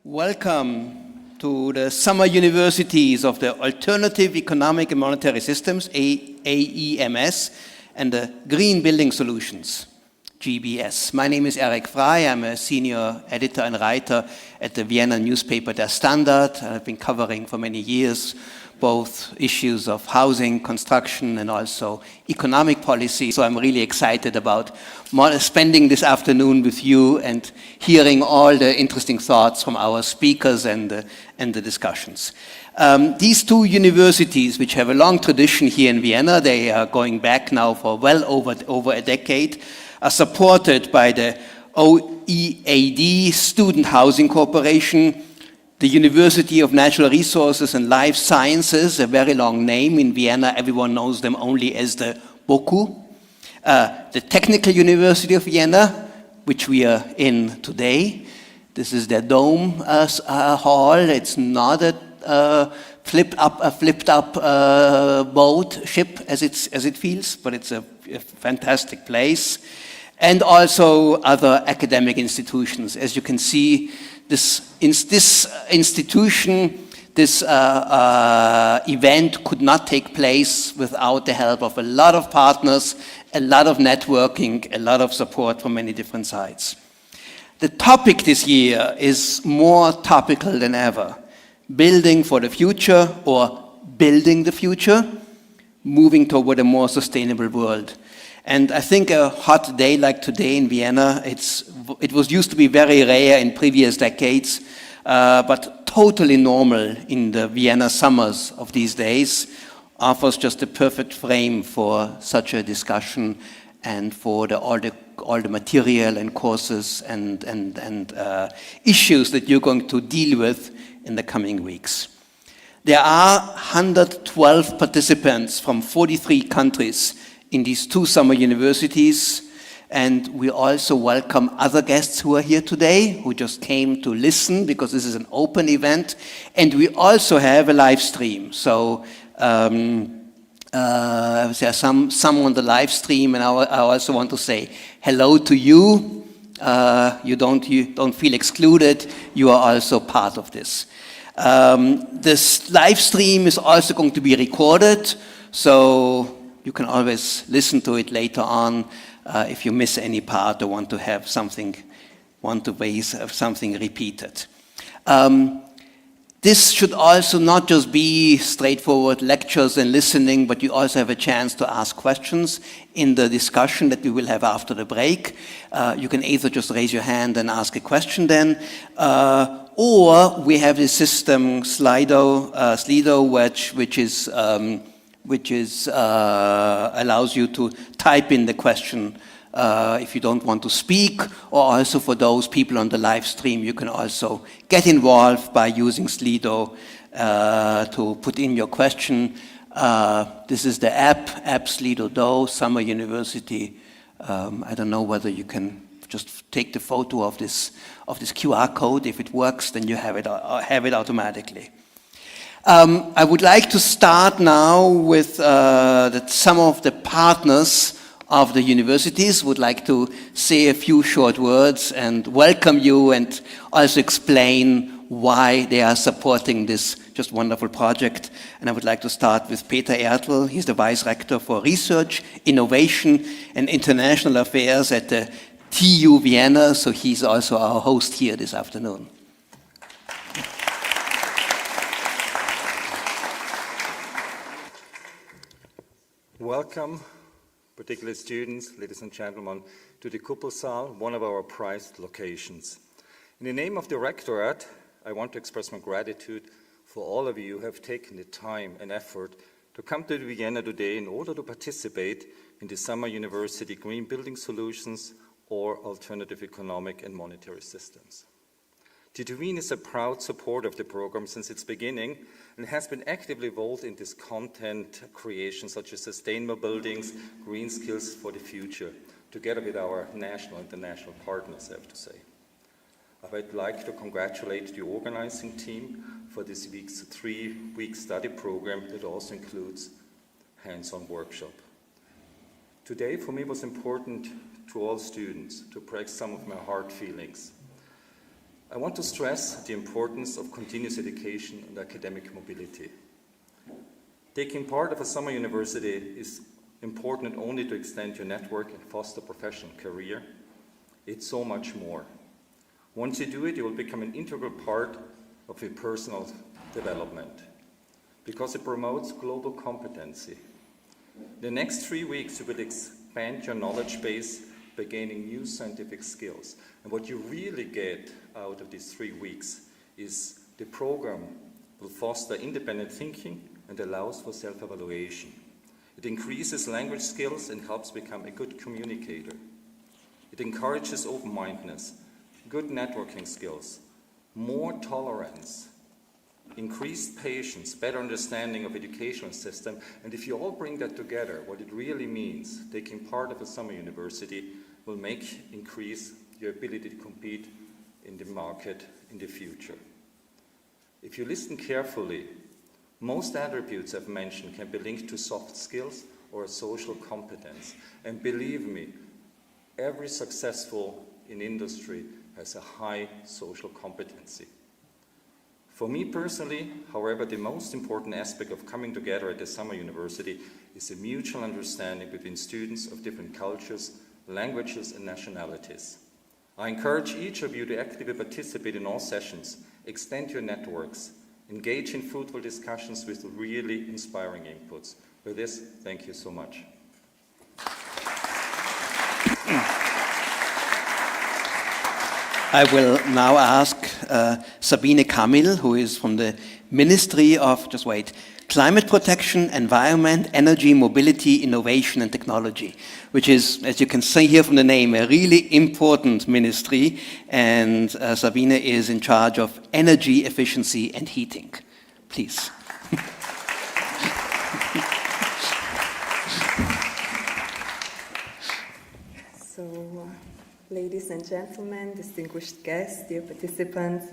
Welcome to the summer universities of the Alternative Economic and Monetary Systems, AEMS, and the Green Building Solutions, GBS. My name is Eric Frey. I'm a senior editor and writer at the Vienna newspaper Der Standard. I've been covering for many years both issues of housing, construction, and also economic policy. So I'm really excited about spending this afternoon with you and hearing all the interesting thoughts from our speakers and the discussions. These two universities, which have a long tradition here in Vienna, they are going back now for well over a decade, are supported by the OEAD Student Housing Corporation, the University of Natural Resources and Life Sciences, a very long name. In Vienna, everyone knows them only as the BOKU. The Technical University of Vienna, which we are in today. This is their dome hall. It's not a flipped up ship as it feels, but it's a fantastic place. And also other academic institutions. As you can see, this institution, this event could not take place without the help of a lot of partners, a lot of networking, a lot of support from many different sides. The topic this year is more topical than ever. Building for the future, or building the future, moving toward a more sustainable world. And I think a hot day like today in Vienna, it was used to be very rare in previous decades, but totally normal in the Vienna summers of these days, offers just a perfect frame for such a discussion and for all the material and courses and issues that you're going to deal with in the coming weeks. There are 112 participants from 43 countries in these two summer universities, and we also welcome other guests who are here today, who just came to listen, because this is an open event, and we also have a live stream. So there are some on the live stream, and I also want to say hello to you. You don't feel excluded. You are also part of this. This live stream is also going to be recorded, so you can always listen to it later on if you miss any part or want to have something repeated. This should also not just be straightforward lectures and listening, but you also have a chance to ask questions in the discussion that we will have after the break. You can either just raise your hand and ask a question then, or we have the system Slido, which allows you to type in the question if you don't want to speak, or also for those people on the live stream, you can also get involved by using Slido to put in your question. This is the app Slido Do, Summer University. I don't know whether you can just take the photo of this QR code. If it works, then you have it automatically. I would like to start now with some of the partners of the universities would like to say a few short words and welcome you and also explain why they are supporting this just wonderful project. And I would like to start with Peter Ertl. He's the Vice Rector for Research, Innovation and International Affairs at the TU Vienna, so he's also our host here this afternoon. Welcome, particularly students, ladies and gentlemen, to the Kuppelsaal, one of our prized locations. In the name of the Rectorate, I want to express my gratitude for all of you who have taken the time and effort to come to Vienna today in order to participate in the Summer University Green Building Solutions or Alternative Economic and Monetary Systems. TU Vienna is a proud supporter of the program since its beginning and has been actively involved in this content creation, such as sustainable buildings, green skills for the future, together with our national and international partners, I have to say. I would like to congratulate the organizing team for this week's 3-week study program that also includes hands-on workshop. Today, for me, was important to all students to break some of my hard feelings. I want to stress the importance of continuous education and academic mobility. Taking part of a summer university is important not only to extend your network and foster a professional career, it's so much more. Once you do it, you will become an integral part of your personal development because it promotes global competency. The next 3 weeks, you will expand your knowledge base by gaining new scientific skills. And what you really get out of these 3 weeks is the program will foster independent thinking and allows for self-evaluation. It increases language skills and helps become a good communicator. It encourages open-mindedness, good networking skills, more tolerance, increased patience, better understanding of educational system, and if you all bring that together, what it really means, taking part of a summer university will increase your ability to compete in the market in the future. If you listen carefully, most attributes I've mentioned can be linked to soft skills or social competence, and believe me, every successful in industry has a high social competency. For me personally, however, the most important aspect of coming together at the summer university is a mutual understanding between students of different cultures, languages and nationalities. I encourage each of you to actively participate in all sessions, extend your networks, engage in fruitful discussions with really inspiring inputs. With this, thank you so much. I will now ask Sabine Kamil, who is from the Ministry of, Climate Protection, Environment, Energy, Mobility, Innovation and Technology, which is, as you can see here from the name, a really important ministry. And Sabine is in charge of energy efficiency and heating. Please. Ladies and gentlemen, distinguished guests, dear participants,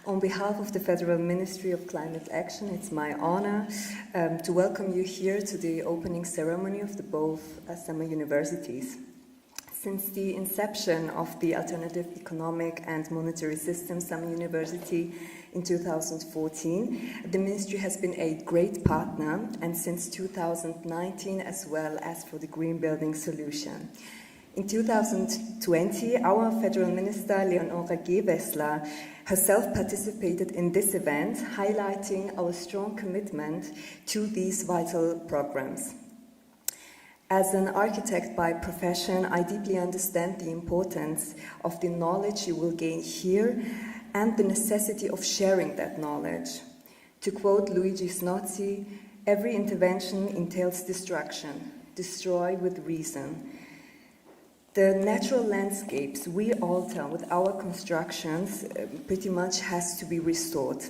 on behalf of the Federal Ministry of Climate Action, it's my honor to welcome you here to the opening ceremony of the both summer universities. Since the inception of the Alternative Economic and Monetary System Summer University in 2014, the Ministry has been a great partner, and since 2019 as well as for the Green Building Solution. In 2020, our Federal Minister, Leonora Gewessler, herself participated in this event, highlighting our strong commitment to these vital programs. As an architect by profession, I deeply understand the importance of the knowledge you will gain here and the necessity of sharing that knowledge. To quote Luigi Snozzi, every intervention entails destruction. Destroy with reason. The natural landscapes we alter with our constructions pretty much has to be restored.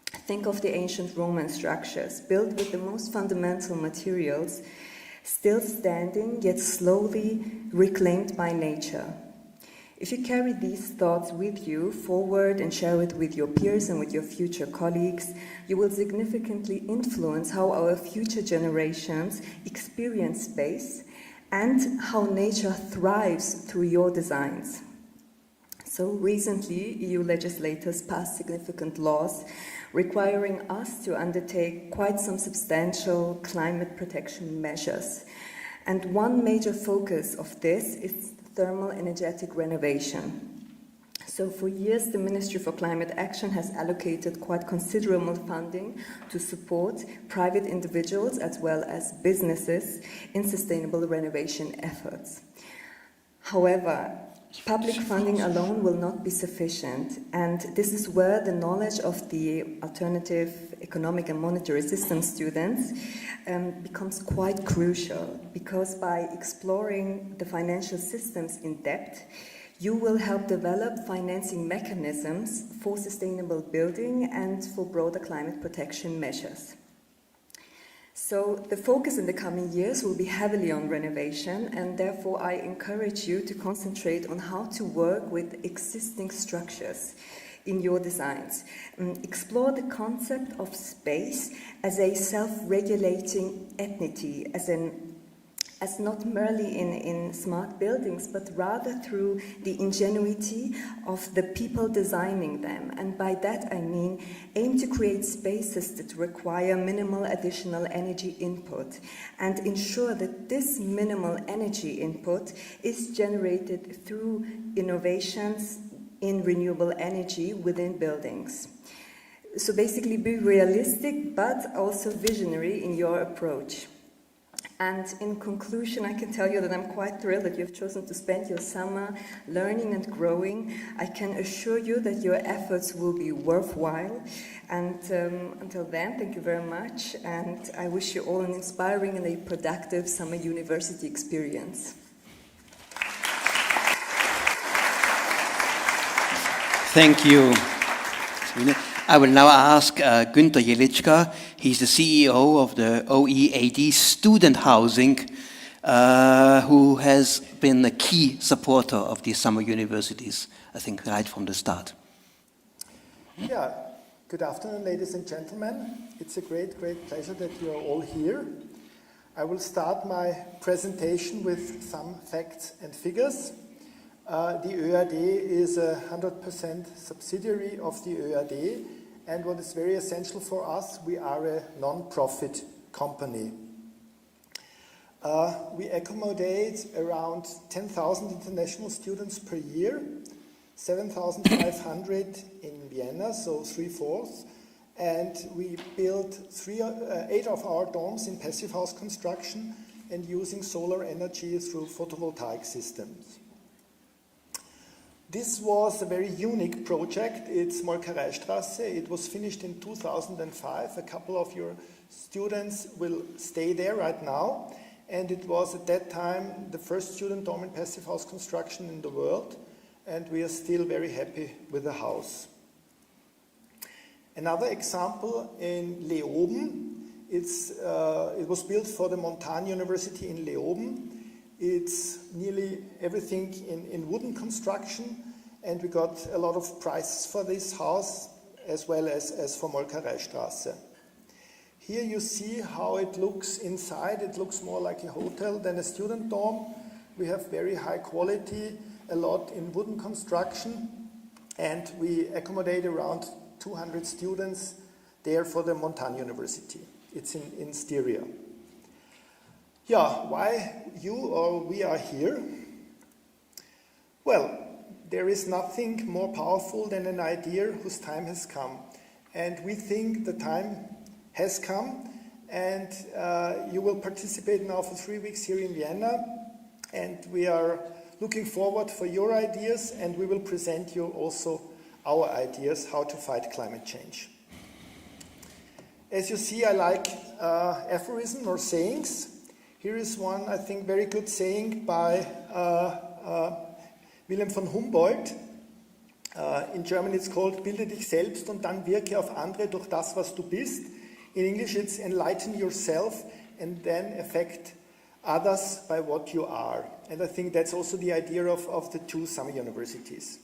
Think of the ancient Roman structures, built with the most fundamental materials, still standing, yet slowly reclaimed by nature. If you carry these thoughts with you forward and share it with your peers and with your future colleagues, you will significantly influence how our future generations experience space and how nature thrives through your designs. So recently, EU legislators passed significant laws requiring us to undertake quite some substantial climate protection measures. And one major focus of this is thermal energetic renovation. So for years, the Ministry for Climate Action has allocated quite considerable funding to support private individuals as well as businesses in sustainable renovation efforts. However, public funding alone will not be sufficient, and this is where the knowledge of the alternative economic and monetary system students becomes quite crucial, because by exploring the financial systems in depth, you will help develop financing mechanisms for sustainable building and for broader climate protection measures. So the focus in the coming years will be heavily on renovation, and therefore I encourage you to concentrate on how to work with existing structures in your designs. Explore the concept of space as a self-regulating entity, as an as not merely in smart buildings, but rather through the ingenuity of the people designing them. And by that I mean aim to create spaces that require minimal additional energy input and ensure that this minimal energy input is generated through innovations in renewable energy within buildings. So basically be realistic but also visionary in your approach. And in conclusion, I can tell you that I'm quite thrilled that you've chosen to spend your summer learning and growing. I can assure you that your efforts will be worthwhile. And until then, thank you very much. And I wish you all an inspiring and a productive summer university experience. Thank you. I will now ask Günther Jelitschka. He's the CEO of the OEAD Student Housing, who has been a key supporter of these summer universities, I think, right from the start. Yeah, good afternoon, ladies and gentlemen. It's a great pleasure that you are all here. I will start my presentation with some facts and figures. The ÖAD is a 100% subsidiary of the ÖAD, and what is very essential for us, we are a non-profit company. We accommodate around 10,000 international students per year, 7,500 in Vienna, so 3/4, and we build 8 of our dorms in passive house construction and using solar energy through photovoltaic systems. This was a very unique project. It's Molkereistraße. It was finished in 2005. A couple of your students will stay there right now. And it was at that time the first student dorm in passive house construction in the world. And we are still very happy with the house. Another example in Leoben. It was built for the Montagne University in Leoben. It's nearly everything in wooden construction, and we got a lot of prizes for this house, as well as for Molkereistraße. Here you see how it looks inside. It looks more like a hotel than a student dorm. We have very high quality, a lot in wooden construction, and we accommodate around 200 students there for the Montagne University. It's in Styria. Yeah, why you or we are here? Well, there is nothing more powerful than an idea whose time has come. And we think the time has come, and you will participate now for 3 weeks here in Vienna, and we are looking forward for your ideas, and we will present you also our ideas how to fight climate change. As you see, I like aphorisms or sayings. Here is one, I think, very good saying by Wilhelm von Humboldt. In German it's called, bilde dich selbst und dann wirke auf andere durch das, was du bist. In English it's enlighten yourself and then affect others by what you are. And I think that's also the idea of the 2 summer universities.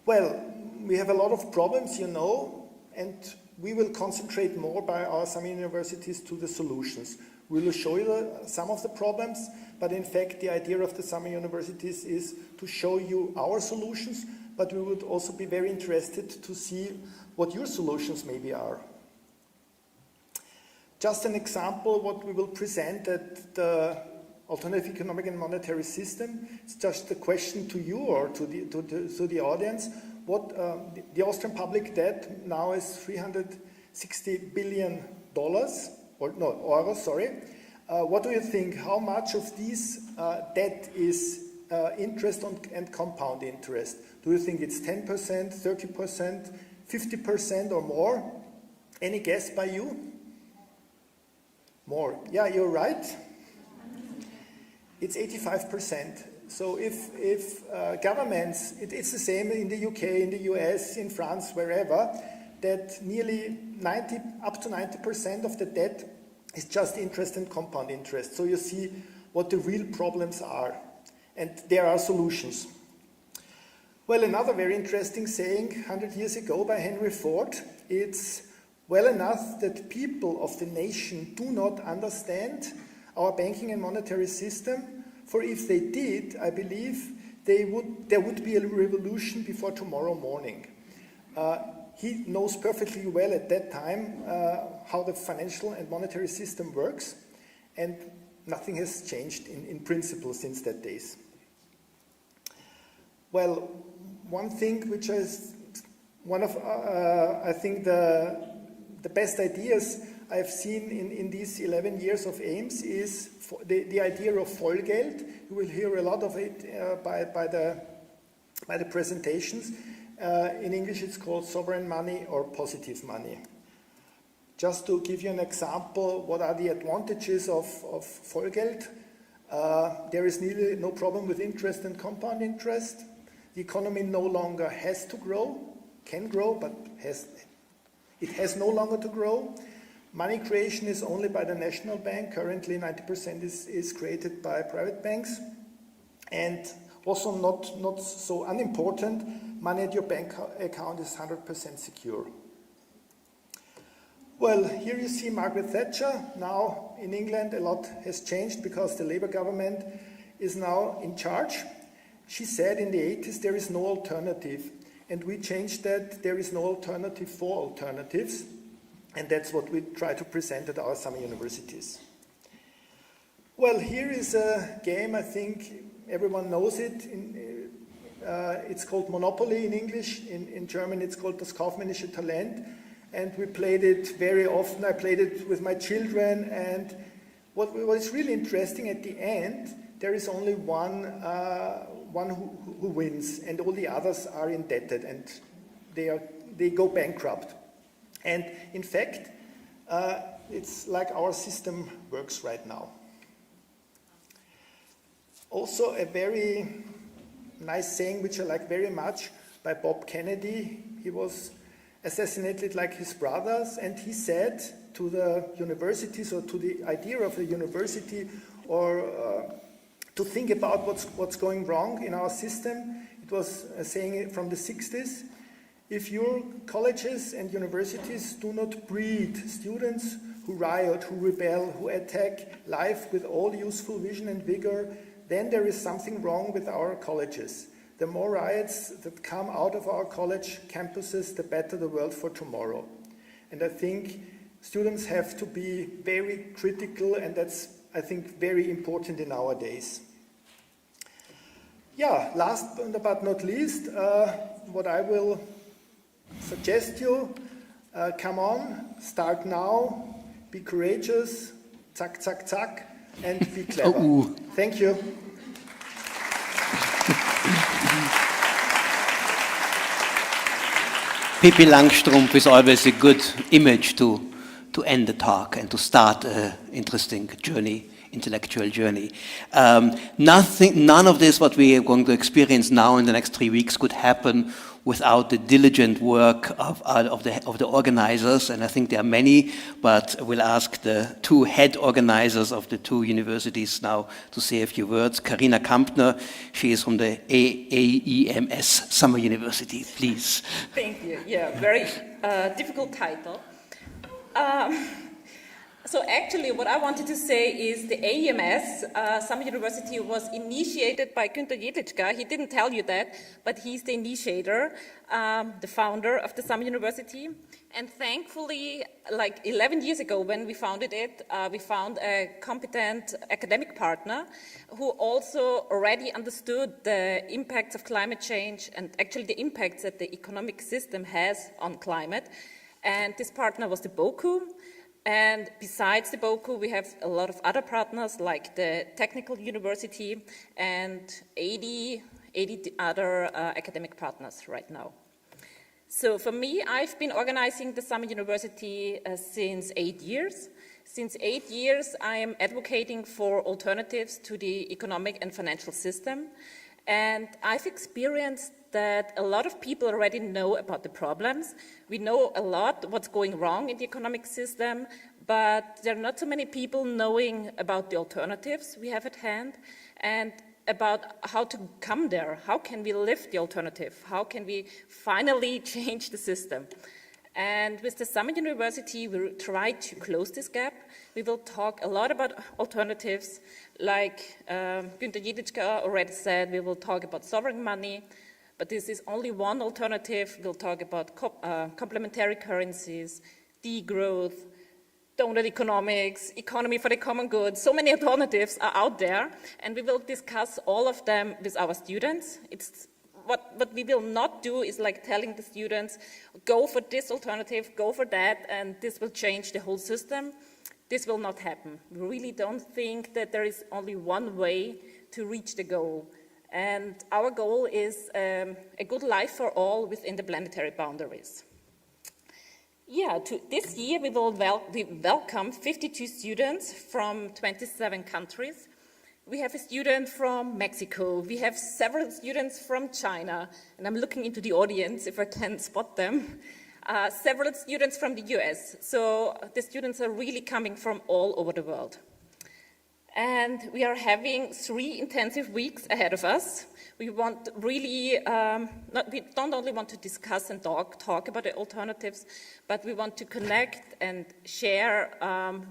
Well, we have a lot of problems, you know, and we will concentrate more by our summer universities to the solutions. We will show you some of the problems, but in fact the idea of the summer universities is to show you our solutions, but we would also be very interested to see what your solutions maybe are. Just an example what we will present at the Alternative Economic and Monetary System. It's just a question to you or to the audience. What the Austrian public debt now is $360 billion. Euros, sorry. What do you think? How much of this debt is interest and compound interest? Do you think it's 10%, 30%, 50% or more? Any guess by you? More. Yeah, you're right. It's 85%. So if governments, it's the same in the UK, in the US, in France, wherever, that nearly up to 90% of the debt is just interest and compound interest. So you see what the real problems are. And there are solutions. Well, another very interesting saying 100 years ago by Henry Ford, it's well enough that people of the nation do not understand our banking and monetary system, for if they did, I believe there would be a revolution before tomorrow morning. He knows perfectly well at that time how the financial and monetary system works, and nothing has changed in principle since that days. Well, one thing which is one of, I think, the best ideas I've seen in these 11 years of AEMS is the idea of Vollgeld. You will hear a lot of it by the presentations. In English it's called sovereign money or positive money. Just to give you an example, what are the advantages of Vollgeld? There is nearly no problem with interest and compound interest. The economy no longer has to grow, can grow, but it has no longer to grow. Money creation is only by the national bank. Currently 90% is created by private banks. And also not so unimportant, money at your bank account is 100% secure. Well, here you see Margaret Thatcher. Now in England a lot has changed because the Labour government is now in charge. She said in the 80s there is no alternative. And we changed that, there is no alternative for alternatives. And that's what we try to present at our summer universities. Well, here is a game, I think everyone knows it. It's called Monopoly in English. In German it's called das kaufmännische Talent. And we played it very often. I played it with my children. And what is really interesting at the end, there is only one who wins, and all the others are indebted, and they go bankrupt. And in fact, it's like our system works right now. Also, a very nice saying, which I like very much, by Bob Kennedy. He was assassinated like his brothers, and he said to the universities, or to the idea of the university, or to think about what's going wrong in our system. It was a saying from the 60s. If your colleges and universities do not breed students who riot, who rebel, who attack life with all useful vision and vigor, then there is something wrong with our colleges. The more riots that come out of our college campuses, the better the world for tomorrow. And I think students have to be very critical, and that's, I think, very important in our days. Yeah, last but not least, what I will suggest you, come on, start now, be courageous, zack, zack, zack, and be clever. Thank you. Pippi Langstrumpf is always a good image to end the talk and to start an interesting journey, intellectual journey. None of this, what we are going to experience now in the next 3 weeks, could happen without the diligent work of the organizers, and I think there are many, but we'll ask the two head organizers of the two universities now to say a few words. Karina Kampner, she is from the AEMS Summer University, please. Thank you. Yeah, very difficult title. So actually what I wanted to say is the AEMS Summer University was initiated by Günther Jedlička. He didn't tell you that, but he's the initiator, the founder of the Summer University. And thankfully, like 11 years ago when we founded it, we found a competent academic partner who also already understood the impacts of climate change and actually the impacts that the economic system has on climate. And this partner was the BOKU. And besides the BOKU, we have a lot of other partners like the Technical University and 80 other academic partners right now. So for me, I've been organizing the Summer University since 8 years. Since 8 years, I am advocating for alternatives to the economic and financial system. And I've experienced that a lot of people already know about the problems. We know a lot what's going wrong in the economic system, but there are not so many people knowing about the alternatives we have at hand and about how to come there. How can we live the alternative? How can we finally change the system? And with the Summer University, we try to close this gap. We will talk a lot about alternatives, like Günter Jedlička already said, we will talk about sovereign money, but this is only one alternative. We'll talk about complementary currencies, degrowth, donut economics, economy for the common good. So many alternatives are out there, and we will discuss all of them with our students. What we will not do is like telling the students, go for this alternative, go for that, and this will change the whole system. This will not happen. We really don't think that there is only one way to reach the goal. And our goal is a good life for all within the planetary boundaries. Yeah, this year we will welcome 52 students from 27 countries. We have a student from Mexico, we have several students from China, and I'm looking into the audience if I can spot them. Several students from the US, so the students are really coming from all over the world. And we are having 3 intensive weeks ahead of us. We want really, we don't only want to discuss and talk about the alternatives, but we want to connect and share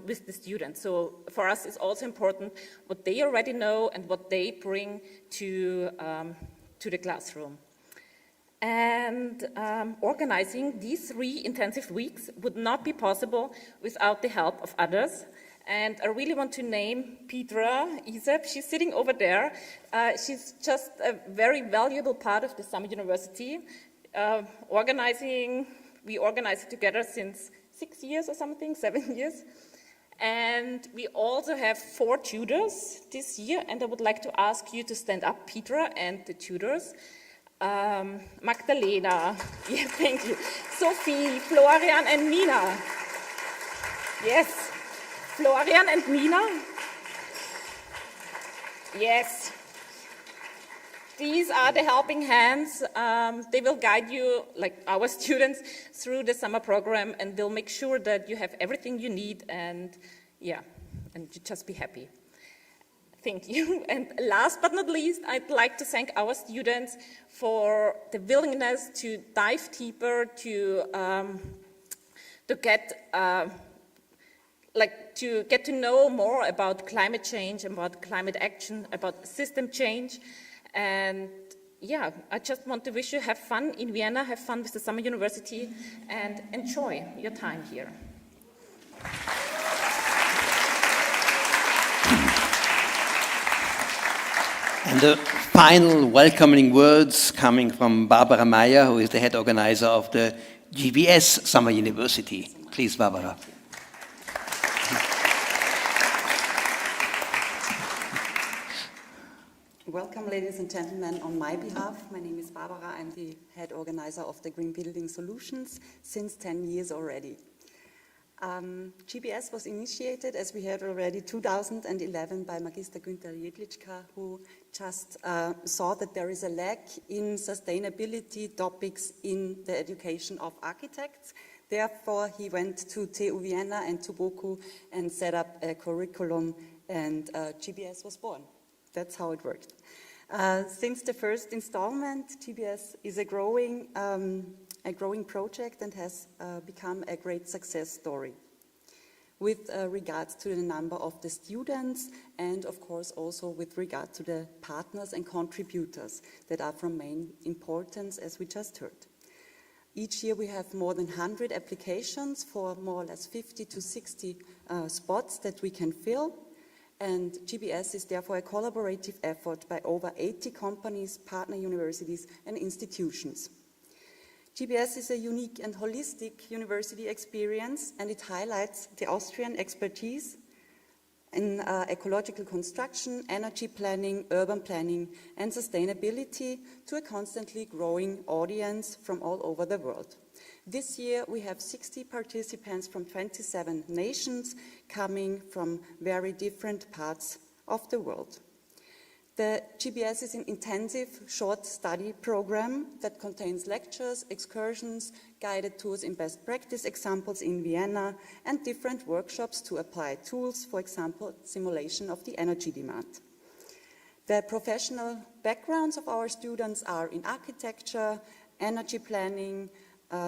with the students. So for us, it's also important what they already know and what they bring to the classroom. And organizing these 3 intensive weeks would not be possible without the help of others. And I really want to name Petra Isep. She's sitting over there. She's just a very valuable part of the Summer University. We organize it together since 6 years or something, 7 years. And we also have 4 tutors this year, and I would like to ask you to stand up, Petra and the tutors. Magdalena, yeah, thank you. Sophie, Florian and Nina. Yes. Florian and Nina? Yes. These are the helping hands. They will guide you, like our students, through the summer program, and they'll make sure that you have everything you need, and yeah, and you just be happy. Thank you. And last but not least, I'd like to thank our students for the willingness to dive deeper, to get to know more about climate change, about climate action, about system change. And yeah, I just want to wish you have fun in Vienna, have fun with the Summer University, and enjoy your time here. And the final welcoming words coming from Barbara Meyer, who is the head organizer of the GBS Summer University. Please, Barbara. Welcome, ladies and gentlemen, on my behalf. My name is Barbara. I'm the head organizer of the Green Building Solutions since 10 years already. GBS was initiated, as we heard already, 2011 by Magister Günter Jedlička, who just saw that there is a lack in sustainability topics in the education of architects. Therefore, he went to TU Vienna and to BOKU and set up a curriculum, and GBS was born. That's how it worked. Since the first installment, GBS is a growing project and has become a great success story with regards to the number of the students and, of course, also with regard to the partners and contributors that are from main importance, as we just heard. Each year we have more than 100 applications for more or less 50 to 60 spots that we can fill. And GBS is therefore a collaborative effort by over 80 companies, partner universities, and institutions. GBS is a unique and holistic university experience, and it highlights the Austrian expertise in ecological construction, energy planning, urban planning, and sustainability to a constantly growing audience from all over the world. This year we have 60 participants from 27 nations coming from very different parts of the world. The GBS is an intensive short study program that contains lectures, excursions, guided tours in best practice examples in Vienna, and different workshops to apply tools, for example, simulation of the energy demand. The professional backgrounds of our students are in architecture, energy planning,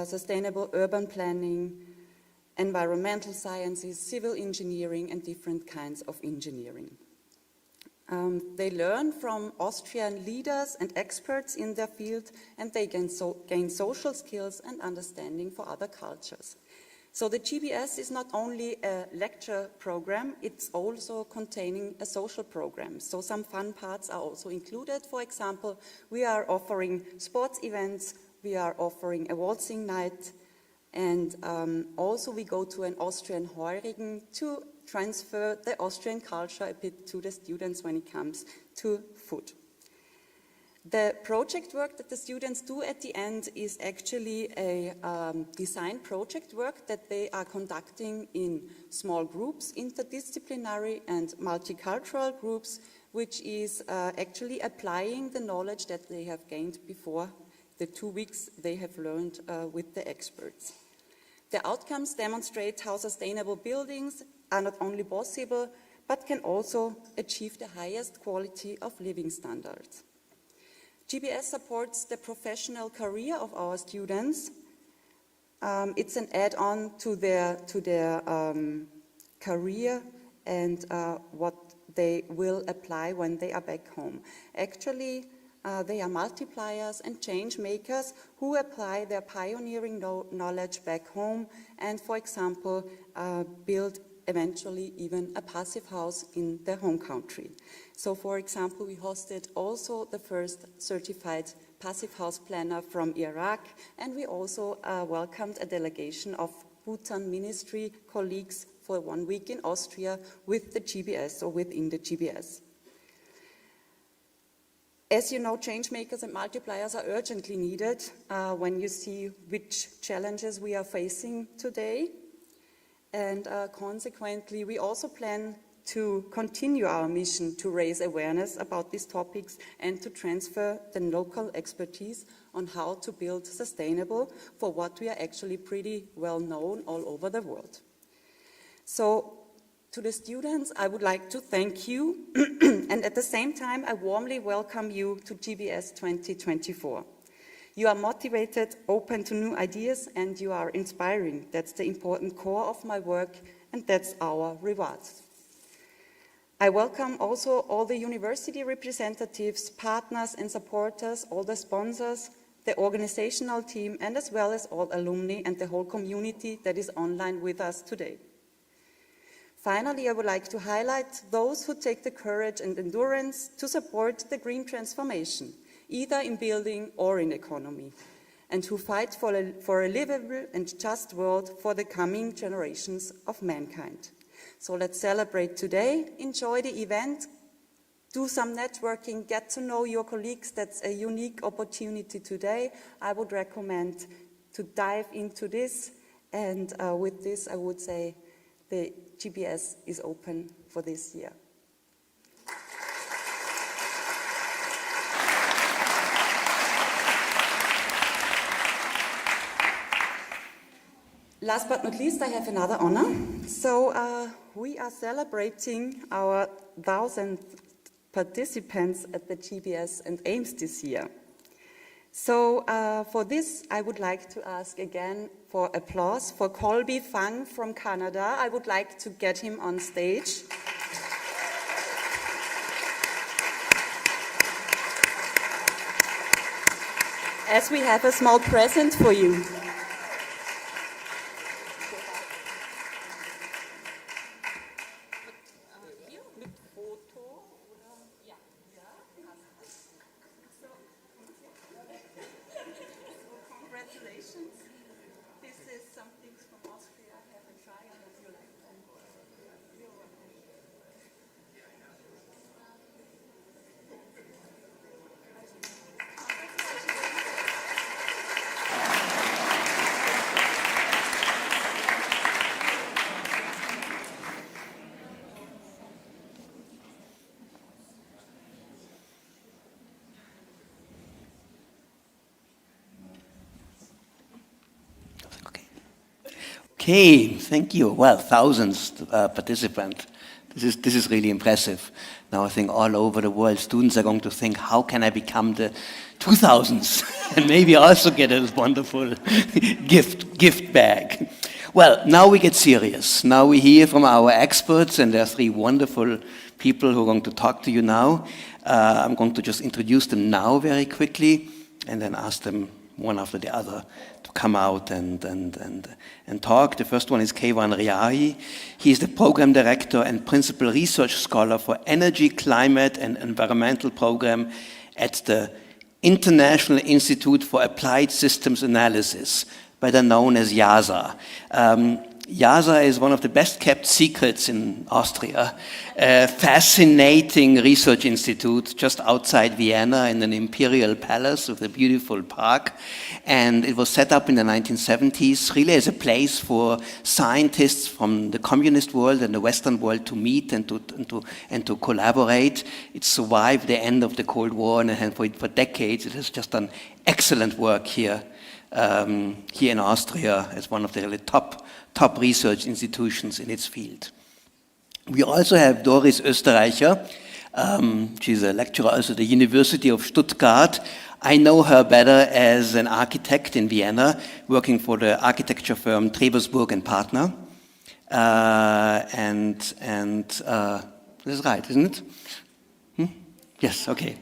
sustainable urban planning, environmental sciences, civil engineering, and different kinds of engineering. They learn from Austrian leaders and experts in their field, and they gain social skills and understanding for other cultures. So the GBS is not only a lecture program, it's also containing a social program. So some fun parts are also included. For example, we are offering sports events, we are offering a waltzing night, and also we go to an Austrian Heurigen to transfer the Austrian culture a bit to the students when it comes to food. The project work that the students do at the end is actually a design project work that they are conducting in small groups, interdisciplinary and multicultural groups, which is actually applying the knowledge that they have gained before the 2 weeks they have learned with the experts. The outcomes demonstrate how sustainable buildings are not only possible, but can also achieve the highest quality of living standards. GBS supports the professional career of our students. It's an add-on to their career and what they will apply when they are back home. Actually, they are multipliers and change makers who apply their pioneering knowledge back home and, for example, build eventually even a passive house in their home country. So, for example, we hosted also the first certified passive house planner from Iraq, and we also welcomed a delegation of Bhutan ministry colleagues for 1 week in Austria with the GBS or within the GBS. As you know, change makers and multipliers are urgently needed when you see which challenges we are facing today. And consequently, we also plan to continue our mission to raise awareness about these topics and to transfer the local expertise on how to build sustainable for what we are actually pretty well known all over the world. So, to the students, I would like to thank you and at the same time, I warmly welcome you to GBS 2024. You are motivated, open to new ideas, and you are inspiring. That's the important core of my work, and that's our reward. I welcome also all the university representatives, partners and supporters, all the sponsors, the organizational team, and as well as all alumni and the whole community that is online with us today. Finally, I would like to highlight those who take the courage and endurance to support the green transformation, either in building or in economy, and who fight for a livable and just world for the coming generations of mankind. So let's celebrate today, enjoy the event, do some networking, get to know your colleagues. That's a unique opportunity today. I would recommend to dive into this, and with this I would say the GBS is open for this year. Last but not least, I have another honor. So we are celebrating our 1,000th participants at the GBS and AEMS this year. So for this, I would like to ask again for applause for Colby Fang from Canada. I would like to get him on stage. As we have a small present for you. Congratulations. This is some things from Austria. Have a try. I hope you like them. You're welcome. Okay, thank you. Well, thousands participants. This is really impressive. Now I think all over the world, students are going to think, how can I become the 2000s? And maybe also get a wonderful gift bag. Well, now we get serious. Now we hear from our experts, and there are three wonderful people who are going to talk to you now. I'm going to just introduce them now very quickly, and then ask them one after the other to come out and talk. The first one is Keywan Riahi. He is the Program Director and Principal Research Scholar for Energy, Climate and Environmental Program at the International Institute for Applied Systems Analysis, better known as IIASA. IIASA is one of the best kept secrets in Austria. A fascinating research institute just outside Vienna in an imperial palace with a beautiful park. And it was set up in the 1970s really as a place for scientists from the communist world and the Western world to meet and to collaborate. It survived the end of the Cold War, and for decades it has just done excellent work here in Austria as one of the really top research institutions in its field. We also have Doris Österreicher. She's a lecturer also at the University of Stuttgart. I know her better as an architect in Vienna, working for the architecture firm Trebersburg and Partner. This is right, isn't it? Yes, okay.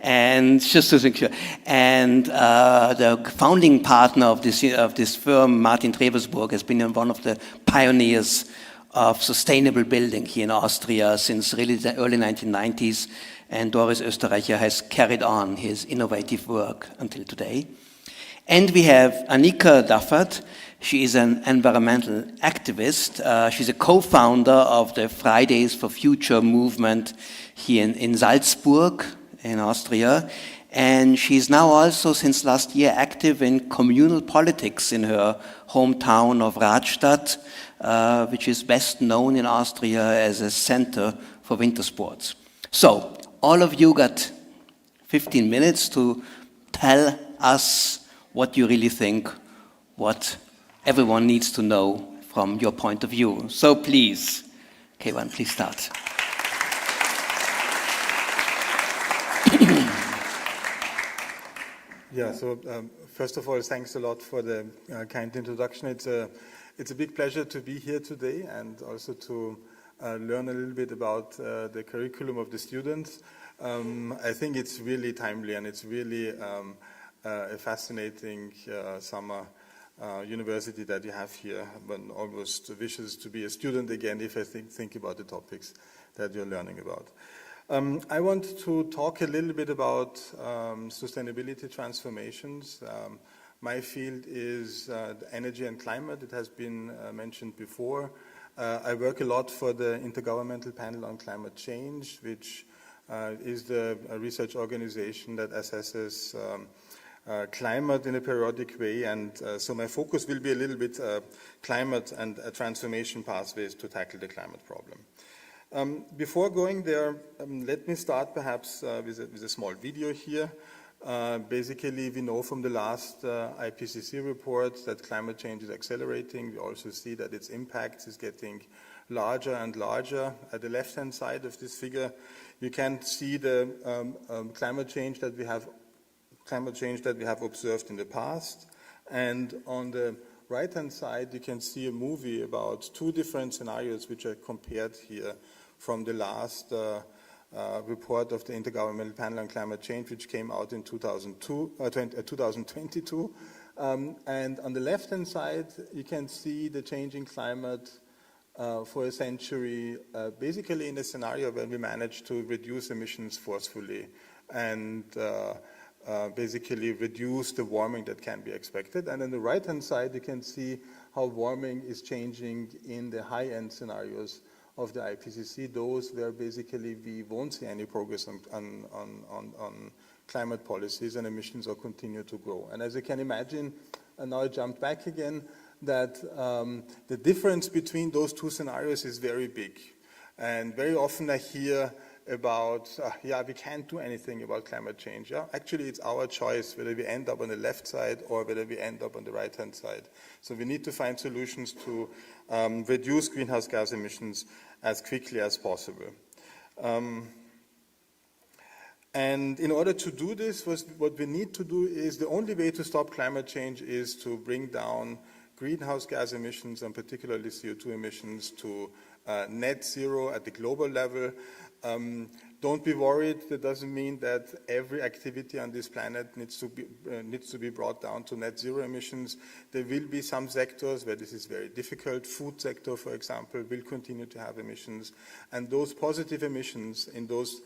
And just to make sure, and the founding partner of this firm, Martin Trebersburg, has been one of the pioneers of sustainable building here in Austria since really the early 1990s, and Doris Österreicher has carried on his innovative work until today. And we have Anika Dafert. She is an environmental activist. She's a co-founder of the Fridays for Future movement here in Salzburg, in Austria, and she's now also since last year active in communal politics in her hometown of Radstadt, which is best known in Austria as a center for winter sports. So, all of you got 15 minutes to tell us what you really think, what everyone needs to know from your point of view. So please, Keywan, please start. Yeah, so first of all, thanks a lot for the kind introduction. It's a big pleasure to be here today and also to learn a little bit about the curriculum of the students. I think it's really timely and it's really a fascinating summer university that you have here. One almost wishes to be a student again if I think about the topics that you're learning about. I want to talk a little bit about sustainability transformations. My field is energy and climate. It has been mentioned before. I work a lot for the Intergovernmental Panel on Climate Change, which is the research organization that assesses climate in a periodic way. And so my focus will be a little bit climate and transformation pathways to tackle the climate problem. Before going there, let me start perhaps with a small video here. Basically, we know from the last IPCC report that climate change is accelerating. We also see that its impact is getting larger and larger. At the left-hand side of this figure, you can see the climate change that we have observed in the past. And on the right-hand side, you can see a movie about two different scenarios which are compared here from the last report of the Intergovernmental Panel on Climate Change, which came out in 2022. And on the left-hand side, you can see the changing climate for a century, basically in a scenario where we managed to reduce emissions forcefully and basically reduce the warming that can be expected. And on the right-hand side, you can see how warming is changing in the high-end scenarios of the IPCC, those where basically we won't see any progress on climate policies and emissions will continue to grow. And as you can imagine, and now I jumped back again, that the difference between those two scenarios is very big. And very often I hear about, we can't do anything about climate change. Yeah? Actually, it's our choice whether we end up on the left side or whether we end up on the right-hand side. So we need to find solutions to reduce greenhouse gas emissions as quickly as possible. And in order to do this, what we need to do is, the only way to stop climate change is to bring down greenhouse gas emissions, and particularly CO2 emissions, to net zero at the global level. Don't be worried, that doesn't mean that every activity on this planet needs to be brought down to net zero emissions. There will be some sectors where this is very difficult. Food sector, for example, will continue to have emissions, and those positive emissions in those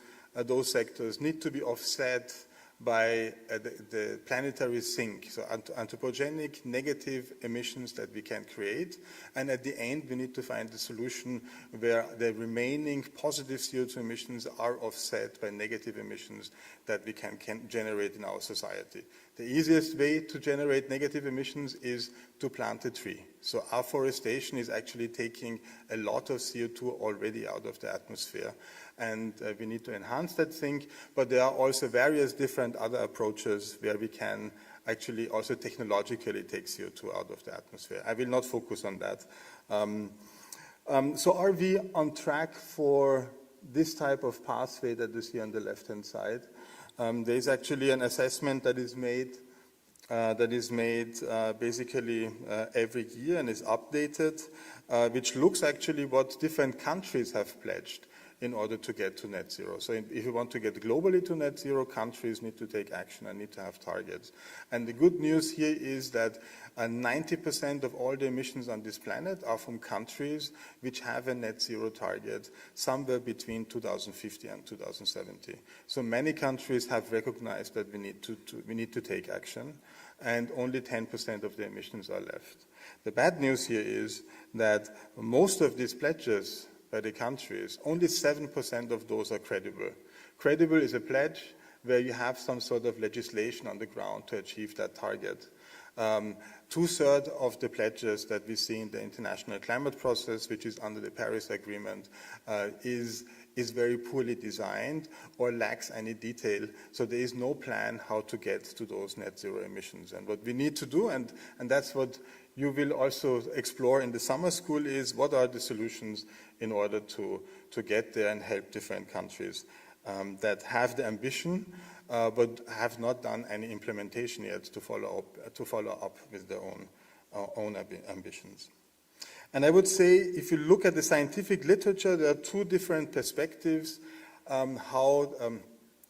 sectors need to be offset by the planetary sink, so anthropogenic negative emissions that we can create. And at the end, we need to find a solution where the remaining positive CO2 emissions are offset by negative emissions that we can generate in our society. The easiest way to generate negative emissions is to plant a tree. So afforestation is actually taking a lot of CO2 already out of the atmosphere. And we need to enhance that thing, but there are also various different other approaches where we can actually also technologically take CO2 out of the atmosphere. I will not focus on that. So are we on track for this type of pathway that you see on the left-hand side? There is actually an assessment that is made basically every year and is updated, which looks actually what different countries have pledged in order to get to net zero. So if you want to get globally to net zero, countries need to take action and need to have targets. And the good news here is that 90% of all the emissions on this planet are from countries which have a net zero target somewhere between 2050 and 2070. So many countries have recognized that we need to take action, and only 10% of the emissions are left. The bad news here is that most of these pledges by the countries, only 7% of those are credible. Credible is a pledge where you have some sort of legislation on the ground to achieve that target. Two-thirds of the pledges that we see in the international climate process, which is under the Paris Agreement, is very poorly designed or lacks any detail. So there is no plan how to get to those net zero emissions. And what we need to do, and that's what you will also explore in the summer school, is what are the solutions in order to get there and help different countries that have the ambition but have not done any implementation yet to follow up with their own ambitions. And I would say, if you look at the scientific literature, there are two different perspectives how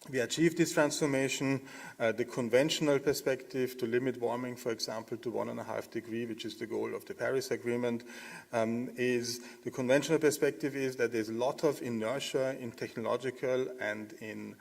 we achieve this transformation. The conventional perspective to limit warming, for example, to 1.5 degrees, which is the goal of the Paris Agreement, is the conventional perspective is that there's a lot of inertia in technological and in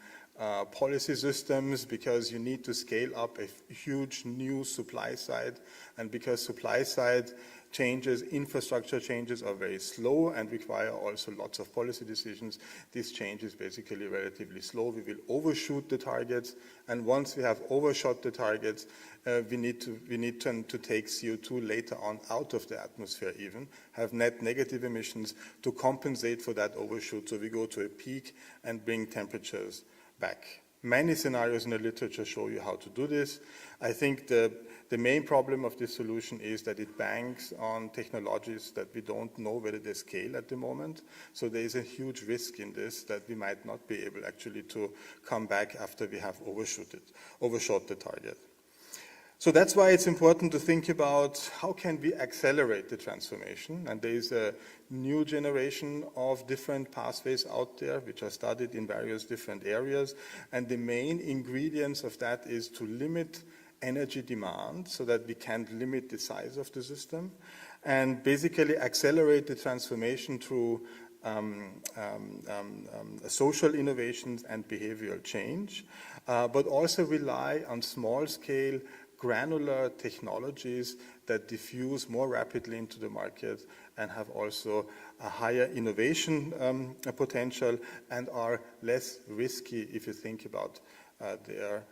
policy systems, because you need to scale up a huge new supply side, and because supply side changes, infrastructure changes are very slow and require also lots of policy decisions. This change is basically relatively slow. We will overshoot the targets, and once we have overshot the targets, we need to take CO2 later on out of the atmosphere, even have net negative emissions to compensate for that overshoot. So we go to a peak and bring temperatures back. Many scenarios in the literature show you how to do this. I think the main problem of this solution is that it banks on technologies that we don't know whether they scale at the moment. So there is a huge risk in this that we might not be able actually to come back after we have overshot the target. So that's why it's important to think about how can we accelerate the transformation. And there is a new generation of different pathways out there which are studied in various different areas. And the main ingredients of that is to limit energy demand so that we can limit the size of the system, and basically accelerate the transformation through social innovations and behavioral change, but also rely on small-scale granular technologies that diffuse more rapidly into the market and have also a higher innovation potential and are less risky if you think about their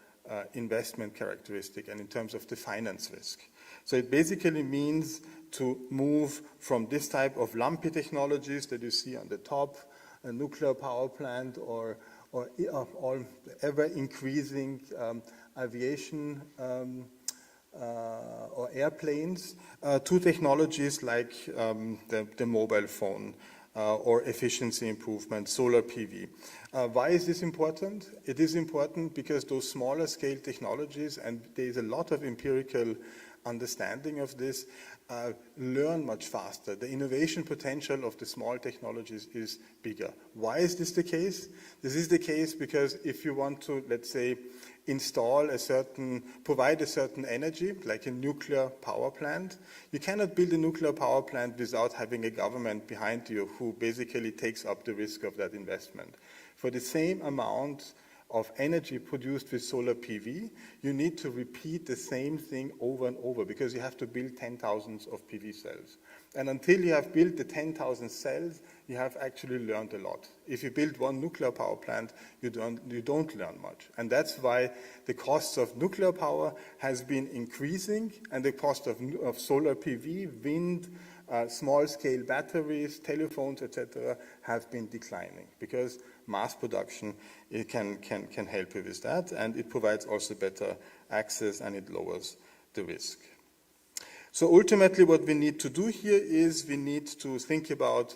investment characteristic and in terms of the finance risk. So it basically means to move from this type of lumpy technologies that you see on the top, a nuclear power plant or ever increasing aviation or airplanes, to technologies like the mobile phone or efficiency improvement, solar PV. Why is this important? It is important because those smaller scale technologies, and there is a lot of empirical understanding of this, learn much faster. The innovation potential of the small technologies is bigger. Why is this the case? This is the case because if you want to, let's say, provide a certain energy, like a nuclear power plant, you cannot build a nuclear power plant without having a government behind you who basically takes up the risk of that investment. For the same amount of energy produced with solar PV, you need to repeat the same thing over and over because you have to build 10,000 of PV cells. And until you have built the 10,000 cells, you have actually learned a lot. If you build one nuclear power plant, you don't learn much. And that's why the costs of nuclear power has been increasing, and the cost of solar PV, wind, small-scale batteries, telephones, etc., have been declining because mass production can help you with that, and it provides also better access and it lowers the risk. So ultimately what we need to do here is we need to think about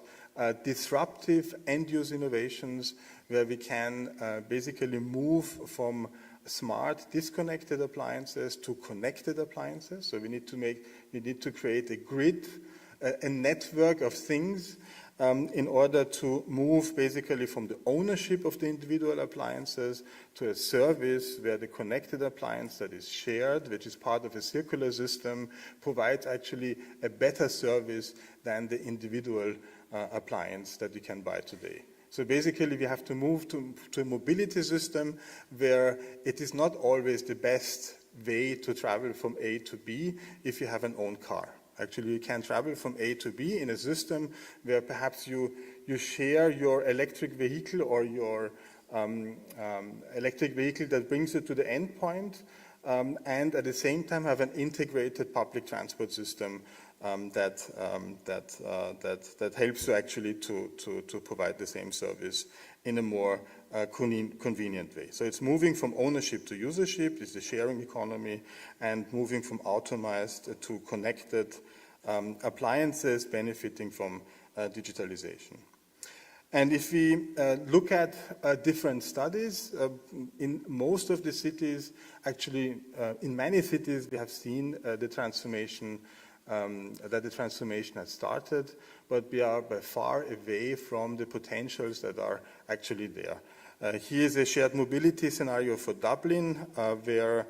disruptive end-use innovations where we can basically move from smart disconnected appliances to connected appliances. So we need to create a grid, a network of things in order to move basically from the ownership of the individual appliances to a service where the connected appliance that is shared, which is part of a circular system, provides actually a better service than the individual appliance that you can buy today. So basically we have to move to a mobility system where it is not always the best way to travel from A to B if you have an own car. Actually, you can travel from A to B in a system where perhaps you share your electric vehicle or your electric vehicle that brings you to the end point, and at the same time have an integrated public transport system that helps you actually to provide the same service in a more convenient way. So it's moving from ownership to usership, it's the sharing economy, and moving from automized to connected appliances benefiting from digitalization. And if we look at different studies, in most of the cities, actually in many cities we have seen the transformation has started, but we are by far away from the potentials that are actually there. Here is a shared mobility scenario for Dublin, where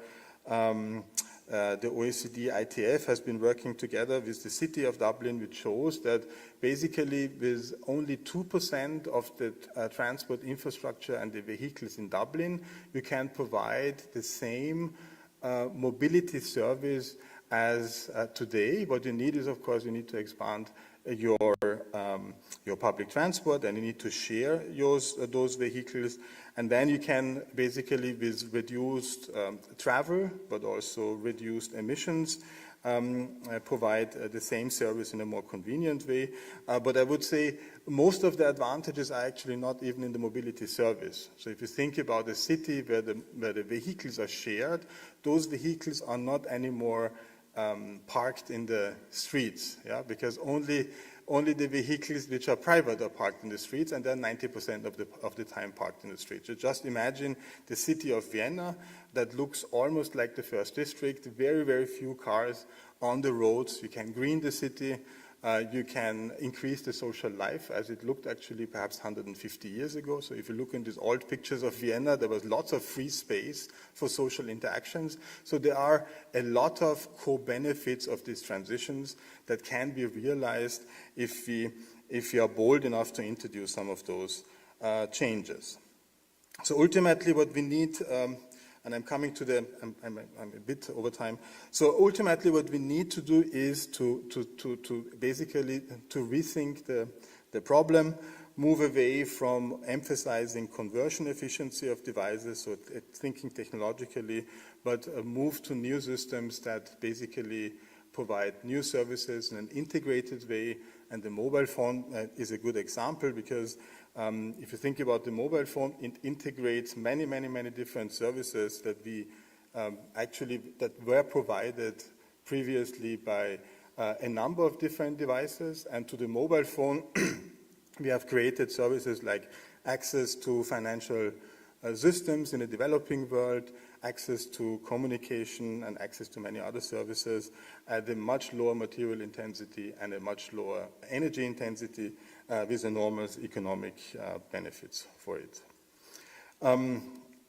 the OECD ITF has been working together with the city of Dublin, which shows that basically with only 2% of the transport infrastructure and the vehicles in Dublin, you can provide the same mobility service as today. What you need is, of course, you need to expand your public transport, and you need to share those vehicles, and then you can basically, with reduced travel but also reduced emissions, provide the same service in a more convenient way. But I would say most of the advantages are actually not even in the mobility service. So if you think about a city where the vehicles are shared, those vehicles are not anymore parked in the streets, because only the vehicles which are private are parked in the streets, and they're 90% of the time parked in the streets. So just imagine the city of Vienna that looks almost like the first district, very, very few cars on the roads. You can green the city, you can increase the social life as it looked actually perhaps 150 years ago. So if you look in these old pictures of Vienna, there was lots of free space for social interactions. So there are a lot of co-benefits of these transitions that can be realized if we are bold enough to introduce some of those changes. So ultimately what we need, and I'm coming to the, I'm a bit over time. So ultimately what we need to do is to basically to rethink the problem, move away from emphasizing conversion efficiency of devices, so thinking technologically, but move to new systems that basically provide new services in an integrated way, and the mobile phone is a good example because if you think about the mobile phone, it integrates many, many, many different services that we that were provided previously by a number of different devices, and to the mobile phone we have created services like access to financial systems in the developing world, access to communication, and access to many other services at a much lower material intensity and a much lower energy intensity with enormous economic benefits for it.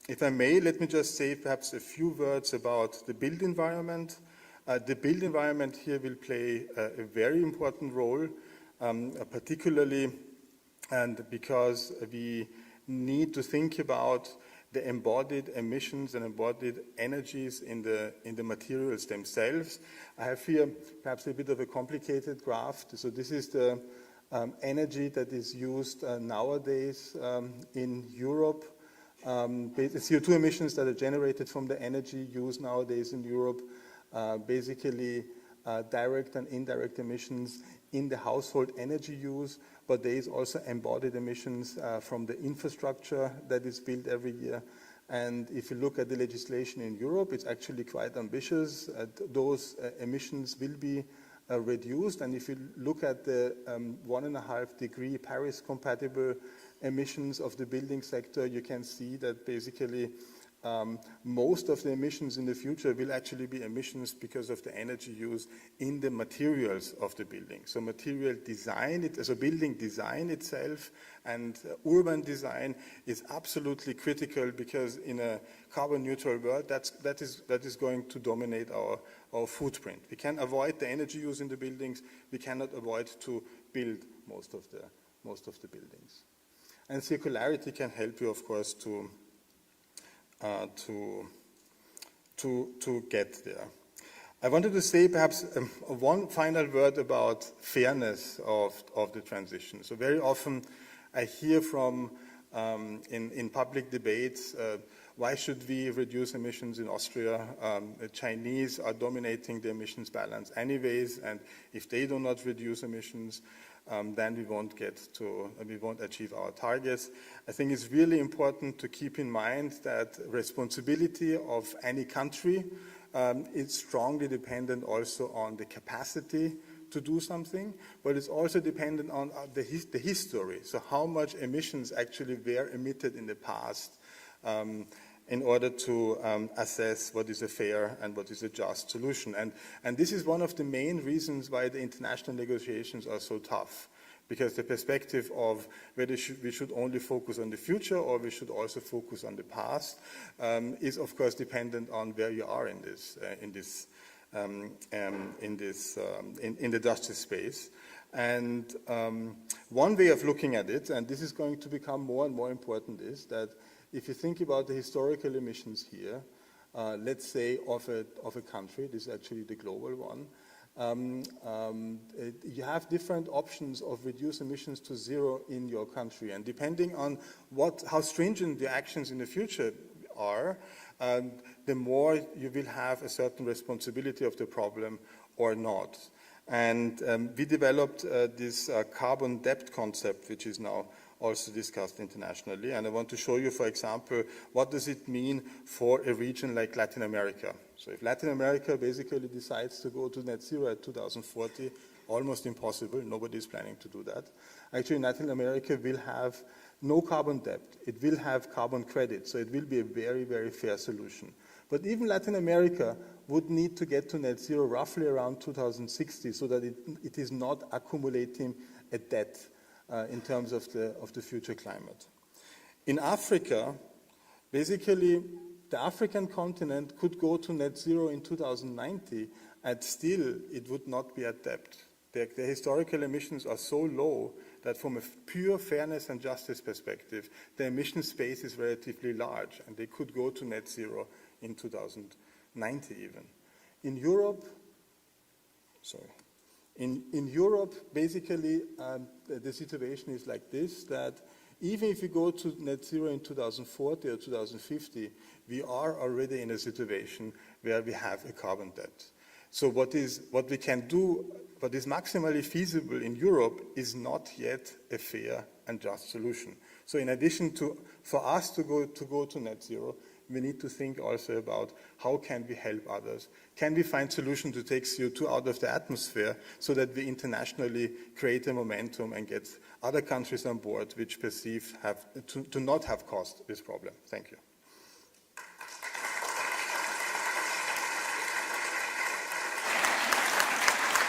If I may, let me just say perhaps a few words about the built environment. The built environment here will play a very important role, particularly and because we need to think about the embodied emissions and embodied energies in the materials themselves. I have here perhaps a bit of a complicated graph. So this is the energy that is used nowadays in Europe. The CO2 emissions that are generated from the energy used nowadays in Europe, basically direct and indirect emissions in the household energy use, but there is also embodied emissions from the infrastructure that is built every year. And if you look at the legislation in Europe, it's actually quite ambitious. Those emissions will be reduced. And if you look at the 1.5 degree Paris compatible emissions of the building sector, you can see that basically most of the emissions in the future will actually be emissions because of the energy use in the materials of the building. So material design, so building design itself and urban design is absolutely critical, because in a carbon neutral world, that is going to dominate our footprint. We can avoid the energy use in the buildings. We cannot avoid to build most of the buildings. And circularity can help you, of course, to get there. I wanted to say perhaps one final word about fairness of the transition. So very often I hear from in public debates, why should we reduce emissions in Austria? The Chinese are dominating the emissions balance anyways, and if they do not reduce emissions, then we won't achieve our targets. I think it's really important to keep in mind that responsibility of any country is strongly dependent also on the capacity to do something, but it's also dependent on the history. So how much emissions actually were emitted in the past in order to assess what is a fair and what is a just solution. And this is one of the main reasons why the international negotiations are so tough, because the perspective of whether we should only focus on the future or we should also focus on the past is of course dependent on where you are in the justice space. And one way of looking at it, and this is going to become more and more important, is that if you think about the historical emissions here, let's say of a country, this is actually the global one, you have different options of reduce emissions to zero in your country, and depending on how stringent the actions in the future are, the more you will have a certain responsibility of the problem or not. And we developed this carbon debt concept, which is now also discussed internationally. And I want to show you, for example, what does it mean for a region like Latin America. So if Latin America basically decides to go to net zero at 2040, almost impossible, nobody is planning to do that. Actually, Latin America will have no carbon debt. It will have carbon credit, so it will be a very, very fair solution. But even Latin America would need to get to net zero roughly around 2060 so that it is not accumulating a debt in terms of the future climate. In Africa, basically, the African continent could go to net zero in 2090, and still it would not be at debt. The historical emissions are so low that from a pure fairness and justice perspective, the emission space is relatively large, and they could go to net zero in 2090 even. In Europe, In Europe, basically, the situation is like this, that even if we go to net zero in 2040 or 2050, we are already in a situation where we have a carbon debt. So what we can do, what is maximally feasible in Europe is not yet a fair and just solution. So in addition to, for us to go to net zero, we need to think also about how can we help others? Can we find solutions to take CO2 out of the atmosphere so that we internationally create a momentum and get other countries on board which perceive to not have caused this problem? Thank you.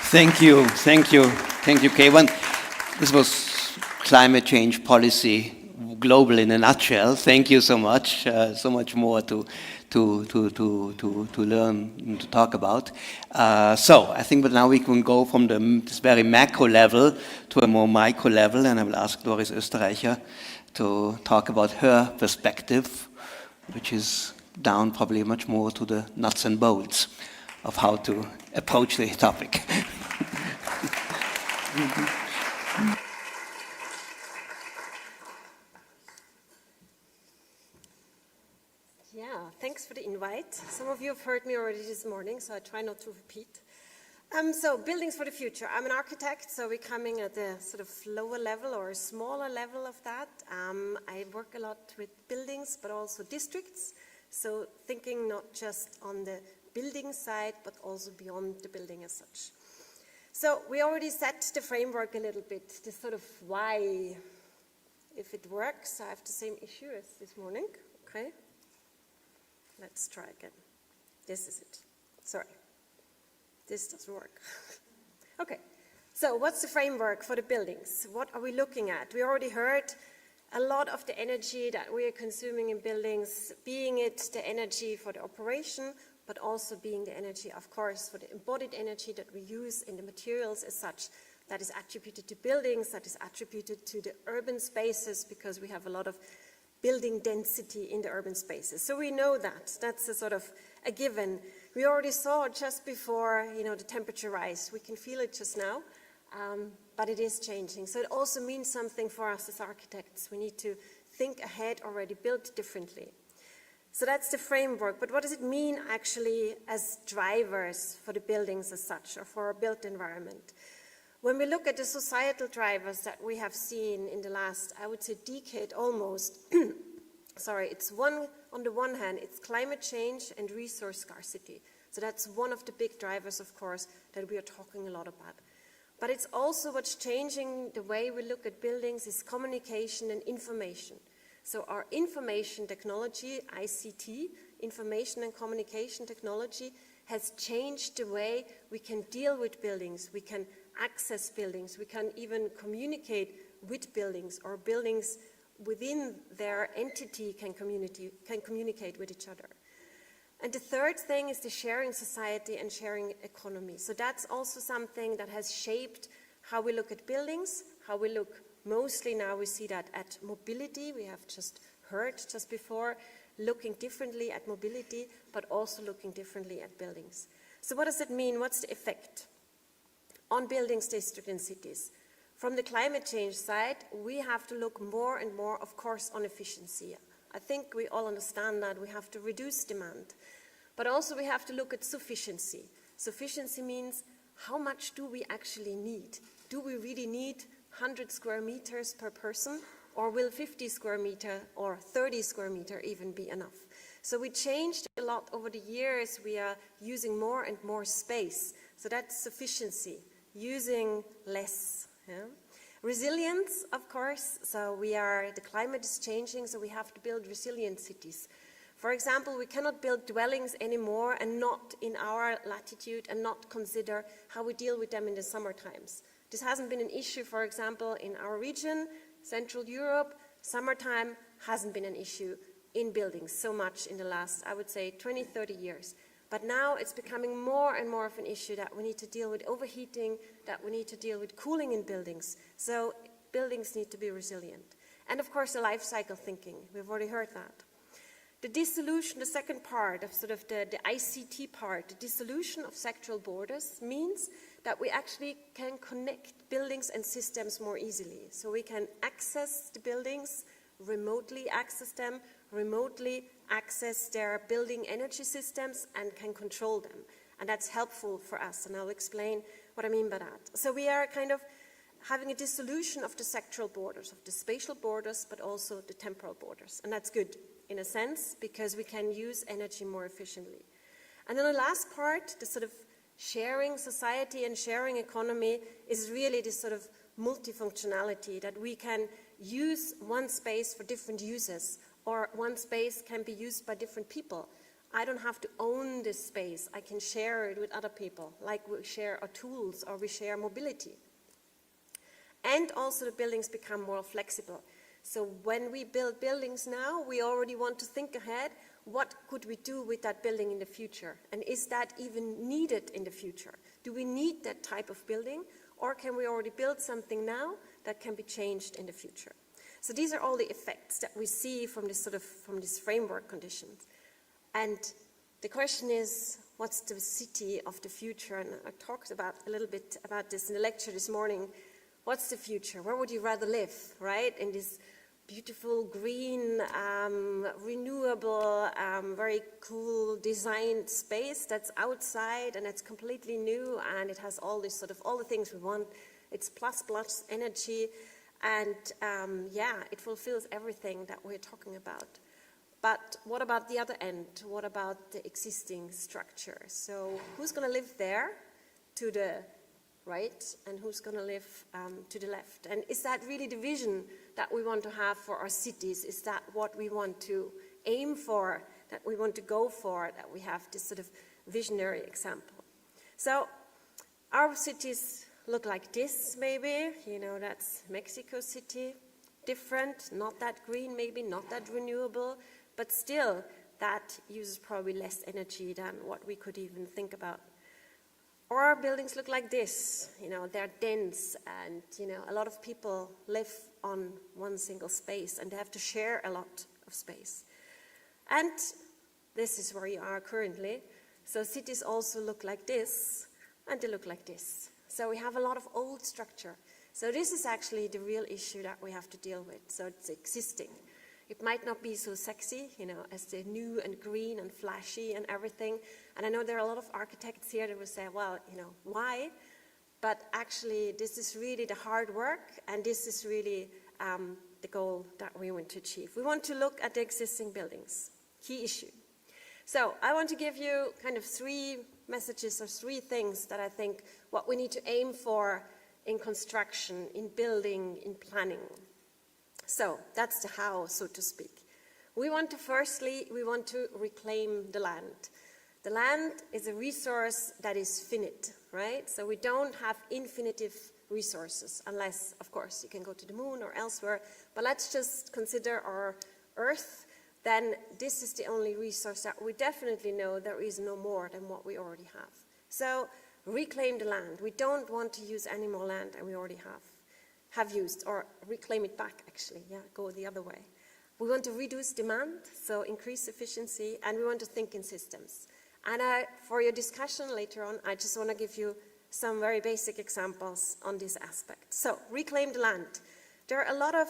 Thank you, Keywan. This was climate change policy global in a nutshell. Thank you so much. So much more to learn and to talk about. So I think that now we can go from this very macro level to a more micro level, and I will ask Doris Österreicher to talk about her perspective, which is down probably much more to the nuts and bolts of how to approach the topic. Yeah, thanks for the invite. Some of you have heard me already this morning, so I try not to repeat. So buildings for the future. I'm an architect, so we're coming at a sort of lower level or a smaller level of that. I work a lot with buildings, but also districts. So thinking not just on the building side, but also beyond the building as such. So we already set the framework a little bit, the sort of why, if it works. I have the same issue as this morning, okay? Let's try again. This is it. Sorry. This doesn't work. Okay. So what's the framework for the buildings? What are we looking at? We already heard a lot of the energy that we are consuming in buildings, being it the energy for the operation, but also being the energy, of course, for the embodied energy that we use in the materials as such, that is attributed to buildings, that is attributed to the urban spaces, because we have a lot of building density in the urban spaces. So we know that. That's a sort of a given. We already saw just before, the temperature rise. We can feel it just now, but it is changing. So it also means something for us as architects. We need to think ahead already, build differently. So that's the framework, but what does it mean actually as drivers for the buildings as such, or for our built environment? When we look at the societal drivers that we have seen in the last, I would say, decade almost, it's on the one hand, it's climate change and resource scarcity. So that's one of the big drivers, of course, that we are talking a lot about. But it's also what's changing the way we look at buildings is communication and information. So our information technology, ICT, information and communication technology, has changed the way we can deal with buildings, we can access buildings, we can even communicate with buildings, or buildings within their entity can communicate with each other. And the third thing is the sharing society and sharing economy. So that's also something that has shaped how we look at buildings, how we look. Mostly now we see that at mobility. We have just heard just before, looking differently at mobility, but also looking differently at buildings. So what does it mean? What's the effect on buildings, districts, and cities? From the climate change side, we have to look more and more, of course, on efficiency. I think we all understand that we have to reduce demand, but also we have to look at sufficiency. Sufficiency means how much do we actually need? Do we really need 100 square meters per person, or will 50 square meter or 30 square meter even be enough? So we changed a lot over the years. We are using more and more space. So that's sufficiency, using less. Yeah? Resilience, of course. So the climate is changing, so we have to build resilient cities. For example, we cannot build dwellings anymore and not in our latitude and not consider how we deal with them in the summer times. This hasn't been an issue, for example, in our region, Central Europe. Summertime hasn't been an issue in buildings so much in the last, I would say, 20, 30 years. But now it's becoming more and more of an issue that we need to deal with overheating, that we need to deal with cooling in buildings. So buildings need to be resilient. And of course, the life cycle thinking. We've already heard that. The dissolution, the second part of sort of the ICT part, the dissolution of sectoral borders means that we actually can connect buildings and systems more easily. So we can access the buildings, remotely access them, remotely access their building energy systems, and can control them. And that's helpful for us, and I'll explain what I mean by that. So we are kind of having a dissolution of the sectoral borders, of the spatial borders, but also the temporal borders. And that's good in a sense, because we can use energy more efficiently. And then the last part, the sort of sharing society and sharing economy, is really this sort of multifunctionality, that we can use one space for different uses, or one space can be used by different people. I don't have to own this space. I can share it with other people, like we share our tools or we share mobility. And also the buildings become more flexible. So when we build buildings now, we already want to think ahead. What could we do with that building in the future? And is that even needed in the future? Do we need that type of building? Or can we already build something now that can be changed in the future? So these are all the effects that we see from this framework conditions. And the question is, what's the city of the future? And I talked about a little bit about this in the lecture this morning. What's the future? Where would you rather live, right? In this beautiful, green, renewable, very cool designed space that's outside and it's completely new and it has all this sort of, all the things we want. It's plus energy and yeah, it fulfills everything that we're talking about. But what about the other end? What about the existing structure? So who's going to live there to the right and who's going to live to the left? And is that really the vision that we want to have for our cities? Is that what we want to aim for, that we want to go for, that we have this sort of visionary example? So our cities look like this maybe, you know, that's Mexico City, different, not that green maybe, not that renewable, but still that uses probably less energy than what we could even think about. Or our buildings look like this, you know, they're dense and, you know, a lot of people live on one single space and they have to share a lot of space. And this is where you are currently. So cities also look like this and they look like this. So we have a lot of old structure. So this is actually the real issue that we have to deal with. So it's existing. It might not be so sexy, you know, as the new and green and flashy and everything. And I know there are a lot of architects here that will say, well, you know, why? But actually, this is really the hard work, and this is really the goal that we want to achieve. We want to look at the existing buildings, key issue. So I want to give you kind of 3 messages or 3 things that I think what we need to aim for in construction, in building, in planning. So that's the how, so to speak. We want to reclaim the land. The land is a resource that is finite, right? So we don't have infinitive resources, unless, of course, you can go to the moon or elsewhere. But let's just consider our Earth. Then this is the only resource that we definitely know there is no more than what we already have. So reclaim the land. We don't want to use any more land than we already have used, or reclaim it back actually, yeah, go the other way. We want to reduce demand, so increase efficiency, and we want to think in systems. And for your discussion later on, I just want to give you some very basic examples on this aspect. So, reclaim the land. There are a lot of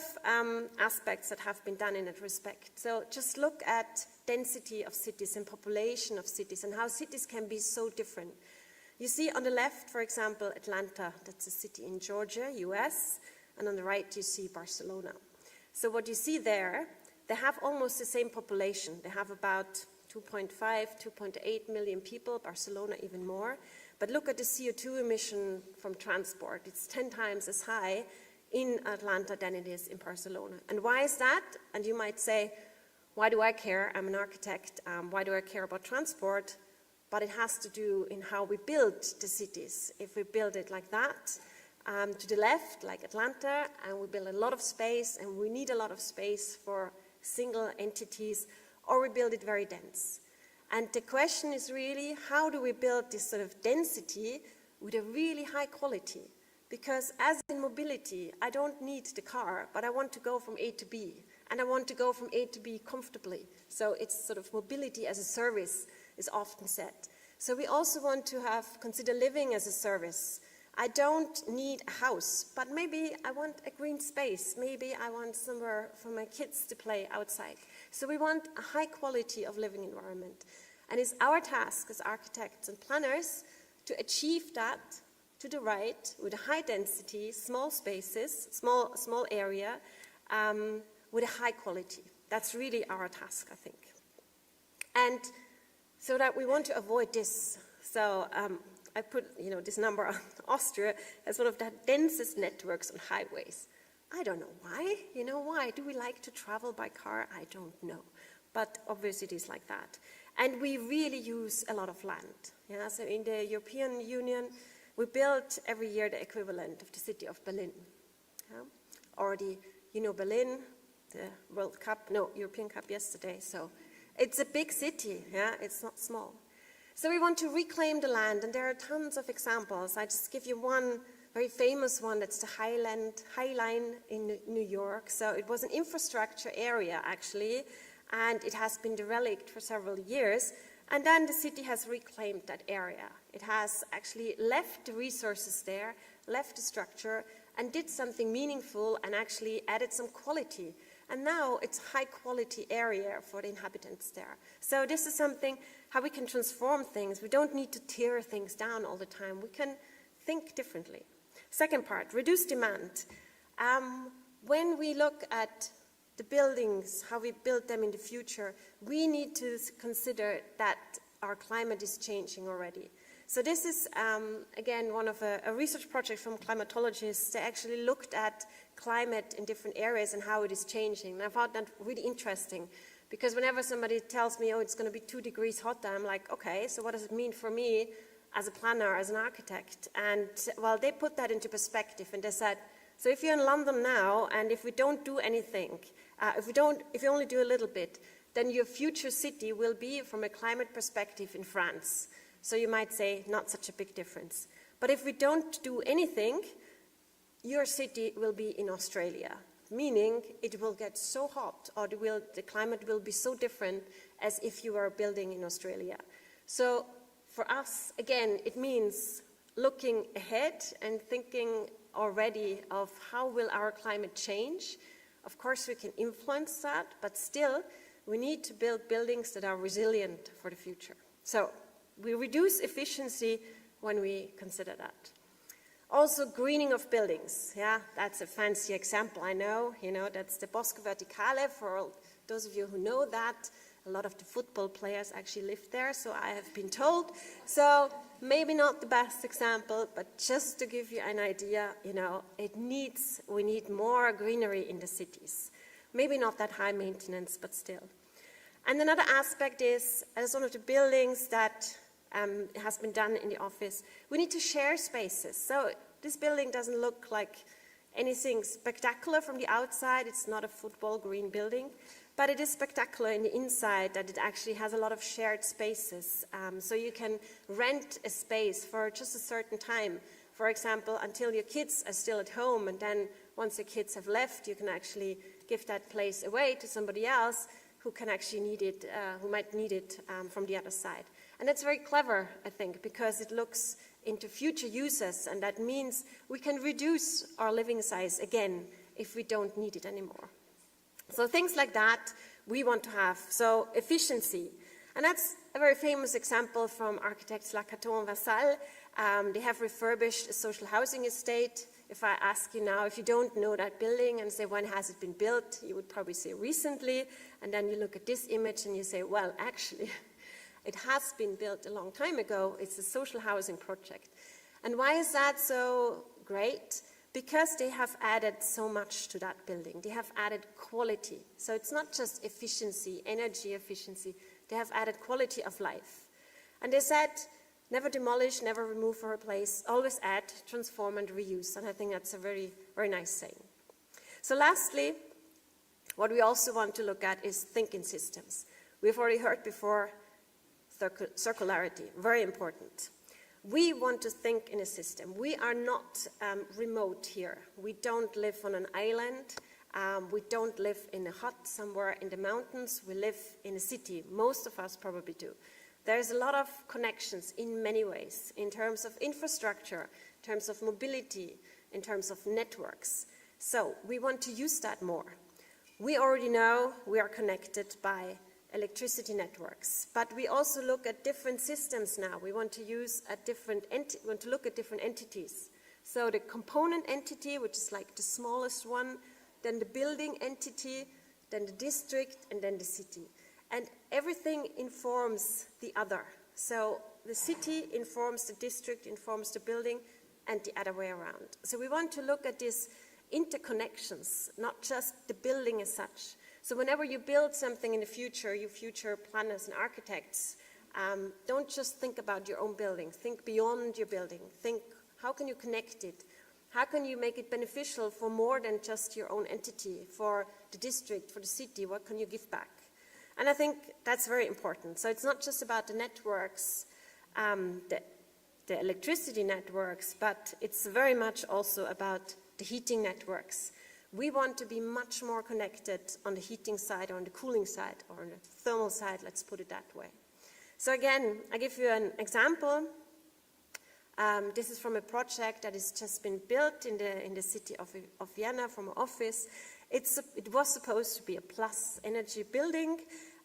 aspects that have been done in that respect. So just look at density of cities and population of cities and how cities can be so different. You see on the left, for example, Atlanta, that's a city in Georgia, US, and on the right you see Barcelona. So what you see there, they have almost the same population. They have about 2.5, 2.8 million people, Barcelona even more. But look at the CO2 emission from transport. It's 10 times as high in Atlanta than it is in Barcelona. And why is that? And you might say, why do I care? I'm an architect. Why do I care about transport? But it has to do in how we build the cities. If we build it like that, to the left, like Atlanta, and we build a lot of space, and we need a lot of space for single entities, or we build it very dense. And the question is really, how do we build this sort of density with a really high quality? Because as in mobility, I don't need the car, but I want to go from A to B. And I want to go from A to B comfortably. So it's sort of mobility as a service is often said. So we also want to consider living as a service. I don't need a house, but maybe I want a green space. Maybe I want somewhere for my kids to play outside. So we want a high quality of living environment. And it's our task as architects and planners to achieve that to the right with a high density, small spaces, small area, with a high quality. That's really our task, I think. And so that we want to avoid this. So I put, this number on Austria as one of the densest networks on highways. I don't know why. Why do we like to travel by car? I don't know. But obviously it is like that. And we really use a lot of land. Yeah? So in the European Union, we build every year the equivalent of the city of Berlin. Yeah? Already, Berlin, the European Cup yesterday. So it's a big city, yeah? It's not small. So we want to reclaim the land, and there are tons of examples. I just give you one very famous one. That's the High Line in New York. So it was an infrastructure area, actually, and it has been derelict for several years. And then the city has reclaimed that area. It has actually left the resources there, left the structure, and did something meaningful and actually added some quality. And now it's a high-quality area for the inhabitants there. So this is something, how we can transform things. We don't need to tear things down all the time. We can think differently. Second part, reduce demand. When we look at the buildings, how we build them in the future, we need to consider that our climate is changing already. So this is, again, one of a research project from climatologists. They actually looked at climate in different areas and how it is changing. And I found that really interesting, because whenever somebody tells me, oh, it's going to be 2 degrees hotter, I'm like, okay, so what does it mean for me as a planner, as an architect? And, well, they put that into perspective, and they said, so if you're in London now, and if we don't do anything, if you only do a little bit, then your future city will be, from a climate perspective, in France. So you might say, not such a big difference. But if we don't do anything, your city will be in Australia, meaning it will get so hot, or the climate will be so different as if you were building in Australia. So for us, again, it means looking ahead and thinking already of how will our climate change. Of course, we can influence that, but still, we need to build buildings that are resilient for the future. So we reduce efficiency when we consider that. Also, greening of buildings. Yeah, that's a fancy example, I know. That's the Bosco Verticale. For all those of you who know that, a lot of the football players actually live there, so I have been told. So maybe not the best example, but just to give you an idea, we need more greenery in the cities. Maybe not that high maintenance, but still. And another aspect is, as one of the buildings that has been done in the office, we need to share spaces. So this building doesn't look like anything spectacular from the outside. It's not a football green building, but it is spectacular in the inside that it actually has a lot of shared spaces. So you can rent a space for just a certain time. For example, until your kids are still at home, and then once your kids have left, you can actually give that place away to somebody else who can actually need it, who might need it from the other side. And that's very clever, I think, because it looks into future uses, and that means we can reduce our living size again if we don't need it anymore. So things like that we want to have. So efficiency. And that's a very famous example from architects Lacaton and Vassal. They have refurbished a social housing estate. If I ask you now, if you don't know that building and say, when has it been built? You would probably say recently. And then you look at this image and you say, well, actually, it has been built a long time ago. It's a social housing project. And why is that so great? Because they have added so much to that building. They have added quality. So it's not just efficiency, energy efficiency. They have added quality of life. And they said, never demolish, never remove or replace, always add, transform and reuse. And I think that's a very, very nice saying. So lastly, what we also want to look at is thinking systems. We've already heard before, circularity, very important. We want to think in a system. We are not remote here. We don't live on an island. We don't live in a hut somewhere in the mountains. We live in a city. Most of us probably do. There's a lot of connections in many ways, in terms of infrastructure, in terms of mobility, in terms of networks. So we want to use that more. We already know we are connected by electricity networks. But we also look at different systems now. We want to look at different entities. So the component entity, which is like the smallest one, then the building entity, then the district, and then the city. And everything informs the other. So the city informs the district, informs the building, and the other way around. So we want to look at these interconnections, not just the building as such. So whenever you build something in the future, you future planners and architects, don't just think about your own building. Think beyond your building. Think, how can you connect it? How can you make it beneficial for more than just your own entity, for the district, for the city? What can you give back? And I think that's very important. So it's not just about the networks, the electricity networks, but it's very much also about the heating networks. We want to be much more connected on the heating side or on the cooling side or on the thermal side, let's put it that way. So again, I give you an example. This is from a project that has just been built in the city of Vienna from an office. It was supposed to be a plus energy building,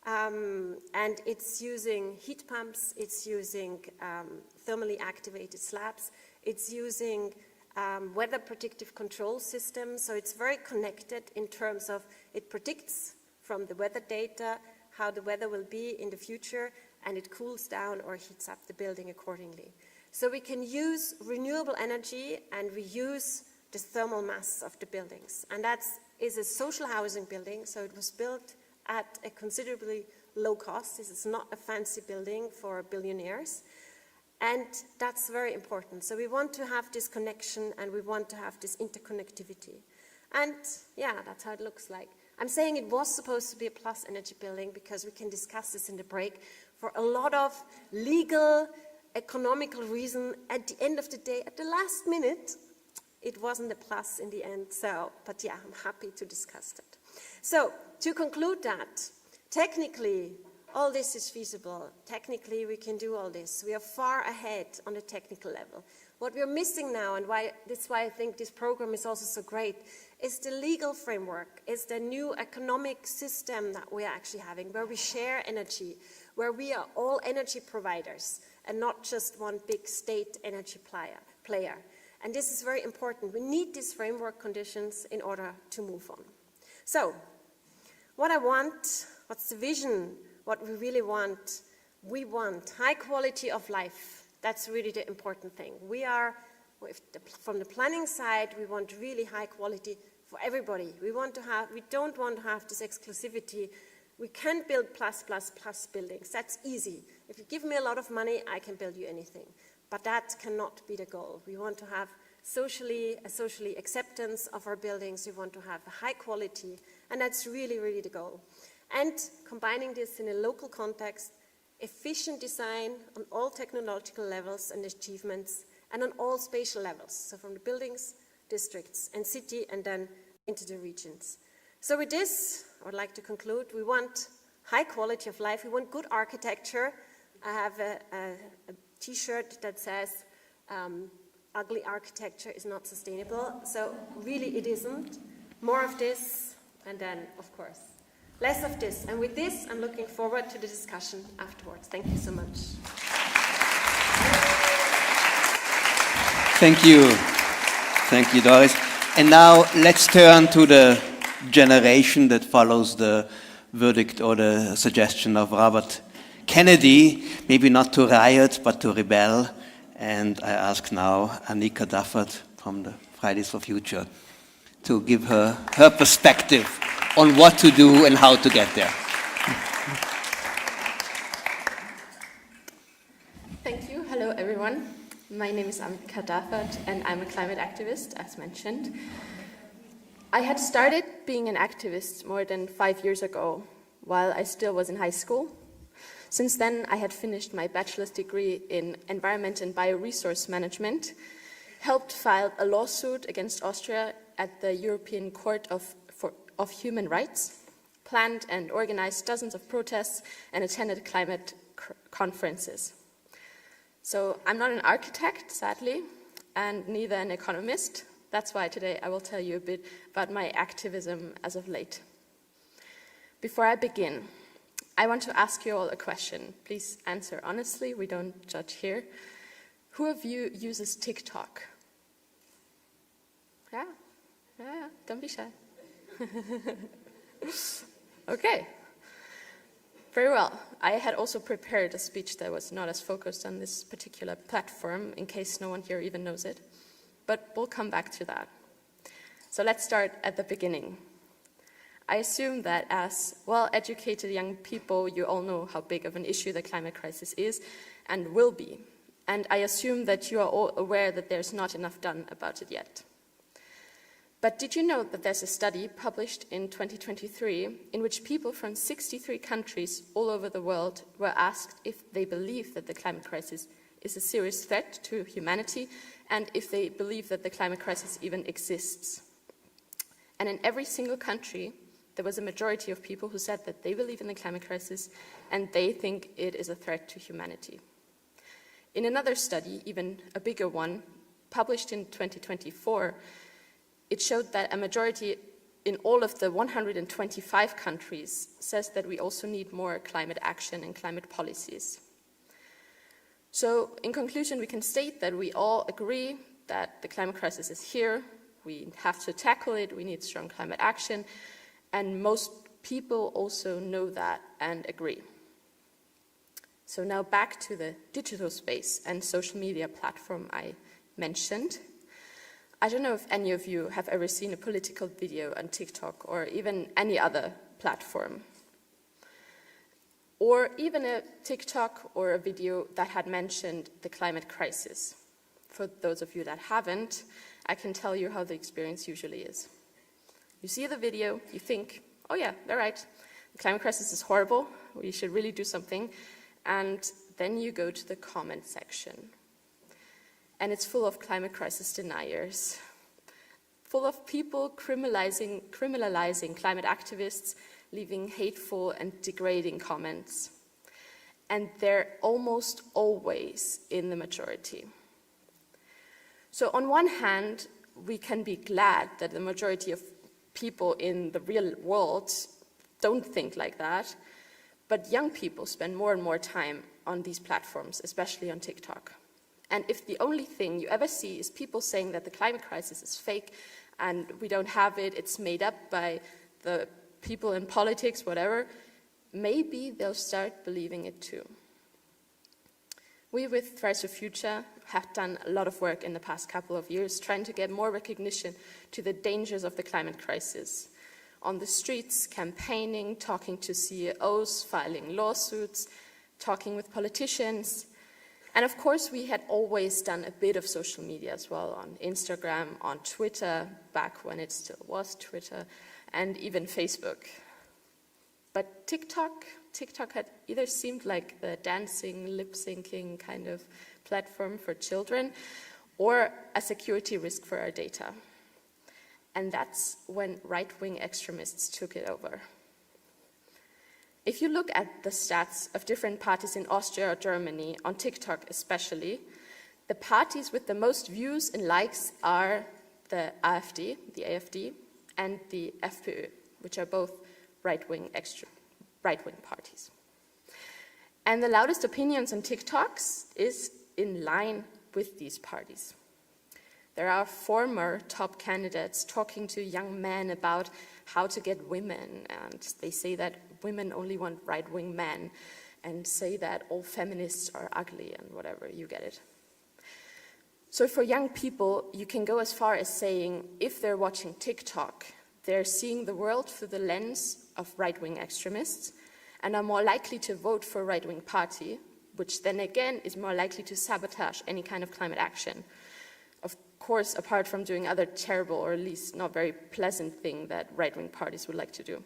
and it's using heat pumps, it's using thermally activated slabs, it's using weather predictive control systems, so it's very connected in terms of it predicts from the weather data how the weather will be in the future, and it cools down or heats up the building accordingly. So we can use renewable energy and we use the thermal mass of the buildings. And that is a social housing building, so it was built at a considerably low cost. This is not a fancy building for billionaires. And that's very important. So we want to have this connection and we want to have this interconnectivity. And yeah, that's how it looks like. I'm saying it was supposed to be a plus energy building because we can discuss this in the break. For a lot of legal, economical reason, at the end of the day, at the last minute, it wasn't a plus in the end. So, but yeah, I'm happy to discuss that. So, to conclude that, technically, all this is feasible. Technically, we can do all this. We are far ahead on the technical level. What we're missing now, and that's why I think this program is also so great, is the legal framework, is the new economic system that we are actually having, where we share energy, where we are all energy providers, and not just one big state energy player. And this is very important. We need these framework conditions in order to move on. So, what I want, what's the vision, what we really want? We want high quality of life. That's really the important thing. From the planning side, we want really high quality for everybody. We don't want to have this exclusivity. We can build plus buildings. That's easy. If you give me a lot of money, I can build you anything. But that cannot be the goal. We want to have socially acceptance of our buildings. We want to have a high quality, and that's really, really the goal. And combining this in a local context, efficient design on all technological levels and achievements, and on all spatial levels, so from the buildings, districts, and city, and then into the regions. So with this, I would like to conclude. We want high quality of life. We want good architecture. I have a t-shirt that says, ugly architecture is not sustainable. So really it isn't. More of this, and then, of course, less of this. And with this, I'm looking forward to the discussion afterwards. Thank you so much. Thank you. Thank you, Doris. And now let's turn to the generation that follows the verdict or the suggestion of Robert Kennedy, maybe not to riot, but to rebel. And I ask now Anika Dafert from the Fridays for Future to give her perspective on what to do and how to get there. Thank you. Hello, everyone. My name is Anika Dafert, and I'm a climate activist, as mentioned. I had started being an activist more than 5 years ago, while I still was in high school. Since then, I had finished my bachelor's degree in environment and bioresource management, helped file a lawsuit against Austria at the European Court of Human Rights, planned and organized dozens of protests, and attended climate conferences. So I'm not an architect, sadly, and neither an economist. That's why today I will tell you a bit about my activism as of late. Before I begin, I want to ask you all a question. Please answer honestly, we don't judge here. Who of you uses TikTok? Yeah, don't be shy. Okay, very well. I had also prepared a speech that was not as focused on this particular platform, in case no one here even knows it, but we'll come back to that. So let's start at the beginning. I assume that as well-educated young people, you all know how big of an issue the climate crisis is and will be. And I assume that you are all aware that there's not enough done about it yet. But did you know that there's a study published in 2023 in which people from 63 countries all over the world were asked if they believe that the climate crisis is a serious threat to humanity and if they believe that the climate crisis even exists. And in every single country, there was a majority of people who said that they believe in the climate crisis and they think it is a threat to humanity. In another study, even a bigger one, published in 2024, it showed that a majority in all of the 125 countries says that we also need more climate action and climate policies. So, in conclusion, we can state that we all agree that the climate crisis is here, we have to tackle it, we need strong climate action, and most people also know that and agree. So now back to the digital space and social media platform I mentioned. I don't know if any of you have ever seen a political video on TikTok or even any other platform. Or even a TikTok or a video that had mentioned the climate crisis. For those of you that haven't, I can tell you how the experience usually is. You see the video, you think, oh yeah, they're right, the climate crisis is horrible, we should really do something, and then you go to the comment section. And it's full of climate crisis deniers, full of people criminalizing climate activists, leaving hateful and degrading comments. And they're almost always in the majority. So on one hand, we can be glad that the majority of people in the real world don't think like that, but young people spend more and more time on these platforms, especially on TikTok. And if the only thing you ever see is people saying that the climate crisis is fake and we don't have it, it's made up by the people in politics, whatever, maybe they'll start believing it too. We with Fridays for Future have done a lot of work in the past couple of years trying to get more recognition to the dangers of the climate crisis. On the streets, campaigning, talking to CEOs, filing lawsuits, talking with politicians. And of course, we had always done a bit of social media as well, on Instagram, on Twitter, back when it still was Twitter, and even Facebook. But TikTok had either seemed like the dancing, lip-syncing kind of platform for children, or a security risk for our data. And that's when right-wing extremists took it over. If you look at the stats of different parties in Austria or Germany, on TikTok especially, the parties with the most views and likes are the AfD, and the FPÖ, which are both right-wing parties. And the loudest opinions on TikToks is in line with these parties. There are former top candidates talking to young men about how to get women, and they say that women only want right-wing men, and say that all feminists are ugly and whatever, you get it. So for young people, you can go as far as saying, if they're watching TikTok, they're seeing the world through the lens of right-wing extremists and are more likely to vote for a right-wing party, which then again is more likely to sabotage any kind of climate action. Of course, apart from doing other terrible or at least not very pleasant thing that right-wing parties would like to do.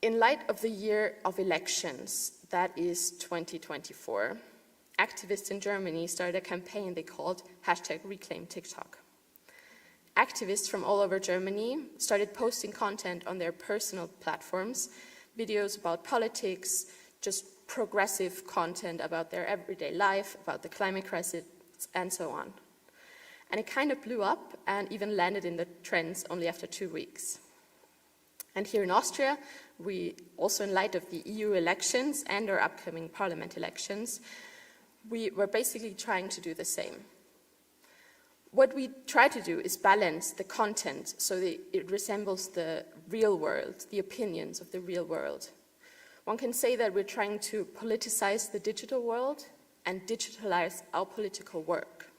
In light of the year of elections, that is 2024, activists in Germany started a campaign they called #ReclaimTikTok. Activists from all over Germany started posting content on their personal platforms, videos about politics, just progressive content about their everyday life, about the climate crisis, and so on. And it kind of blew up and even landed in the trends only after 2 weeks. And here in Austria, we also, in light of the EU elections and our upcoming parliament elections, we were basically trying to do the same. What we try to do is balance the content so that it resembles the real world, the opinions of the real world. One can say that we're trying to politicize the digital world and digitalize our political work.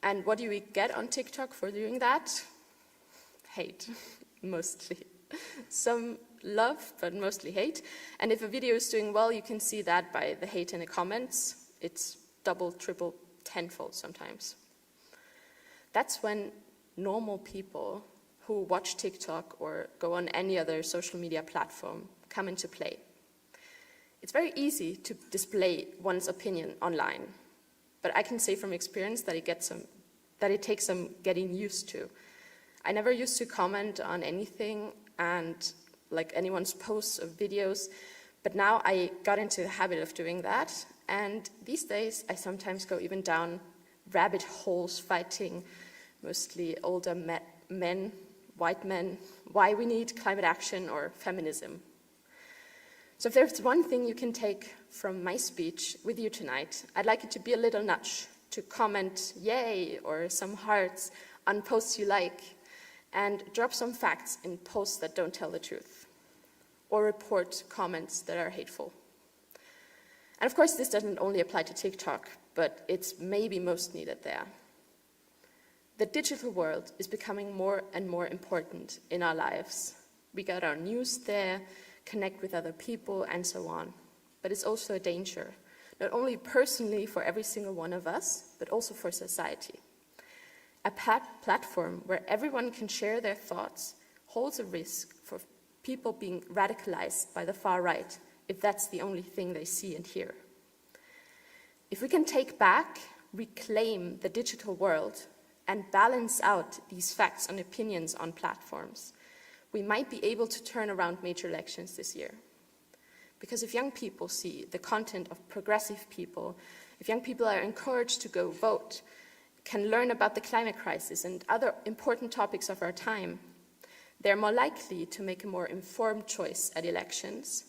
And what do we get on TikTok for doing that? Hate, mostly. Some love, but mostly hate. And if a video is doing well, you can see that by the hate in the comments. It's double, triple, tenfold sometimes. That's when normal people who watch TikTok or go on any other social media platform come into play. It's very easy to display one's opinion online, but I can say from experience that it takes some getting used to. I never used to comment on anything and like anyone's posts or videos, but now I got into the habit of doing that, and these days I sometimes go even down rabbit holes fighting mostly older men, white men, why we need climate action or feminism. So if there's one thing you can take from my speech with you tonight, I'd like it to be a little nudge, to comment yay or some hearts on posts you like, and drop some facts in posts that don't tell the truth, or report comments that are hateful. And of course, this doesn't only apply to TikTok, but it's maybe most needed there. The digital world is becoming more and more important in our lives. We get our news there, connect with other people, and so on. But it's also a danger, not only personally for every single one of us, but also for society. A platform where everyone can share their thoughts holds a risk for people being radicalized by the far right, if that's the only thing they see and hear. If we can take back, reclaim the digital world, and balance out these facts and opinions on platforms, we might be able to turn around major elections this year. Because if young people see the content of progressive people, if young people are encouraged to go vote, can learn about the climate crisis and other important topics of our time, they're more likely to make a more informed choice at elections.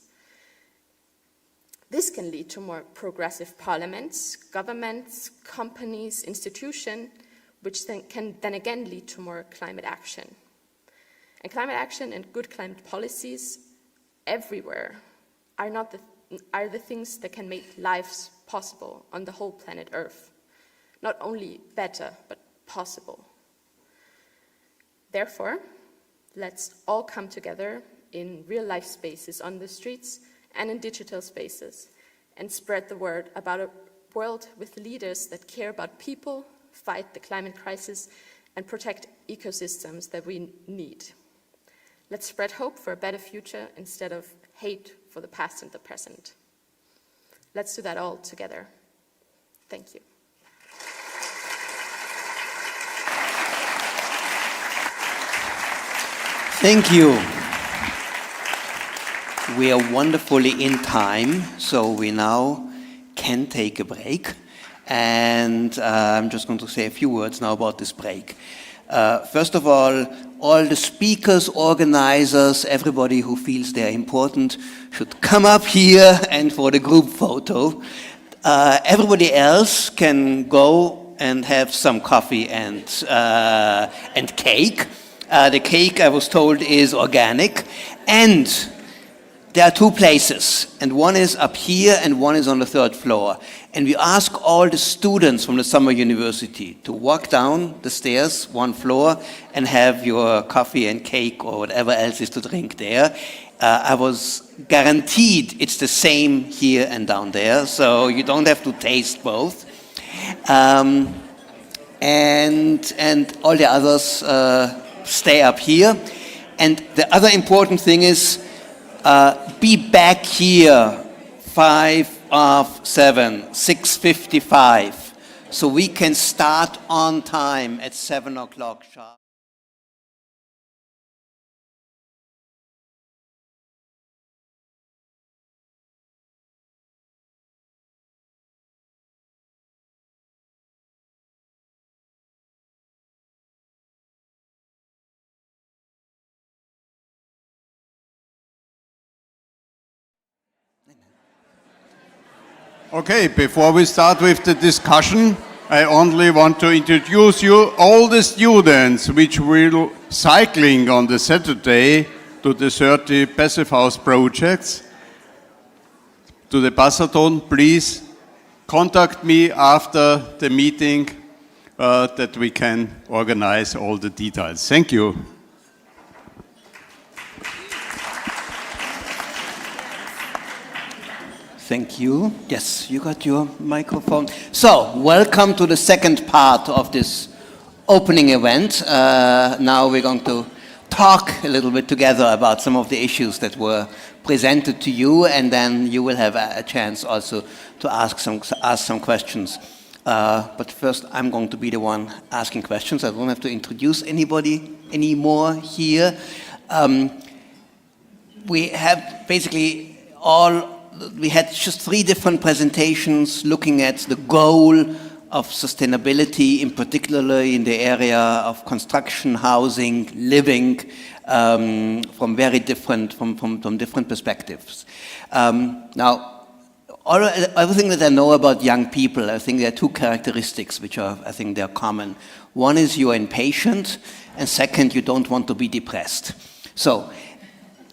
This can lead to more progressive parliaments, governments, companies, institutions, which can then again lead to more climate action. And climate action and good climate policies everywhere are the things that can make lives possible on the whole planet Earth. Not only better, but possible. Therefore, let's all come together in real-life spaces on the streets and in digital spaces and spread the word about a world with leaders that care about people, fight the climate crisis, and protect ecosystems that we need. Let's spread hope for a better future instead of hate for the past and the present. Let's do that all together. Thank you. Thank you. We are wonderfully in time, so we now can take a break. And I'm just going to say a few words now about this break. First of all the speakers, organizers, everybody who feels they're important should come up here and for the group photo. Everybody else can go and have some coffee and cake. The cake, I was told, is organic. And there are two places, and one is up here and one is on the third floor. And we ask all the students from the summer university to walk down the stairs, one floor, and have your coffee and cake or whatever else is to drink there. I was guaranteed it's the same here and down there, so you don't have to taste both. And all the others stay up here. And the other important thing is, be back here 5:07, 6:55, so we can start on time at 7 o'clock sharp. Okay, before we start with the discussion, I only want to introduce you all the students which will cycling on the Saturday to the 30 Passive House projects. To the Passathon, please contact me after the meeting that we can organize all the details. Thank you. Thank you. Yes, you got your microphone. So, welcome to the second part of this opening event. Now we're going to talk a little bit together about some of the issues that were presented to you, and then you will have a chance also to ask some questions. But first, I'm going to be the one asking questions. I don't have to introduce anybody anymore here. We have basically we had just 3 different presentations looking at the goal of sustainability, in particular in the area of construction, housing, living, from very different, from different perspectives. Now, everything that I know about young people, I think there are 2 characteristics which are, I think, they're common. One is you're impatient, and second, you don't want to be depressed. So,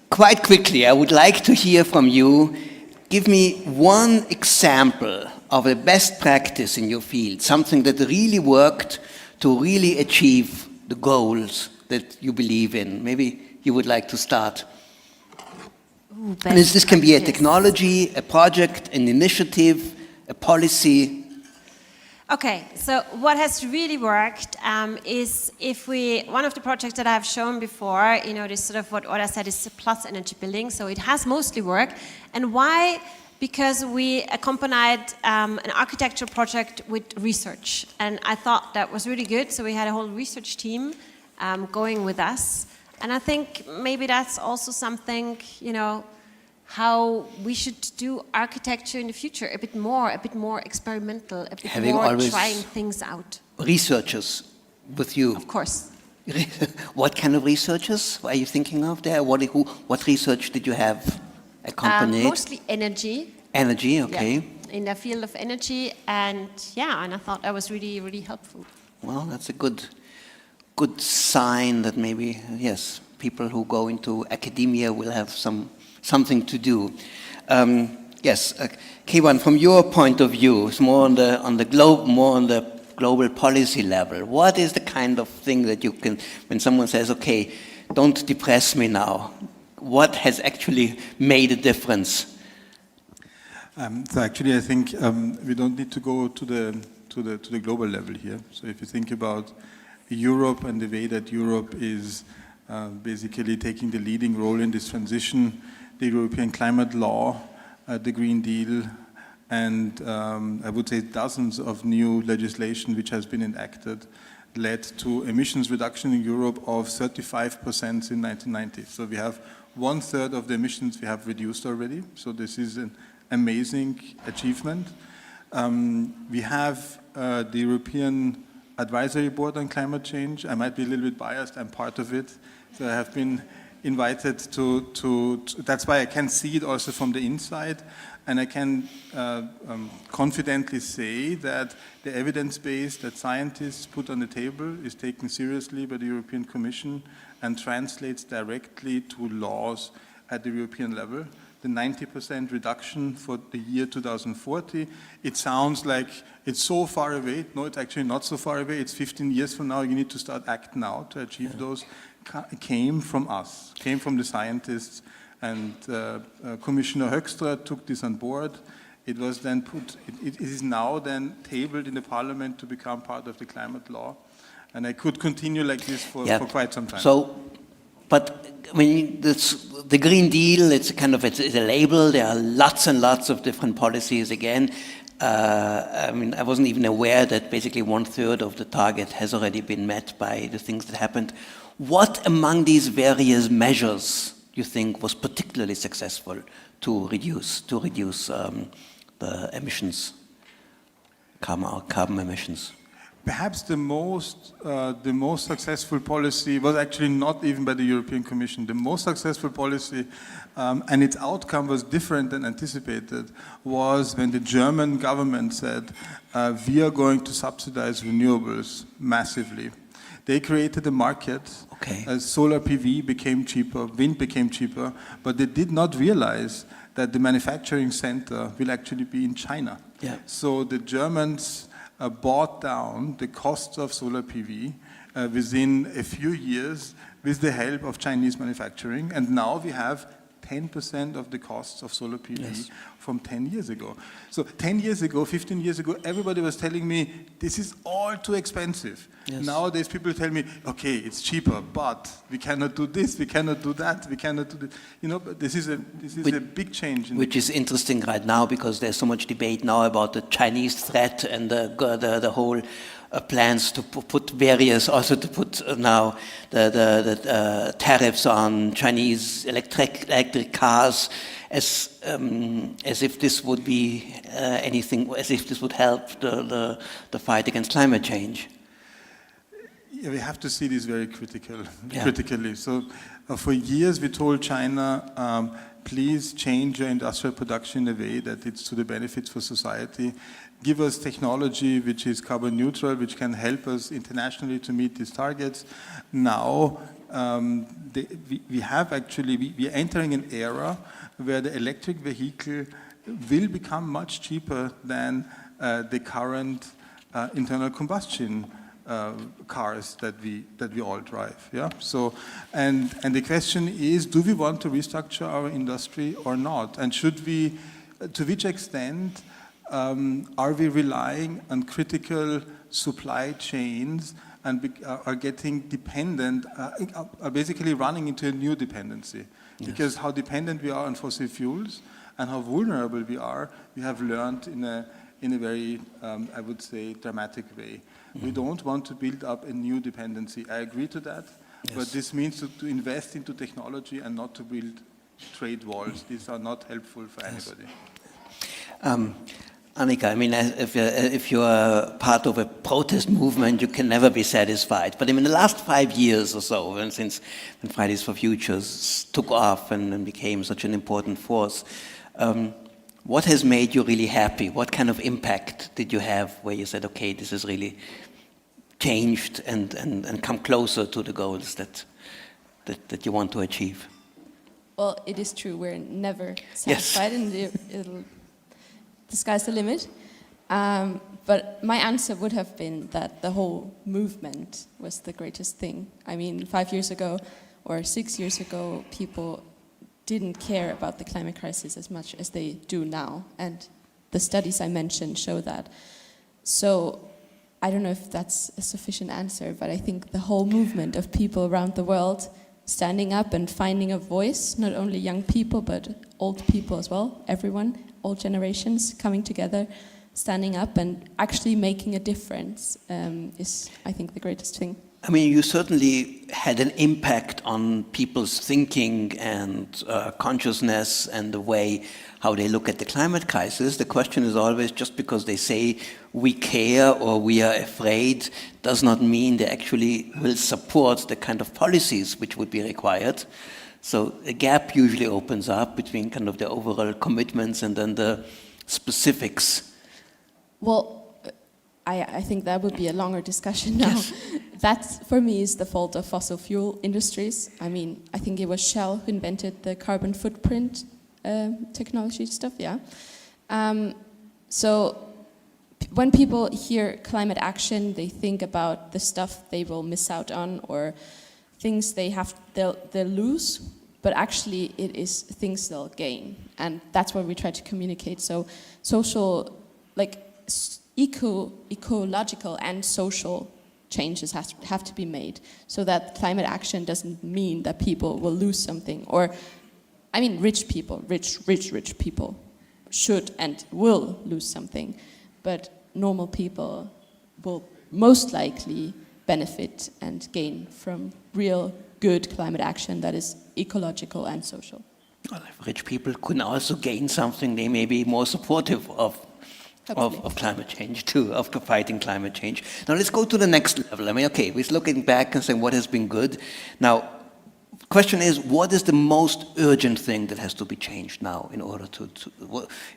quite quickly, I would like to hear from you. Give me one example of a best practice in your field, something that really worked to really achieve the goals that you believe in. Maybe you would like to start. Ooh, and this can be a technology, a project, an initiative, a policy. Okay, so what has really worked is one of the projects that I've shown before, this sort of what Oda said is plus energy building, so it has mostly worked. And why? Because we accompanied an architecture project with research. And I thought that was really good, so we had a whole research team going with us. And I think maybe that's also something, how we should do architecture in the future, a bit more experimental, a bit more trying things out. Researchers with you? Of course. What kind of researchers are you thinking of there? What research did you have accompanied? Mostly energy. Energy, okay. Yeah, in the field of energy, and I thought that was really, really helpful. Well, that's a good sign that maybe, yes, people who go into academia will have something to do. Yes, Keywan, from your point of view, it's more on the global policy level. What is the kind of thing that you can, when someone says, okay, don't depress me now, what has actually made a difference? So actually, I think we don't need to go to the global level here. So if you think about Europe and the way that Europe is basically taking the leading role in this transition, the European climate law, the Green Deal, and I would say dozens of new legislation which has been enacted, led to emissions reduction in Europe of 35% since 1990. So we have 1/3 of the emissions we have reduced already. So this is an amazing achievement. We have the European Advisory Board on Climate Change. I might be a little bit biased, I'm part of it. So I have been invited to that's why I can see it also from the inside, and I can confidently say that the evidence base that scientists put on the table is taken seriously by the European Commission and translates directly to laws at the European level. The 90% reduction for the year 2040, it sounds like it's so far away. No, it's actually not so far away. It's 15 years from now. You need to start acting now to achieve those. Came from us, came from the scientists, and Commissioner Högstra took this on board. It was then it is now then tabled in the parliament to become part of the climate law. And I could continue like this for quite some time. So, but I mean, the Green Deal, it's a label. There are lots and lots of different policies again. I mean, I wasn't even aware that basically 1/3 of the target has already been met by the things that happened. What among these various measures you think was particularly successful to reduce the emissions, carbon emissions? Perhaps the most successful policy was actually not even by the European Commission. The most successful policy, and its outcome was different than anticipated, was when the German government said, we are going to subsidize renewables massively. They created a market. Okay. Solar PV became cheaper, wind became cheaper, but they did not realize that the manufacturing center will actually be in China. Yeah. So the Germans bought down the costs of solar PV within a few years with the help of Chinese manufacturing, and now we have 10% of the costs of solar PV from 10 years ago. So 10 years ago, 15 years ago, everybody was telling me, this is all too expensive. Yes. Nowadays people tell me, okay, it's cheaper, but we cannot do this, we cannot do that, we cannot do this. You know, but this is a big change. Which is interesting right now, because there's so much debate now about the Chinese threat and the whole plans to put various, also to put now the tariffs on Chinese electric cars, as if this would be anything, as if this would help the fight against climate change. Yeah, we have to see this very critically. So for years we told China, please change your industrial production in a way that it's to the benefits for society. Give us technology which is carbon neutral, which can help us internationally to meet these targets. Now, we are entering an era where the electric vehicle will become much cheaper than the current internal combustion cars that we all drive. Yeah. So, and the question is, do we want to restructure our industry or not? And should we, to which extent, are we relying on critical supply chains and are getting dependent, are basically running into a new dependency? Yes. Because how dependent we are on fossil fuels and how vulnerable we are, we have learned in a very, I would say, dramatic way. Mm-hmm. We don't want to build up a new dependency. I agree to that, yes. But this means to invest into technology and not to build trade walls. These are not helpful for anybody. Anika, I mean, if you're part of a protest movement, you can never be satisfied. But I mean, the last 5 years or so, and since when Fridays for Futures took off and became such an important force, what has made you really happy? What kind of impact did you have where you said, okay, this has really changed and come closer to the goals that you want to achieve? Well, it is true, we're never satisfied, yes. And the sky's the limit. But my answer would have been that the whole movement was the greatest thing. I mean, 5 years ago or 6 years ago, people didn't care about the climate crisis as much as they do now. And the studies I mentioned show that. So I don't know if that's a sufficient answer, but I think the whole movement of people around the world standing up and finding a voice, not only young people, but old people as well, everyone, all generations coming together, standing up and actually making a difference is, I think, the greatest thing. I mean, you certainly had an impact on people's thinking and consciousness and the way how they look at the climate crisis. The question is always, just because they say we care or we are afraid does not mean they actually will support the kind of policies which would be required. So a gap usually opens up between kind of the overall commitments and then the specifics. Well, I think that would be a longer discussion now. Yes. That, for me, is the fault of fossil fuel industries. I mean, I think it was Shell who invented the carbon footprint technology stuff, yeah. So when people hear climate action, they think about the stuff they will miss out on or things they'll lose, but actually it is things they'll gain. And that's what we try to communicate. So social, like ecological and social changes have to be made so that climate action doesn't mean that people will lose something. Or, I mean, rich people should and will lose something, but normal people will most likely benefit and gain from real good climate action that is ecological and social. Well, if rich people can also gain something, they may be more supportive of of climate change too, of fighting climate change. Now let's go to the next level. I mean, okay, we're looking back and saying what has been good. Now, question is, what is the most urgent thing that has to be changed now in order to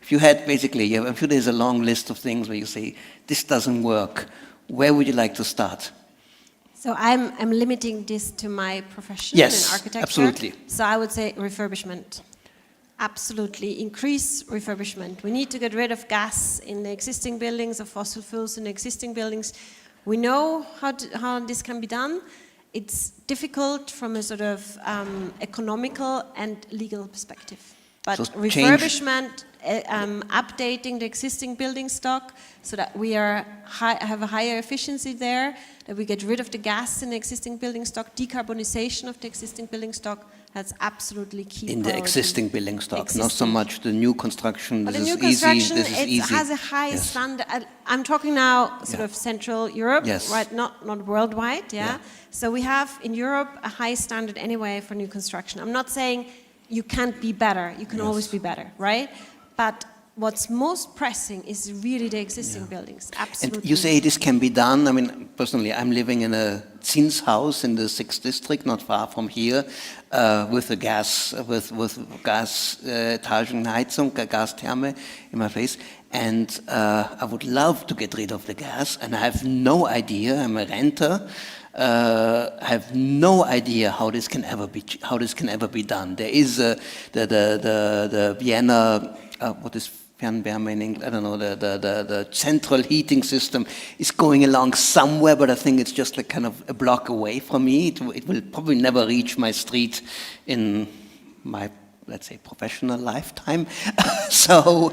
if you had basically, I'm sure there's a long list of things where you say, this doesn't work. Where would you like to start? So I'm limiting this to my profession in architecture. Absolutely. So I would say refurbishment. Absolutely, increase refurbishment. We need to get rid of gas in the existing buildings, of fossil fuels in the existing buildings. We know how this can be done. It's difficult from a sort of economical and legal perspective. But So refurbishment, updating the existing building stock so that we have a higher efficiency there, that we get rid of the gas in the existing building stock, decarbonization of the existing building stock, that's absolutely key. In the priority. existing building stock, not so much the new construction. But This the is new easy. construction, This is it easy. has a high Yes. standard. I'm talking now sort Yeah. of Central Europe, Yes. right? Not worldwide, yeah? Yeah. So we have in Europe a high standard anyway for new construction. I'm not saying you can't be better. You can always be better, right? But what's most pressing is really the existing buildings. Absolutely. And you say this can be done. I mean, personally, I'm living in a Zinshaus in the 6th district, not far from here, with a gas, with Etagenheizung, Gastherme in my place. And I would love to get rid of the gas, and I have no idea. I'm a renter. I have no idea how this can ever be done. There is the Vienna, what is Fernwärme in English? I don't know. The central heating system is going along somewhere, but I think it's just like kind of a block away from me. It will probably never reach my street in my, let's say, professional lifetime. So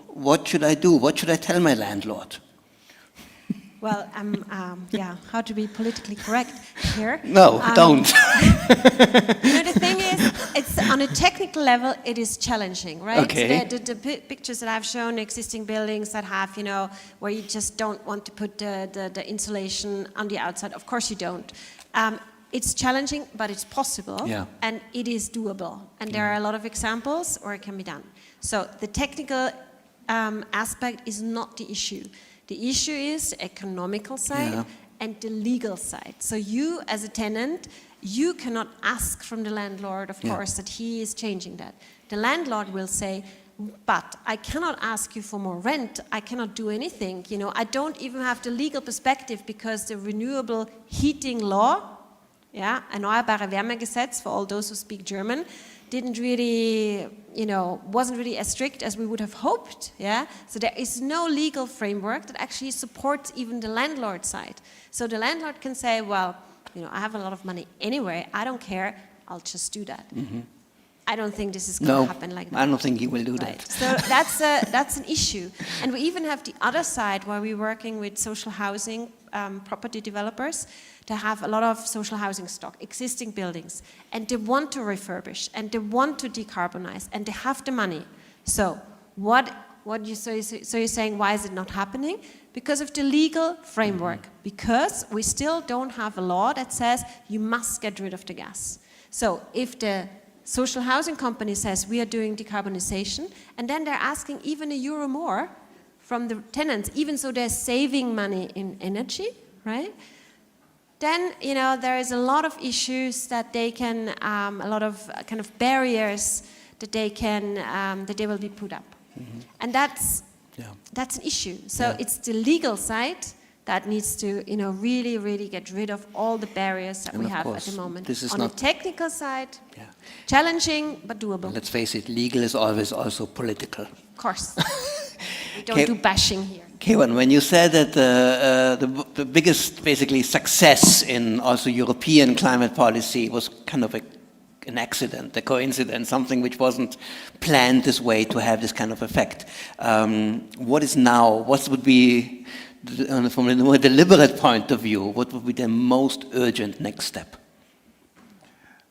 what should I do? What should I tell my landlord? Well, how to be politically correct here. No, don't. The thing is, it's on a technical level, it is challenging, right? Okay. So the pictures that I've shown, existing buildings that have, where you just don't want to put the insulation on the outside. Of course you don't. It's challenging, but it's possible, and it is doable. And there are a lot of examples where it can be done. So the technical aspect is not the issue. The issue is the economical side and the legal side. So you, as a tenant, you cannot ask from the landlord, of course, that he is changing that. The landlord will say, but I cannot ask you for more rent. I cannot do anything. I don't even have the legal perspective because the renewable heating law, Erneuerbare Wärmegesetz, for all those who speak German, didn't really, wasn't really as strict as we would have hoped, So there is no legal framework that actually supports even the landlord side. So the landlord can say, well, I have a lot of money anyway, I don't care, I'll just do that. Mm-hmm. I don't think this is going to happen like that. I don't think he will do that. So that's an issue. And we even have the other side where we're working with social housing property developers to have a lot of social housing stock, existing buildings, and they want to refurbish, and they want to decarbonize, and they have the money. So so you're saying, why is it not happening? Because of the legal framework, because we still don't have a law that says you must get rid of the gas. So if the social housing company says we are doing decarbonization, and then they're asking even €1 more from the tenants, even so they're saving money in energy, right? Then, there is a lot of issues that they can, a lot of kind of barriers that they can, that they will be put up. Mm-hmm. And that's an issue. So it's the legal side that needs to, really, really get rid of all the barriers that we have at the moment. This is on the technical side, challenging but doable. Let's face it, legal is always also political. Of course. We don't do bashing here. Keywan, when you said that the biggest, basically, success in also European climate policy was kind of an accident, a coincidence, something which wasn't planned this way to have this kind of effect. What is now, what would be, from a more deliberate point of view, what would be the most urgent next step?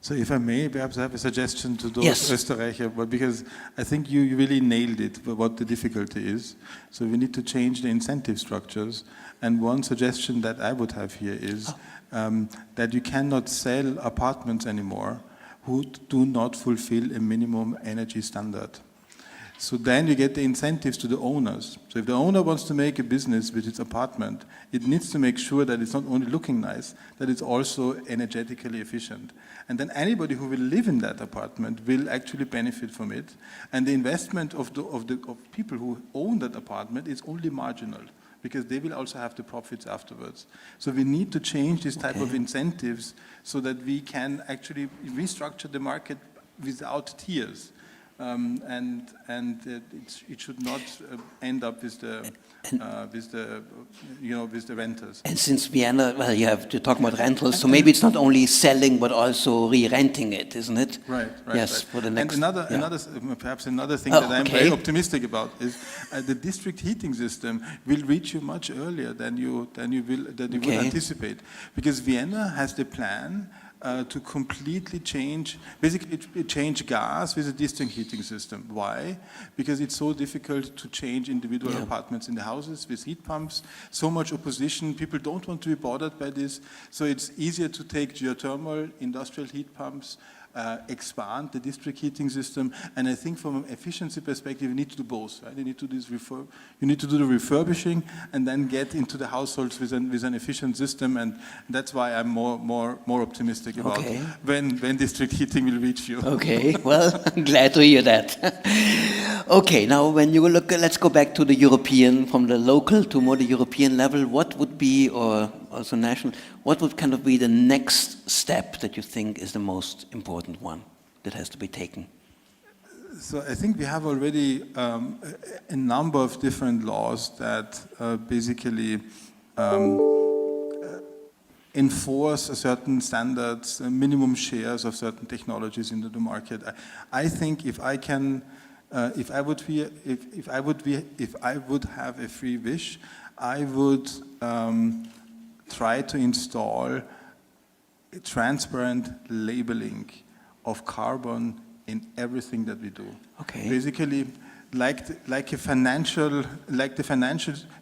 So if I may, perhaps I have a suggestion to Doris Österreicher, but because I think you really nailed it, what the difficulty is. So we need to change the incentive structures. And one suggestion that I would have here is that you cannot sell apartments anymore who do not fulfill a minimum energy standard. So then you get the incentives to the owners. So if the owner wants to make a business with its apartment, it needs to make sure that it's not only looking nice, that it's also energetically efficient. And then anybody who will live in that apartment will actually benefit from it. And the investment of people who own that apartment is only marginal, because they will also have the profits afterwards. So we need to change this type of incentives so that we can actually restructure the market without tears. It should not end up with the renters. And since Vienna, well, you have to talk about rentals, so maybe it's not only selling but also re-renting it, isn't it? Right. Yes, for the next. And perhaps another thing that I'm very optimistic about is the district heating system will reach you much earlier than you would anticipate, because Vienna has the plan to completely change gas with a district heating system. Why? Because it's so difficult to change individual apartments in the houses with heat pumps. So much opposition. People don't want to be bothered by this. So it's easier to take geothermal, industrial heat pumps, expand the district heating system. And I think from an efficiency perspective, you need to do both. Right? You need to do the refurbishing and then get into the households with an efficient system. And that's why I'm more optimistic about when district heating will reach you. Okay, well, I'm glad to hear that. Okay, now when you look, let's go back to the European, from the local to more the European level. What would be, or also national, what would kind of be the next step that you think is the most important one that has to be taken? So I think we have already a number of different laws that basically enforce a certain standards, minimum shares of certain technologies into the market. I think if I would have a free wish, I would try to install a transparent labeling of carbon in everything that we do. Okay. Basically, like the financial,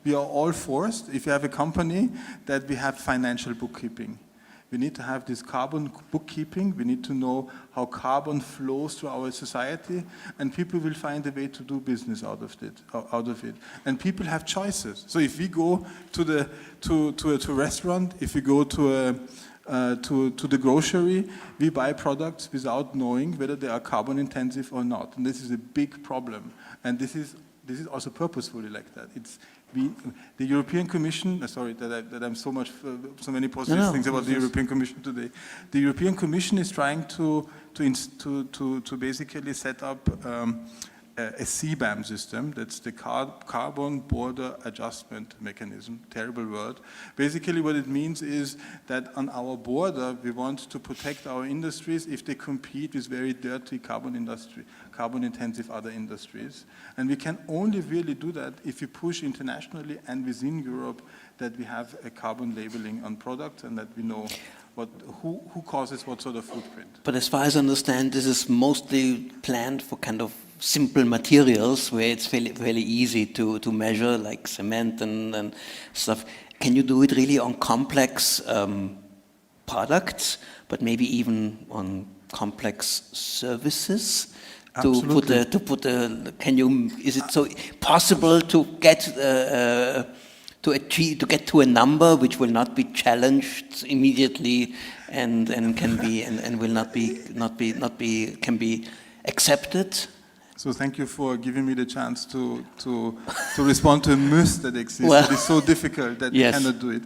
we are all forced, if you have a company, that we have financial bookkeeping. We need to have this carbon bookkeeping. We need to know how carbon flows through our society, and people will find a way to do business out of it. And people have choices. So if we go to a restaurant, if we go to the grocery, we buy products without knowing whether they are carbon intensive or not. And this is a big problem. And this is also purposefully like that. The European Commission, sorry that I'm so many positive things about the European Commission today. The European Commission is trying to basically set up a CBAM system. That's the Carbon Border Adjustment Mechanism. Terrible word. Basically what it means is that on our border we want to protect our industries if they compete with very dirty carbon-intensive other industries. And we can only really do that if we push internationally and within Europe that we have a carbon labeling on products and that we know who causes what sort of footprint. But as far as I understand, this is mostly planned for kind of simple materials where it's fairly easy to measure, like cement and stuff. Can you do it really on complex products, but maybe even on complex services? Absolutely. Is it so possible to get to a number which will not be challenged immediately and can be accepted? So thank you for giving me the chance to respond to a myth that exists. Well, that is so difficult that you cannot do it.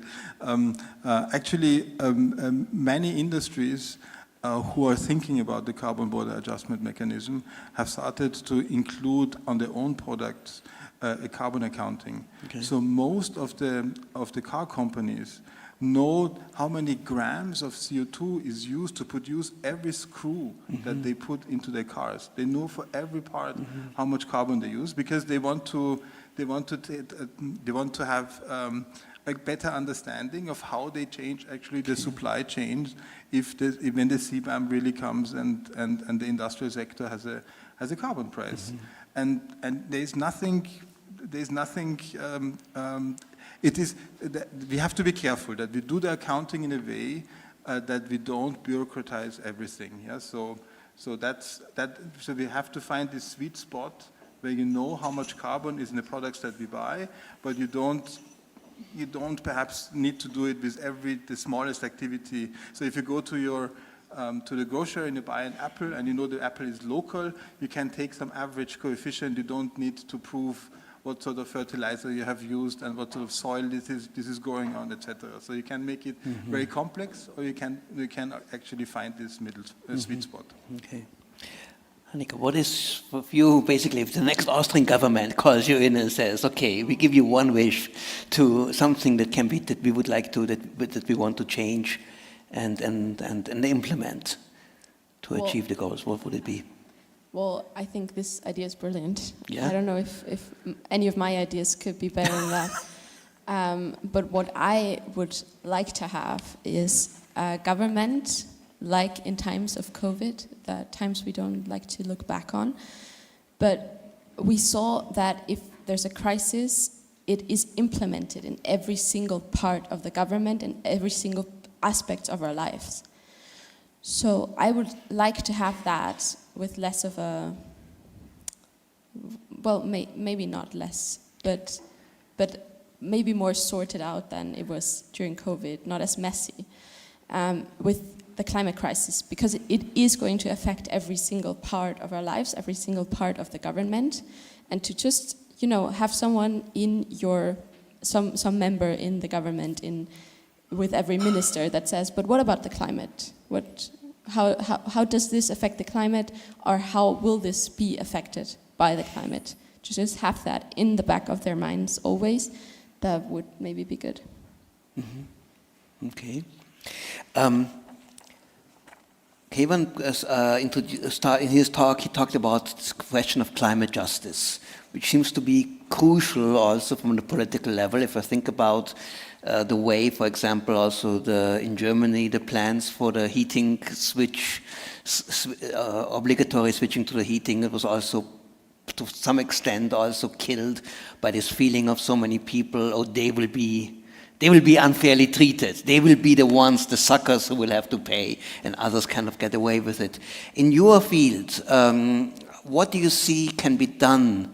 Many industries who are thinking about the carbon border adjustment mechanism have started to include on their own products a carbon accounting. Okay. So most of the car companies know how many grams of CO2 is used to produce every screw that they put into their cars. They know for every part how much carbon they use because they want to have a better understanding of how they change actually the supply chains when the CBAM really comes and the industrial sector has a carbon price. And there's nothing. We have to be careful that we do the accounting in a way that we don't bureaucratize everything. Yeah, so we have to find this sweet spot where you know how much carbon is in the products that we buy, but you don't perhaps need to do it with the smallest activity. So if you go to your to the grocer and you buy an apple and you know the apple is local, you can take some average coefficient. You don't need to prove what sort of fertilizer you have used and what sort of soil this is going on, etc. So you can make it very complex, or you can actually find this middle sweet spot. Okay. Anika, what is for you, basically, if the next Austrian government calls you in and says, okay, we give you one wish to something that can be, that we would like to, that we want to change and implement to achieve the goals, what would it be? Well, I think this idea is brilliant. Yeah? I don't know if any of my ideas could be better than that. But what I would like to have is a government, like in times of COVID, the times we don't like to look back on. But we saw that if there's a crisis, it is implemented in every single part of the government and every single aspect of our lives. So I would like to have that with less of a, well, maybe not less, but maybe more sorted out than it was during COVID, not as messy, with the climate crisis, because it is going to affect every single part of our lives, every single part of the government, and to just, have someone in some member in the government with every minister that says, but what about the climate? How does this affect the climate, or how will this be affected by the climate? To just have that in the back of their minds always, that would maybe be good. Mm-hmm. Okay. Keywan, in his talk, he talked about this question of climate justice, which seems to be crucial also from the political level. If I think about the way, for example, also in Germany, the plans for the heating switch, obligatory switching to the heating, it was also to some extent also killed by this feeling of so many people, they will be unfairly treated. They will be the ones, the suckers, who will have to pay, and others kind of get away with it. In your field, what do you see can be done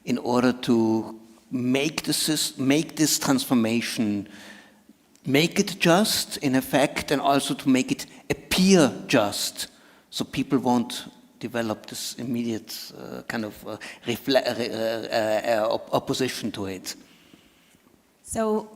in order to make this transformation, make it just in effect, and also to make it appear just, so people won't develop this immediate kind of opposition to it? So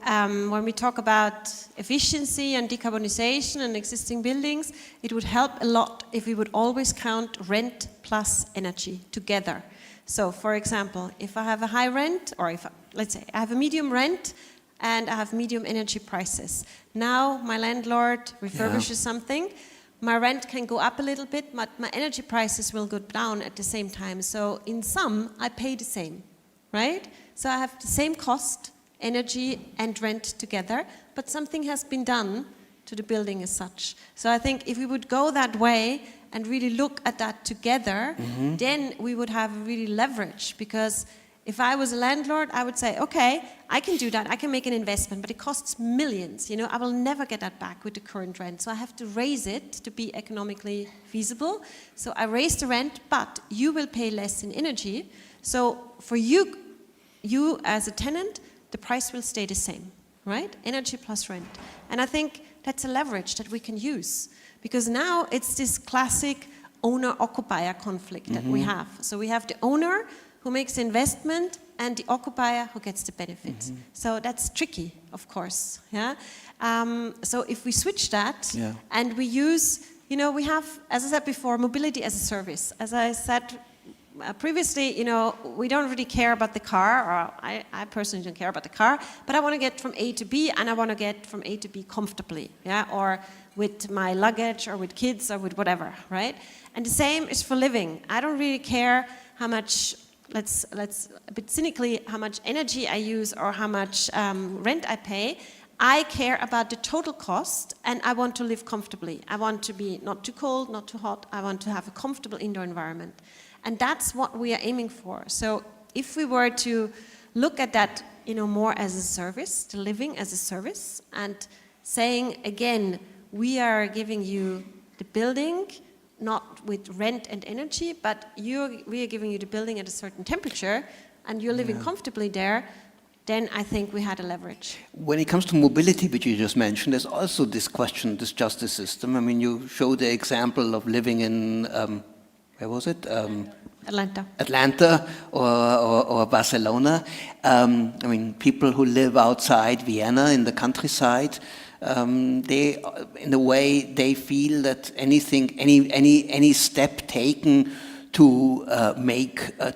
when we talk about efficiency and decarbonization and existing buildings, it would help a lot if we would always count rent plus energy together. So for example, if I have a high rent, or let's say I have a medium rent and I have medium energy prices. Now my landlord refurbishes something, my rent can go up a little bit, but my energy prices will go down at the same time. So in sum, I pay the same, right? So I have the same cost, energy and rent together, but something has been done to the building as such. So I think if we would go that way and really look at that together, then we would have really leverage, because if I was a landlord, I would say, okay, I can do that, I can make an investment, but it costs millions, I will never get that back with the current rent, so I have to raise it to be economically feasible. So I raise the rent, but you will pay less in energy, so for you as a tenant, the price will stay the same, right? Energy plus rent. And I think that's a leverage that we can use, because now it's this classic owner-occupier conflict that we have. So we have the owner who makes the investment and the occupier who gets the benefit. So that's tricky, of course. Yeah. So if we switch that and we use, we have, as I said before, mobility as a service. As I said previously, we don't really care about the car, or I personally don't care about the car, but I want to get from A to B, and I want to get from A to B comfortably, or with my luggage, or with kids, or with whatever, right? And the same is for living. I don't really care how much, let's a bit cynically, how much energy I use or how much rent I pay. I care about the total cost, and I want to live comfortably. I want to be not too cold, not too hot. I want to have a comfortable indoor environment. And that's what we are aiming for. So if we were to look at that, more as a service, the living as a service, and saying, again, we are giving you the building, not with rent and energy, but we are giving you the building at a certain temperature, and you're living comfortably there, then I think we had a leverage. When it comes to mobility, which you just mentioned, there's also this question, this justice system. I mean, you showed the example of living in, where was it? Atlanta or Barcelona. I mean, people who live outside Vienna in the countryside, they, in a way, they feel that any step taken to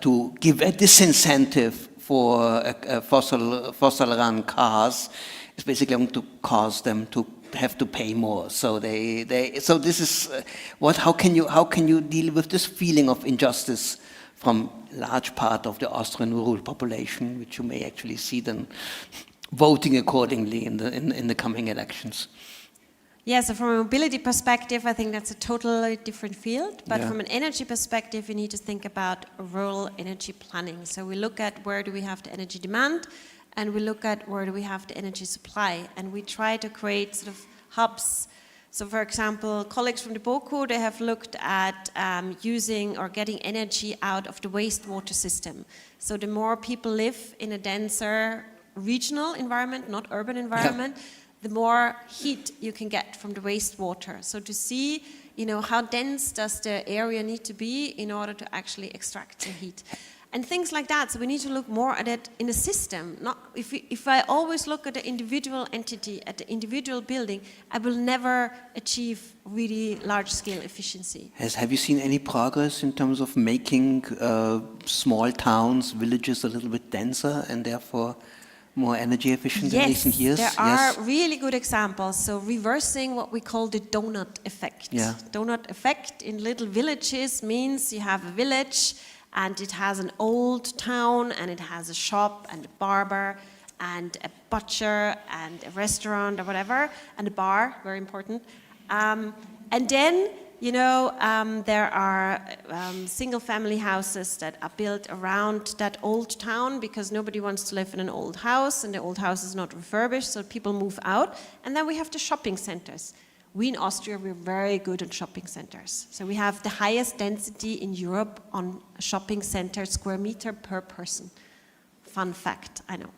to give a disincentive for fossil run cars is basically going to cause them to have to pay more. So so this is how can you deal with this feeling of injustice from large part of the Austrian rural population, which you may actually see then voting accordingly in the coming elections? Yeah, so from a mobility perspective, I think that's a totally different field. But from an energy perspective, you need to think about rural energy planning. So we look at where do we have the energy demand, and we look at where do we have the energy supply. And we try to create sort of hubs. So for example, colleagues from the BOKU, they have looked at using or getting energy out of the wastewater system. So the more people live in a denser regional environment, not urban environment, the more heat you can get from the wastewater. So to see, how dense does the area need to be in order to actually extract the heat. And things like that. So we need to look more at it in a system. Not if I always look at the individual entity, at the individual building, I will never achieve really large-scale efficiency. Have you seen any progress in terms of making small towns, villages a little bit denser and therefore more energy efficient in recent years? There are really good examples. So reversing what we call the donut effect. Donut effect in little villages means you have a village and it has an old town and it has a shop and a barber and a butcher and a restaurant or whatever, and a bar, very important. And then there are single-family houses that are built around that old town because nobody wants to live in an old house, and the old house is not refurbished, so people move out. And then we have the shopping centers. We in Austria, we're very good at shopping centers. So we have the highest density in Europe on a shopping center square meter per person. Fun fact, I know.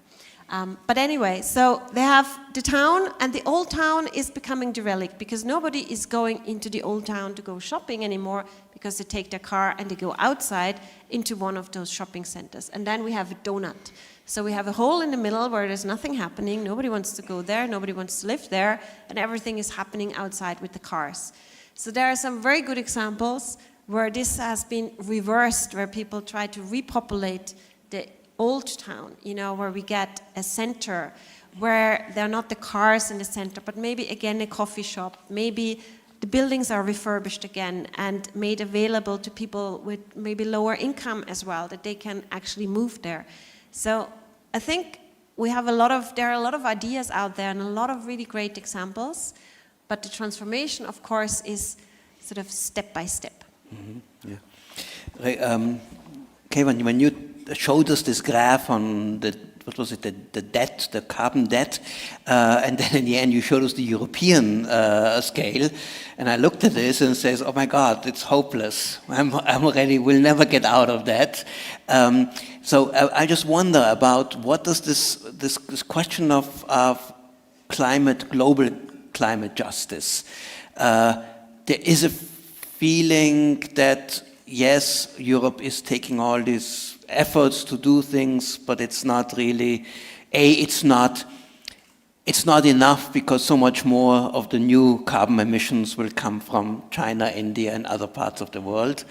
But anyway, so they have the town, and the old town is becoming derelict because nobody is going into the old town to go shopping anymore because they take their car and they go outside into one of those shopping centers. And then we have a donut. So we have a hole in the middle where there's nothing happening, nobody wants to go there, nobody wants to live there, and everything is happening outside with the cars. So there are some very good examples where this has been reversed, where people try to repopulate the old town, where we get a center where there are not the cars in the center, but maybe again a coffee shop, maybe the buildings are refurbished again and made available to people with maybe lower income as well, that they can actually move there. So I think there are a lot of ideas out there and a lot of really great examples, but the transformation, of course, is sort of step by step. Keywan, when you showed us this graph on the debt, the carbon debt, and then in the end you showed us the European scale, and I looked at this and says, oh my God, it's hopeless. I'm already, we'll never get out of that. So I just wonder about what does this question of global climate justice. There is a feeling that yes, Europe is taking all these efforts to do things, but it's not really, it's not enough because so much more of the new carbon emissions will come from China, India, and other parts of the world.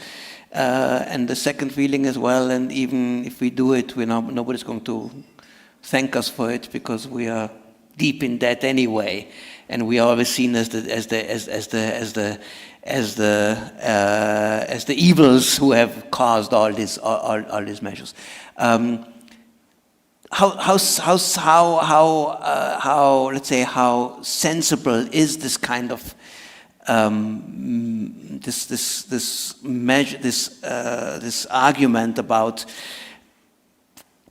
And the second feeling as well, and even if we do it, nobody's going to thank us for it because we are deep in debt anyway, and we are always seen as the evils who have caused all these measures. Let's say how sensible is this kind of this argument about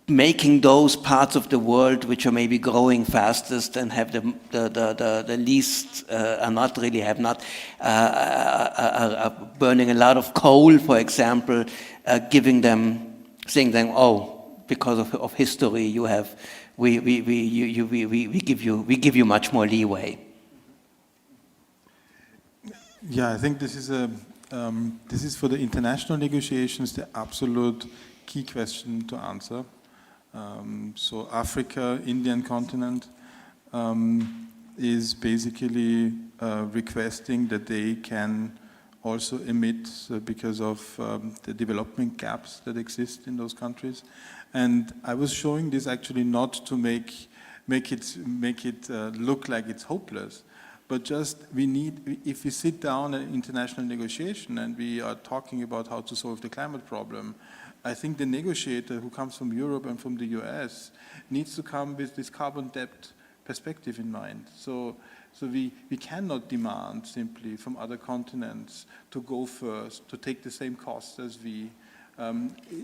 making those parts of the world which are maybe growing fastest and have the least, are burning a lot of coal, for example, saying them, oh, because of history, we give you much more leeway. Yeah, I think this is for the international negotiations the absolute key question to answer. So Africa, Indian continent, is basically requesting that they can also emit because of the development gaps that exist in those countries. And I was showing this actually not to make it look like it's hopeless, but just if we sit down at international negotiation and we are talking about how to solve the climate problem, I think the negotiator who comes from Europe and from the US needs to come with this carbon debt perspective in mind. So we cannot demand simply from other continents to go first, to take the same costs as we,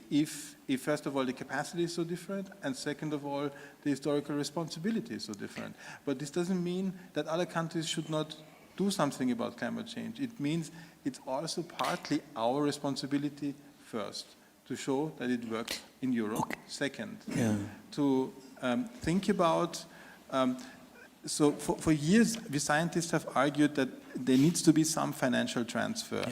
if first of all the capacity is so different, and second of all the historical responsibility is so different. But this doesn't mean that other countries should not do something about climate change. It means it's also partly our responsibility first, to show that it works in Europe. Okay. Second, to think about, so for years, we scientists have argued that there needs to be some financial transfer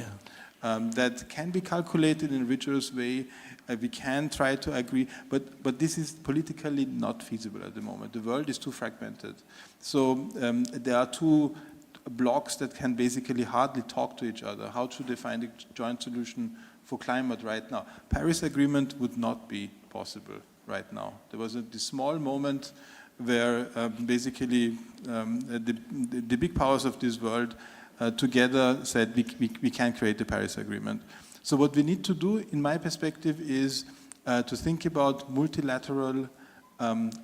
that can be calculated in a rigorous way. We can try to agree, but this is politically not feasible at the moment. The world is too fragmented. So there are two blocks that can basically hardly talk to each other. How should they find a joint solution for climate right now? Paris Agreement would not be possible right now. There was this small moment where basically the big powers of this world together said we can create the Paris Agreement. So what we need to do, in my perspective, is to think about multilateral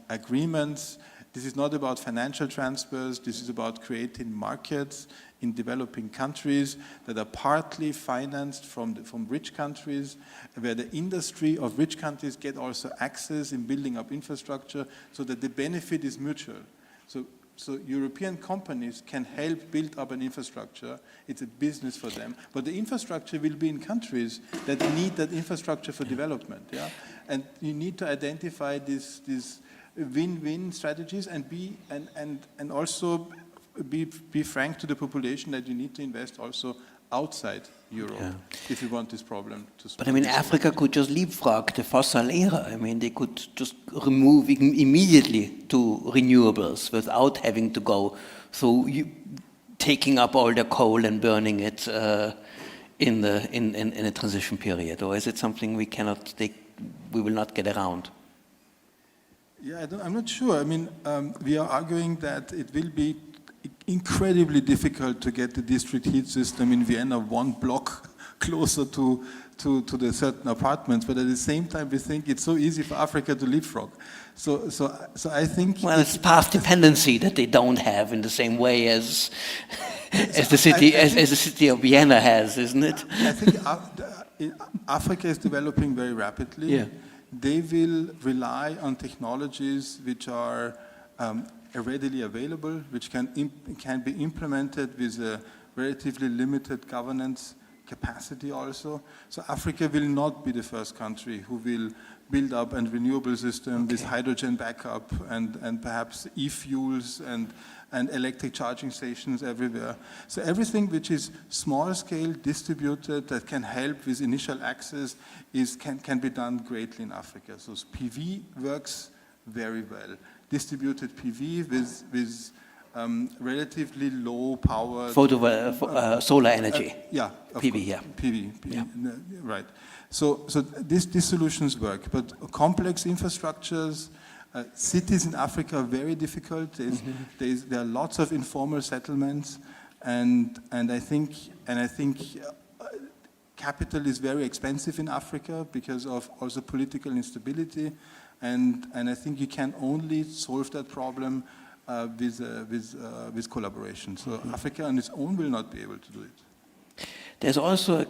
agreements. This is not about financial transfers. This is about creating markets in developing countries that are partly financed from rich countries, where the industry of rich countries get also access in building up infrastructure so that the benefit is mutual. So European companies can help build up an infrastructure. It's a business for them. But the infrastructure will be in countries that need that infrastructure for development. Yeah? And you need to identify these win-win strategies and also be frank to the population that you need to invest also outside Europe if you want this problem to solve. But I mean, Africa could just leapfrog the fossil era. I mean, they could just remove immediately to renewables without having to go through taking up all the coal and burning it in a transition period. Or is it something we will not get around? Yeah, I'm not sure. I mean, we are arguing that it will be incredibly difficult to get the district heat system in Vienna one block closer to the certain apartments, but at the same time we think it's so easy for Africa to leapfrog. So I think... Well, it's path dependency that they don't have in the same way as the city of Vienna has, isn't it? I think Africa is developing very rapidly. Yeah. They will rely on technologies which are readily available, which can be implemented with a relatively limited governance capacity also. So Africa will not be the first country who will build up a renewable system with hydrogen backup and perhaps e-fuels and electric charging stations everywhere. So everything which is small scale, distributed, that can help with initial access can be done greatly in Africa. So PV works very well. Distributed PV with relatively low power. Solar energy. PV, right. So these solutions work, but complex infrastructures, cities in Africa are very difficult. There are lots of informal settlements, and I think capital is very expensive in Africa because of also political instability. And I think you can only solve that problem with collaboration. So Africa on its own will not be able to do it. There's also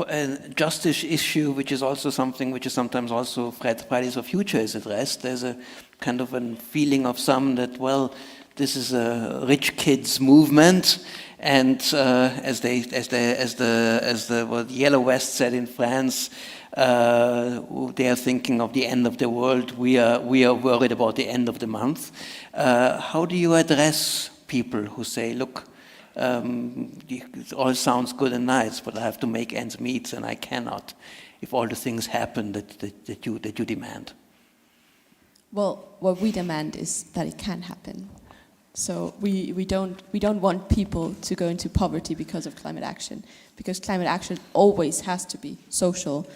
a justice issue, which is also something which is sometimes also Fridays for Future is addressed. There's a kind of a feeling of some that, well, this is a rich kids movement, and as the Yellow Vest said in France, they are thinking of the end of the world. We are worried about the end of the month. How do you address people who say, look, it all sounds good and nice, but I have to make ends meet, and I cannot if all the things happen that you demand? Well, what we demand is that it can happen. So we don't want people to go into poverty because of climate action, because climate action always has to be social.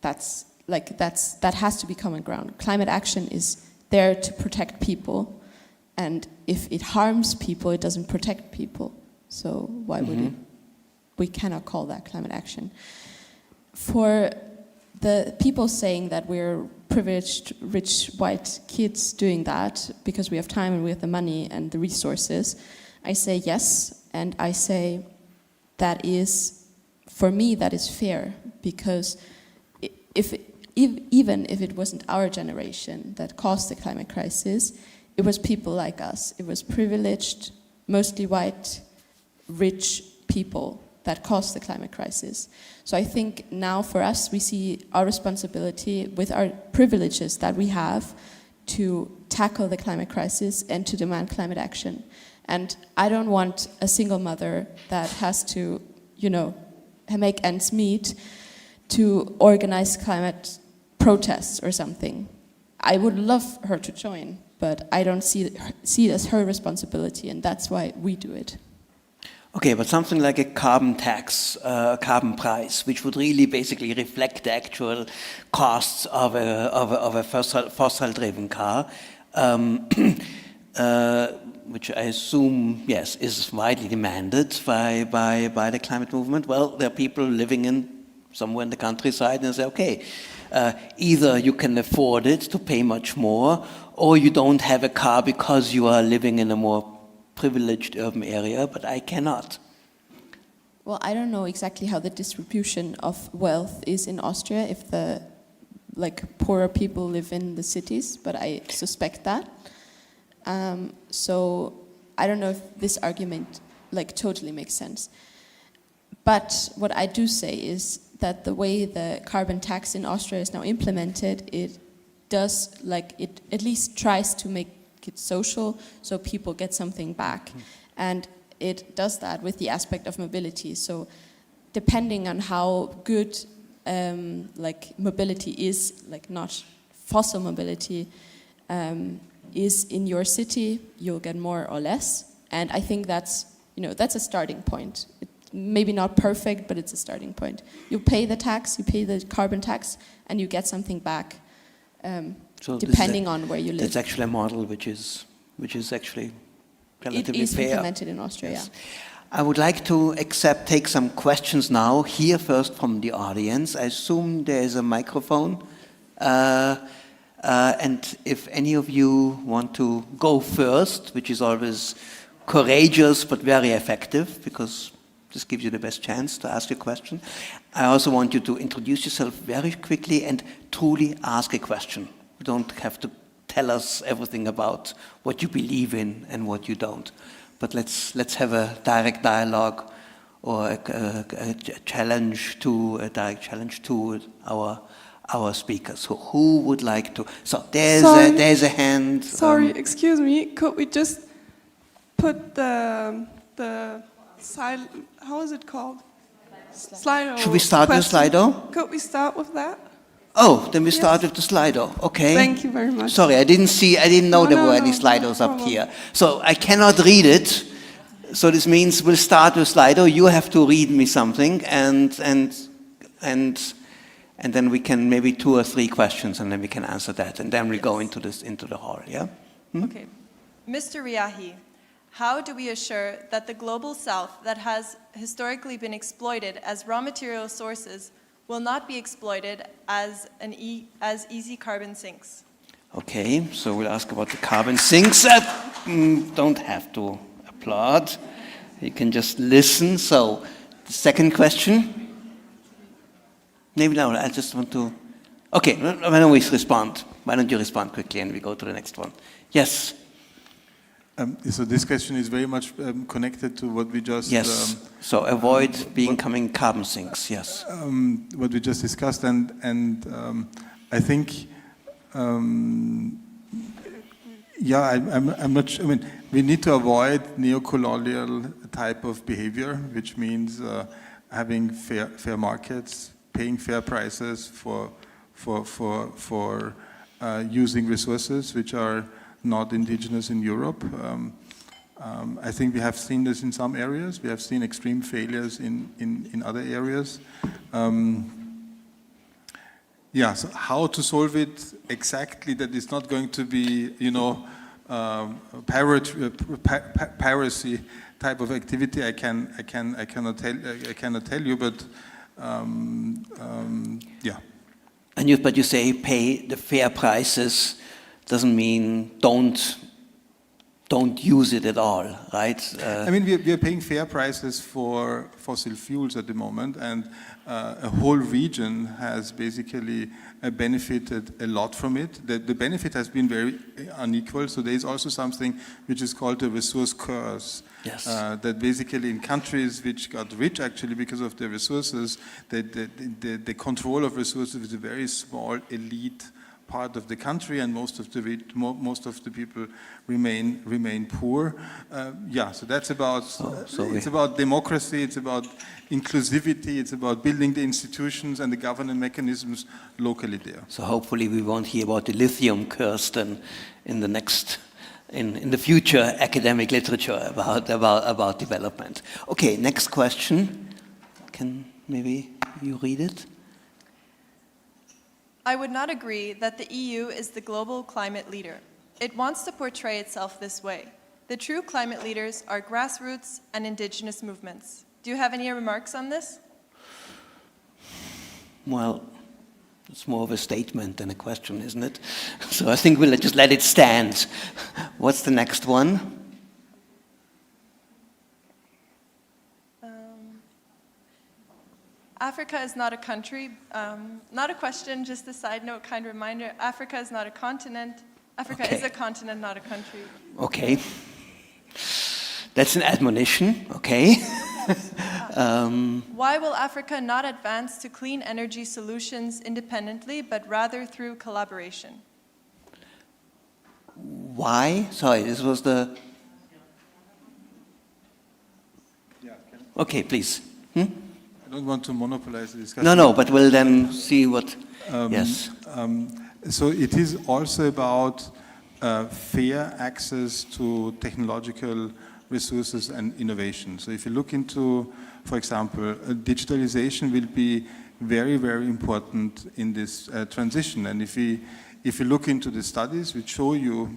That has to be common ground. Climate action is there to protect people, and if it harms people, it doesn't protect people. So why would it? We cannot call that climate action. For the people saying that we're privileged, rich, white kids doing that because we have time and we have the money and the resources, I say yes, and I say that is, for me, that is fair, because even if it wasn't our generation that caused the climate crisis, it was people like us. It was privileged, mostly white, rich people that caused the climate crisis. So I think now for us, we see our responsibility with our privileges that we have to tackle the climate crisis and to demand climate action. And I don't want a single mother that has to, make ends meet to organize climate protests or something. I would love her to join, but I don't see it as her responsibility, and that's why we do it. Okay, but something like a carbon tax, carbon price, which would really basically reflect the actual costs of a fossil-driven car, which I assume, yes, is widely demanded by the climate movement. Well, there are people living somewhere in the countryside and they say, okay, either you can afford it to pay much more, or you don't have a car because you are living in a more privileged urban area, but I cannot. Well, I don't know exactly how the distribution of wealth is in Austria, if the poorer people live in the cities, but I suspect that. So I don't know if this argument totally makes sense. But what I do say is that the way the carbon tax in Austria is now implemented, it does it at least tries to make it social, so people get something back. And it does that with the aspect of mobility. So depending on how good mobility is, not fossil mobility, is in your city, you'll get more or less. And I think that's a starting point. Maybe not perfect, but it's a starting point. You pay the tax, you pay the carbon tax, and you get something back. So depending on where you live. That's actually a model which is actually relatively fair. It is implemented in Austria, yes. I would like to take some questions now, here first from the audience. I assume there is a microphone. And if any of you want to go first, which is always courageous but very effective, because this gives you the best chance to ask a question. I also want you to introduce yourself very quickly and truly ask a question. You don't have to tell us everything about what you believe in and what you don't. But let's have a direct dialogue or a direct challenge to our speakers. So who would like to? So there's a hand. Sorry, excuse me. Could we just put the side? How is it called? Slido. Should we start with Slido? Could we start with that? Oh, then we start with the Slido. Okay. Thank you very much. Sorry, I didn't know there were any Slidos up here. So I cannot read it. So this means we'll start with Slido. You have to read me something, and then we can maybe 2 or 3 questions, and then we can answer that, and then we go into the hall. Yeah. Okay, Mr. Riahi, how do we assure that the global south that has historically been exploited as raw material sources will not be exploited as easy carbon sinks? Okay, so we'll ask about the carbon sinks. Don't have to applaud. You can just listen. So The second question? Maybe no, I just want to... Okay, why don't we respond? Why don't you respond quickly and we go to the next one? Yes? So this question is very much connected to what we just... Yes, so avoid becoming carbon sinks, yes. What we just discussed, and I think, yeah, I'm not sure, I mean, we need to avoid neocolonial type of behavior, which means having fair markets, paying fair prices for using resources which are not indigenous in Europe. I think we have seen this in some areas. We have seen extreme failures in other areas. Yeah, so how to solve it exactly that is not going to be, you know, piracy type of activity, I cannot tell you, but yeah. But you say pay the fair prices doesn't mean don't use it at all, right? I mean, we are paying fair prices for fossil fuels at the moment, and a whole region has basically benefited a lot from it. The benefit has been very unequal, so there is also something which is called a resource curse. Yes. That basically in countries which got rich actually because of their resources, the control of resources is a very small elite part of the country, and most of the people remain poor. Yeah, so that's about it's about democracy, it's about inclusivity, it's about building the institutions and the governance mechanisms locally there. So hopefully we won't hear about the lithium curse then in the next in the future academic literature about development. Okay, next question. Can maybe you read it? I would not agree that the EU is the global climate leader. It wants to portray itself this way. The true climate leaders are grassroots and indigenous movements. Do you have any remarks on this? Well, it's more of a statement than a question, isn't it? So I think we'll just let it stand. What's the next one? Africa is not a country. Not a question, just a side note, kind reminder. Africa is not a continent. Africa is a continent, not a country. Okay. That's an admonition, okay. Why will Africa not advance to clean energy solutions independently, but rather through collaboration? Why? Sorry, this was the... Okay, please. I don't want to monopolize the discussion. No, but we'll then see what... yes. So it is also about fair access to technological resources and innovation. So if you look into, for example, digitalization will be very, very important in this transition. And if you look into the studies which show you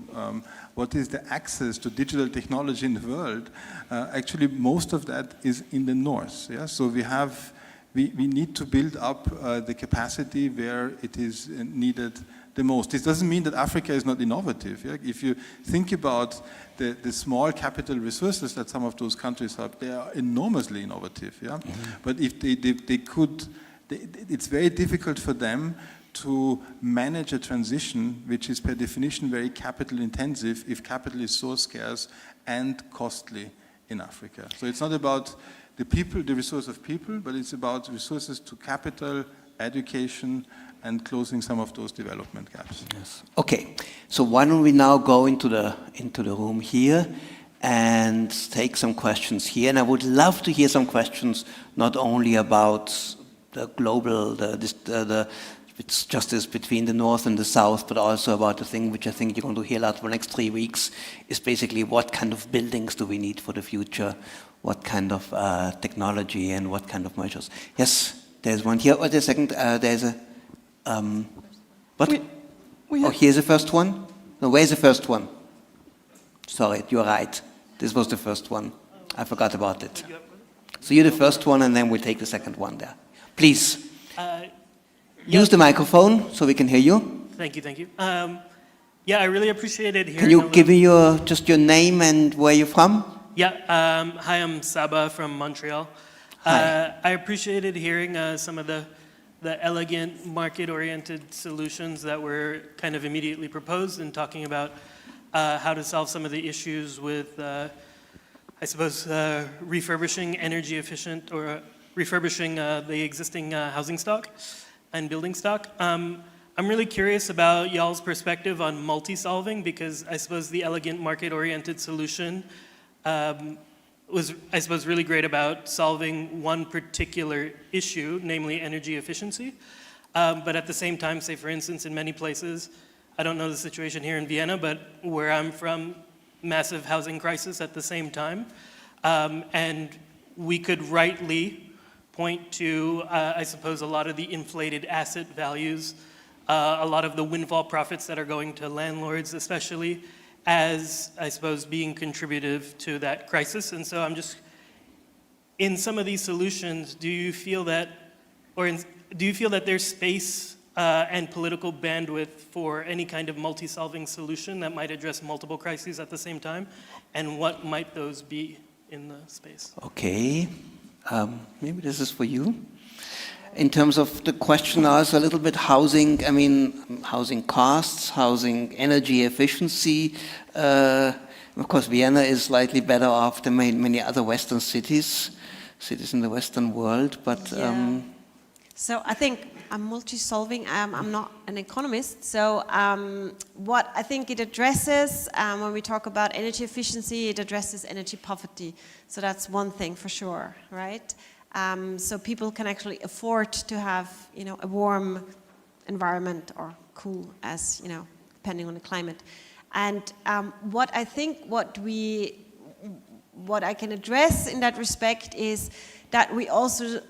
what is the access to digital technology in the world, actually most of that is in the north. Yeah? So we need to build up the capacity where it is needed the most. This doesn't mean that Africa is not innovative. Yeah? If you think about the small capital resources that some of those countries have, they are enormously innovative. Yeah? Mm-hmm. But if they could, it's very difficult for them to manage a transition which is per definition very capital intensive if capital is so scarce and costly in Africa. So it's not about the people, the resource of people, but it's about resources to capital, education, and closing some of those development gaps. Yes. Okay, so why don't we now go into the room here and take some questions here. And I would love to hear some questions not only about the global, the justice between the North and the South, but also about the thing which I think you're going to hear a lot for the next 3 weeks, is basically what kind of buildings do we need for the future, what kind of technology and what kind of measures. Yes, there's one here. Oh, there's a second, there's a, what? Oh, here's the first one? No, where's the first one? Sorry, you're right. This was the first one. I forgot about it. So you're the first one, and then we'll take the second one there. Please. Use the microphone so we can hear you. Thank you. Yeah, I really appreciated hearing. Can you give me just your name and where you're from? Yeah, hi, I'm Saba from Montreal. I appreciated hearing some of the elegant market-oriented solutions that were kind of immediately proposed and talking about how to solve some of the issues with, I suppose, refurbishing energy efficient or refurbishing the existing housing stock and building stock. I'm really curious about y'all's perspective on multi-solving, because I suppose the elegant market-oriented solution was, I suppose, really great about solving one particular issue, namely energy efficiency. But at the same time, say for instance, in many places, I don't know the situation here in Vienna, but where I'm from, massive housing crisis at the same time. And we could rightly point to, I suppose, a lot of the inflated asset values, a lot of the windfall profits that are going to landlords especially, as, I suppose, being contributive to that crisis. And so I'm just, in some of these solutions, do you feel that there's space and political bandwidth for any kind of multi-solving solution that might address multiple crises at the same time? And what might those be in the space? Okay, maybe this is for you. In terms of the question also a little bit housing, I mean, housing costs, housing energy efficiency. Of course, Vienna is slightly better off than many other Western cities in the Western world, but... So I think I'm multi-solving. I'm not an economist, so what I think it addresses, when we talk about energy efficiency, it addresses energy poverty. So that's one thing for sure, right? So people can actually afford to have, a warm environment or cool, as depending on the climate. And what I can address in that respect is that we also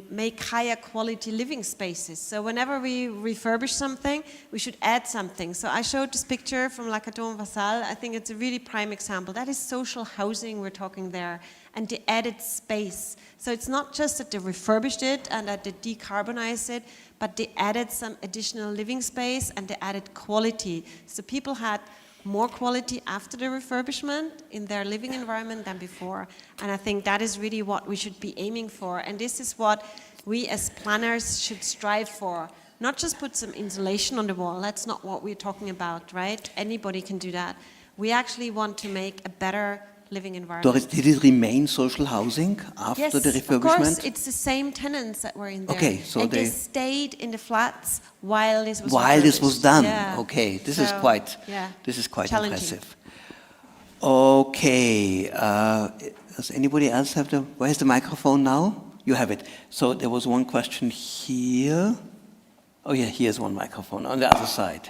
make higher quality living spaces. So whenever we refurbish something, we should add something. So I showed this picture from La Caton-Vassal. I think it's a really prime example. That is social housing we're talking there, and the added space. So it's not just that they refurbished it and that they decarbonized it, but they added some additional living space and they added quality. So people had more quality after the refurbishment in their living environment than before. And I think that is really what we should be aiming for. And this is what we as planners should strive for. Not just put some insulation on the wall. That's not what we're talking about, right? Anybody can do that. We actually want to make a better living environment. Doris, did it remain social housing after the refurbishment? Yes, of course. It's the same tenants that were in there. Okay, so and they stayed in the flats while this was done. Yeah. Okay, this is quite challenging. impressive. Okay, does anybody else have where's the microphone now? You have it. So there was one question here. Oh yeah, here's one microphone on the other side.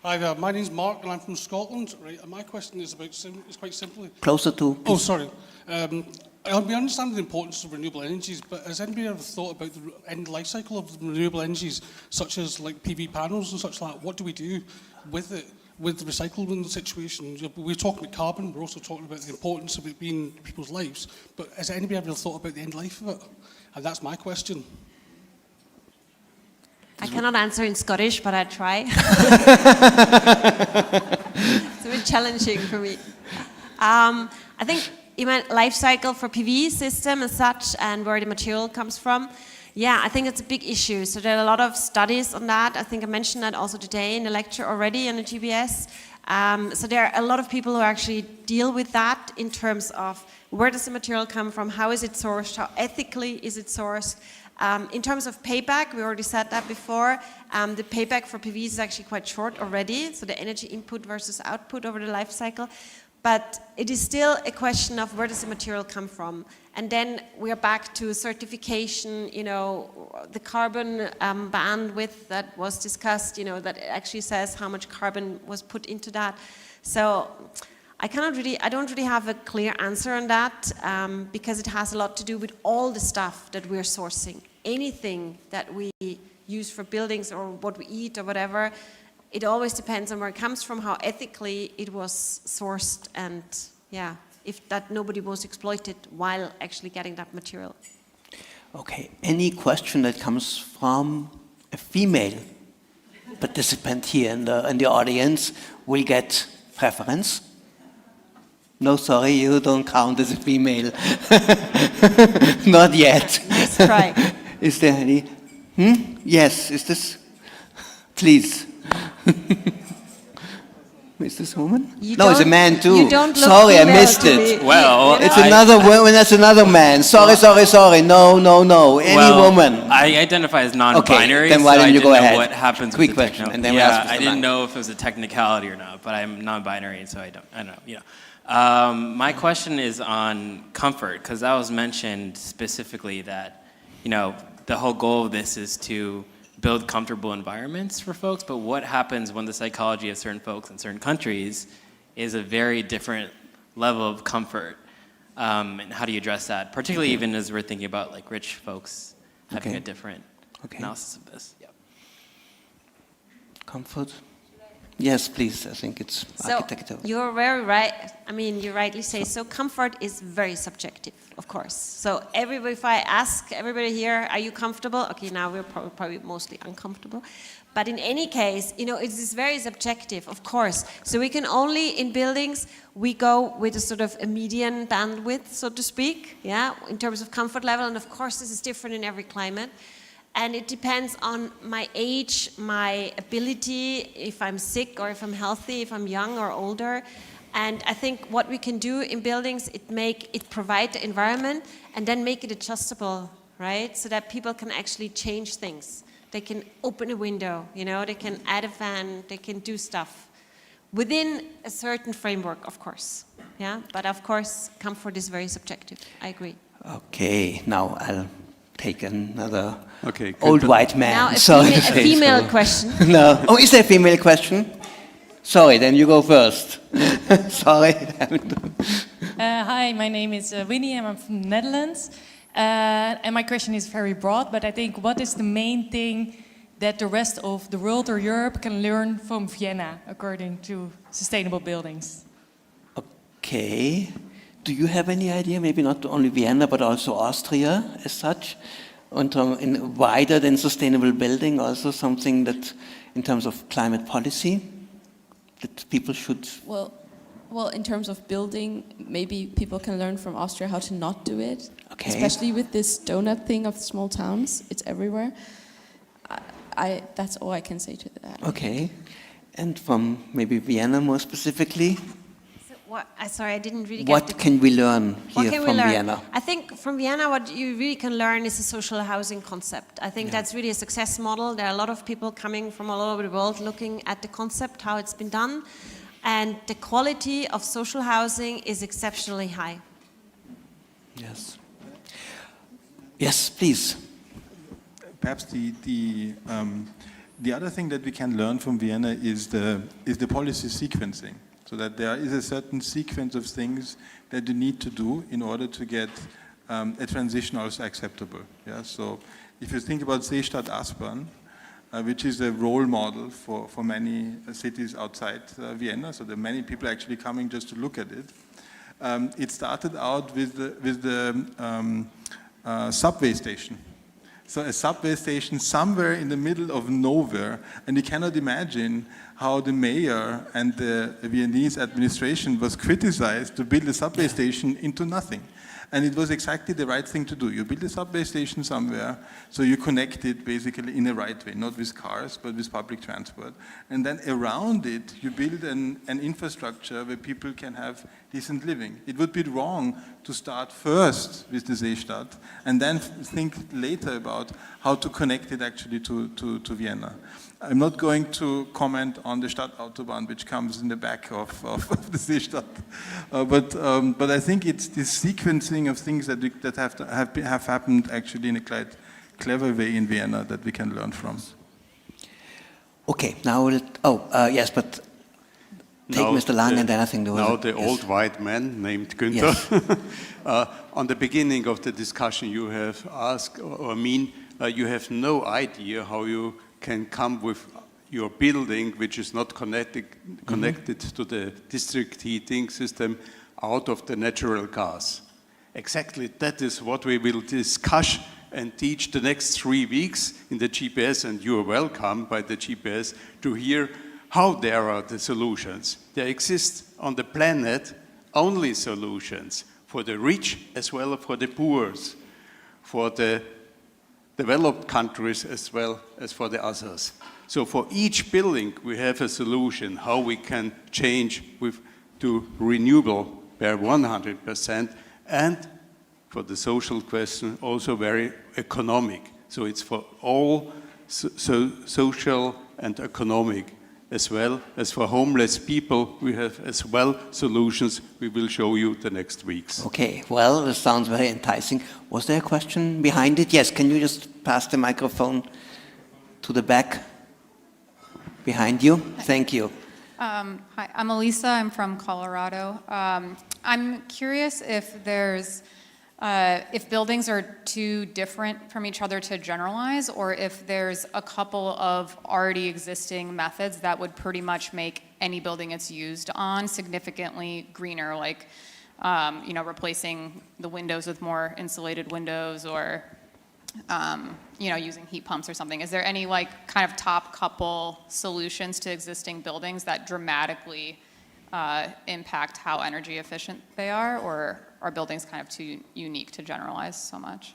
Hi there, my name's Mark and I'm from Scotland. Right, and my question is it's quite simply... Closer to... Oh, sorry. We understand the importance of renewable energies, but has anybody ever thought about the end life cycle of renewable energies, such as like PV panels and such like that? What do we do with it, with the recycling situation? We're talking about carbon, we're also talking about the importance of it being in people's lives, but has anybody ever thought about the end life of it? And that's my question. I cannot answer in Scottish, but I try. It's a bit challenging for me. I think you meant life cycle for PV system and such, and where the material comes from. Yeah, I think it's a big issue. So there are a lot of studies on that. I think I mentioned that also today in the lecture already on the GBS. So there are a lot of people who actually deal with that in terms of where does the material come from, how is it sourced, how ethically is it sourced. In terms of payback, we already said that before, the payback for PVs is actually quite short already, so the energy input versus output over the life cycle. But it is still a question of where does the material come from. And then we're back to certification, the carbon bandwidth that was discussed, that actually says how much carbon was put into that. So I don't really have a clear answer on that because it has a lot to do with all the stuff that we're sourcing. Anything that we use for buildings or what we eat or whatever, it always depends on where it comes from, how ethically it was sourced, and if that nobody was exploited while actually getting that material. Okay, any question that comes from a female participant here in the audience will get preference. No, sorry, you don't count as a female. Not yet. Nice try. Is there any? Yes, is this? Please. Is this a woman? No, it's a man too. You don't look sorry, I female missed to it. me. Well, it's another woman. That's another man. Sorry. No. Any woman. I identify as non-binary. Okay, then why so don't you go ahead? What happens? Quick with the question, and then we'll yeah, ask Mr. I didn't Lang. know if it was a technicality or not, but I'm non-binary, so I don't know. My question is on comfort, because that was mentioned specifically that, the whole goal of this is to build comfortable environments for folks, but what happens when the psychology of certain folks in certain countries is a very different level of comfort, and how do you address that, particularly even as we're thinking about like rich folks having a different analysis of this. Yeah. Comfort? Yes, please. I think it's architectural. You're very right. I mean, you rightly say so. Comfort is very subjective, of course. So if I ask everybody here, are you comfortable? Okay, now we're probably mostly uncomfortable. But in any case, it is very subjective, of course. So we can only, in buildings, we go with a sort of a median bandwidth, so to speak, in terms of comfort level. And of course, this is different in every climate. And it depends on my age, my ability, if I'm sick or if I'm healthy, if I'm young or older. And I think what we can do in buildings, it provide the environment and then make it adjustable, right? So that people can actually change things. They can open a window, they can add a fan, they can do stuff within a certain framework, of course. Yeah, but of course, comfort is very subjective. I agree. Okay, now I'll take another old white man. Now a female question. No. Oh, is there a female question? Sorry, then you go first. Sorry. Hi, my name is Winnie and I'm from the Netherlands. And my question is very broad, but I think what is the main thing that the rest of the world or Europe can learn from Vienna according to sustainable buildings? Okay. Do you have any idea, maybe not only Vienna, but also Austria as such, in wider than sustainable building, also something that, in terms of climate policy, that people should... Well, in terms of building, maybe people can learn from Austria how to not do it, especially with this donut thing of small towns. It's everywhere. That's all I can say to that. Okay. And from maybe Vienna more specifically? Sorry, I didn't really get What can we learn here from Vienna? I think from Vienna what you really can learn is a social housing concept. I think that's really a success model. There are a lot of people coming from all over the world looking at the concept, how it's been done. And the quality of social housing is exceptionally high. Yes. Yes, please. Perhaps the other thing that we can learn from Vienna is the policy sequencing. So that there is a certain sequence of things that you need to do in order to get a transition also acceptable. Yeah? So if you think about Seestadt Aspern, which is a role model for many cities outside Vienna, so there are many people actually coming just to look at it. It started out with the subway station. So a subway station somewhere in the middle of nowhere, and you cannot imagine how the mayor and the Viennese administration was criticized to build a subway station into nothing. And it was exactly the right thing to do. You build a subway station somewhere, so you connect it basically in the right way, not with cars, but with public transport. And then around it, you build an infrastructure where people can have decent living. It would be wrong to start first with the Seestadt and then think later about how to connect it actually to Vienna. I'm not going to comment on the Stadtautobahn, which comes in the back of the Seestadt, but I think it's this sequencing of things that have happened actually in a quite clever way in Vienna that we can learn from. Okay, now yes, but take Mr. Lang and then I think there was... Now the old white man named Günther. Yes. On the beginning of the discussion you have asked, you have no idea how you can come with your building, which is not connected to the district heating system, out of the natural gas. Exactly, that is what we will discuss and teach the next 3 weeks in the GBS, and you are welcome by the GBS to hear how there are the solutions. There exist on the planet only solutions for the rich as well as for the poor, for the developed countries as well as for the others. So for each building, we have a solution how we can change to renewable by 100%, and for the social question, also very economic. So it's for all social and economic, as well as for homeless people. We have as well solutions we will show you the next weeks. Okay, well, this sounds very enticing. Was there a question behind it? Yes, can you just pass the microphone to the back behind you? Thank you. Hi, I'm Elisa. I'm from Colorado. I'm curious if there's if buildings are too different from each other to generalize, or if there's a couple of already existing methods that would pretty much make any building it's used on significantly greener, like replacing the windows with more insulated windows, or using heat pumps or something. Is there any kind of top couple solutions to existing buildings that dramatically impact how energy efficient they are, or are buildings kind of too unique to generalize so much?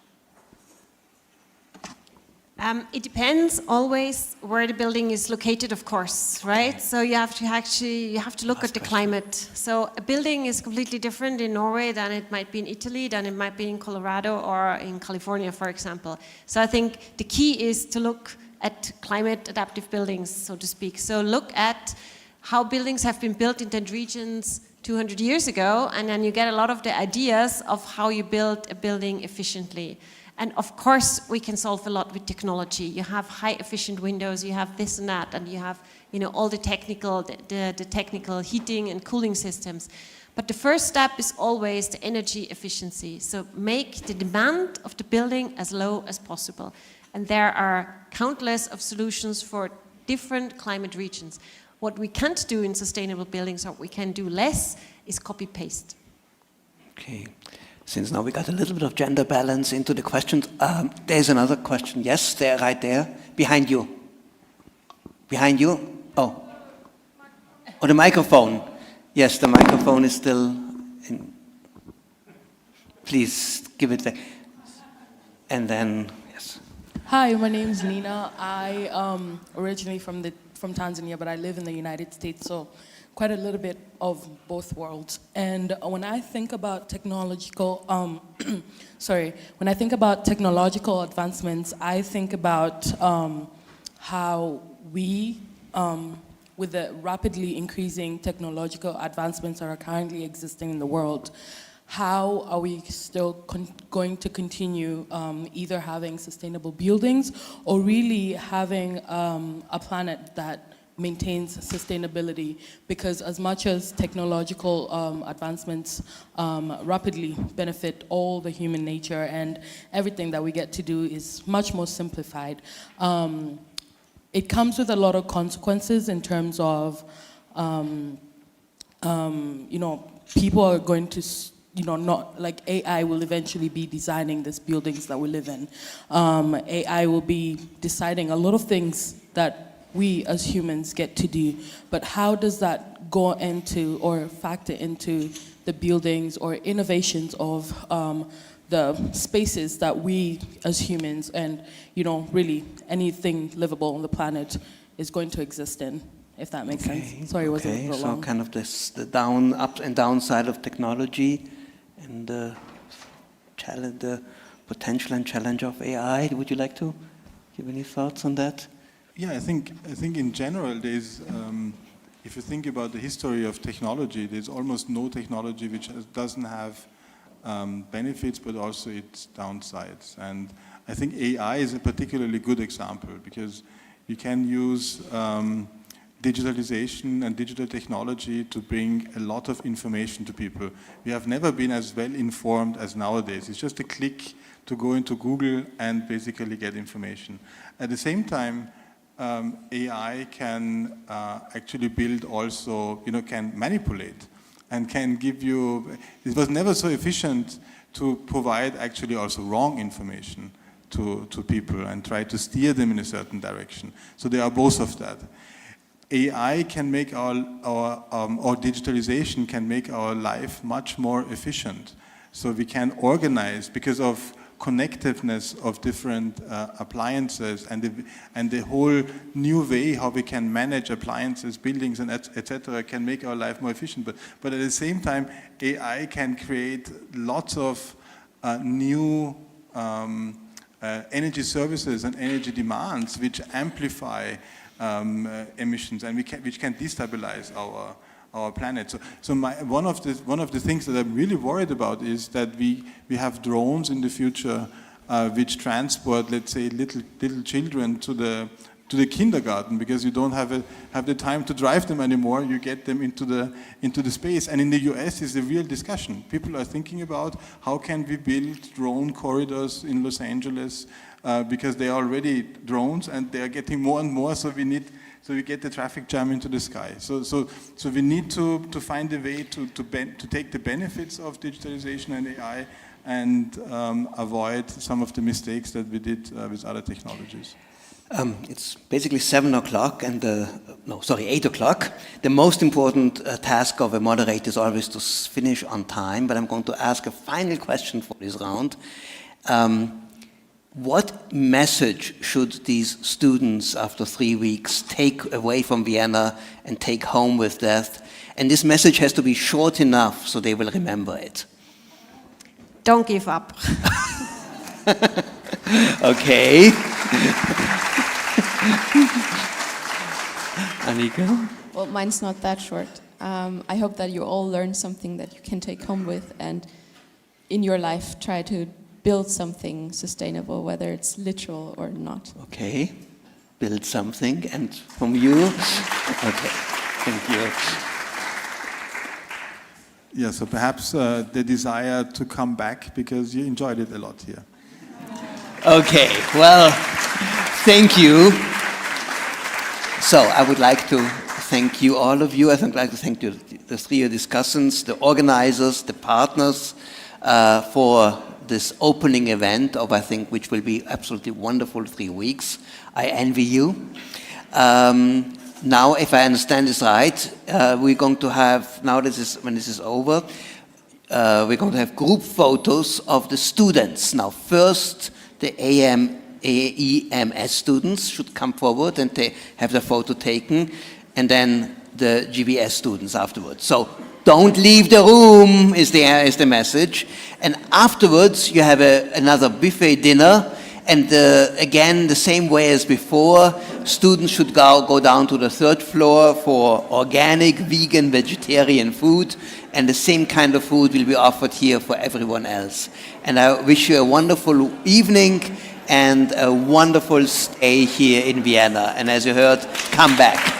It depends always where the building is located, of course, right? So you have to look at the climate. So a building is completely different in Norway than it might be in Italy, than it might be in Colorado or in California, for example. So I think the key is to look at climate adaptive buildings, so to speak. So look at how buildings have been built in different regions 200 years ago, and then you get a lot of the ideas of how you build a building efficiently. And of course, we can solve a lot with technology. You have high efficient windows, you have this and that, and you have all the technical heating and cooling systems. But the first step is always the energy efficiency. So make the demand of the building as low as possible. And there are countless of solutions for different climate regions. What we can't do in sustainable buildings, or what we can do less, is copy-paste. Okay. Since now we got a little bit of gender balance into the questions, there's another question. Yes, there, right there. Behind you. Behind you? Oh. Oh, the microphone. Yes, the microphone is still in. Please give it back. And then, yes. Hi, my name is Nina. I originally from Tanzania, but I live in the United States, so quite a little bit of both worlds. And when I think about technological, when I think about technological advancements, I think about how we, with the rapidly increasing technological advancements that are currently existing in the world, how are we still going to continue either having sustainable buildings or really having a planet that maintains sustainability? Because as much as technological advancements rapidly benefit all the human nature, and everything that we get to do is much more simplified, it comes with a lot of consequences in terms of people are going to not like AI will eventually be designing these buildings that we live in. AI will be deciding a lot of things that we as humans get to do, but how does that go into or factor into the buildings or innovations of the spaces that we as humans and really anything livable on the planet is going to exist in, if that makes sense. Sorry, it wasn't a little long. So kind of the up and downside of technology and the potential and challenge of AI. Would you like to give any thoughts on that? Yeah, I think in general there's, if you think about the history of technology, there's almost no technology which doesn't have benefits but also its downsides. And I think AI is a particularly good example because you can use digitalization and digital technology to bring a lot of information to people. We have never been as well informed as nowadays. It's just a click to go into Google and basically get information. At the same time, AI can actually build also, can manipulate and can give you, it was never so efficient to provide actually also wrong information to people and try to steer them in a certain direction. So there are both of that. AI can make or digitalization can make our life much more efficient. So we can organize because of connectiveness of different appliances and the whole new way how we can manage appliances, buildings, and etc. can make our life more efficient. But at the same time, AI can create lots of new energy services and energy demands which amplify emissions and which can destabilize our planet. So one of the things that I'm really worried about is that we have drones in the future which transport, let's say, little children to the kindergarten because you don't have the time to drive them anymore. You get them into the space. And in the US is a real discussion. People are thinking about how can we build drone corridors in Los Angeles because they are already drones and they are getting more and more. So we get the traffic jam into the sky. So we need to find a way to take the benefits of digitalization and AI and avoid some of the mistakes that we did with other technologies. It's basically 7 o'clock and 8 o'clock. The most important task of a moderator is always to finish on time, but I'm going to ask a final question for this round. What message should these students after 3 weeks take away from Vienna and take home with them? And this message has to be short enough so they will remember it. Don't give up. Okay. Anika? Well, mine's not that short. I hope that you all learn something that you can take home with and in your life try to build something sustainable, whether it's literal or not. Okay, build something. And from you? Okay, thank you. Yeah, so perhaps the desire to come back because you enjoyed it a lot here. Okay, well, thank you. So I would like to thank you, all of you. I would like to thank you, the three discussants, the organizers, the partners for this opening event of, I think, which will be absolutely wonderful 3 weeks. I envy you. Now, if I understand this right, we're going to have, now when this is over, we're going to have group photos of the students. Now, first, the AEMS students should come forward and they have their photo taken, and then the GBS students afterwards. So don't leave the room is the message. And afterwards, you have another buffet dinner. And again, the same way as before, students should go down to the 3rd floor for organic, vegan, vegetarian food. And the same kind of food will be offered here for everyone else. And I wish you a wonderful evening and a wonderful stay here in Vienna. And as you heard, come back.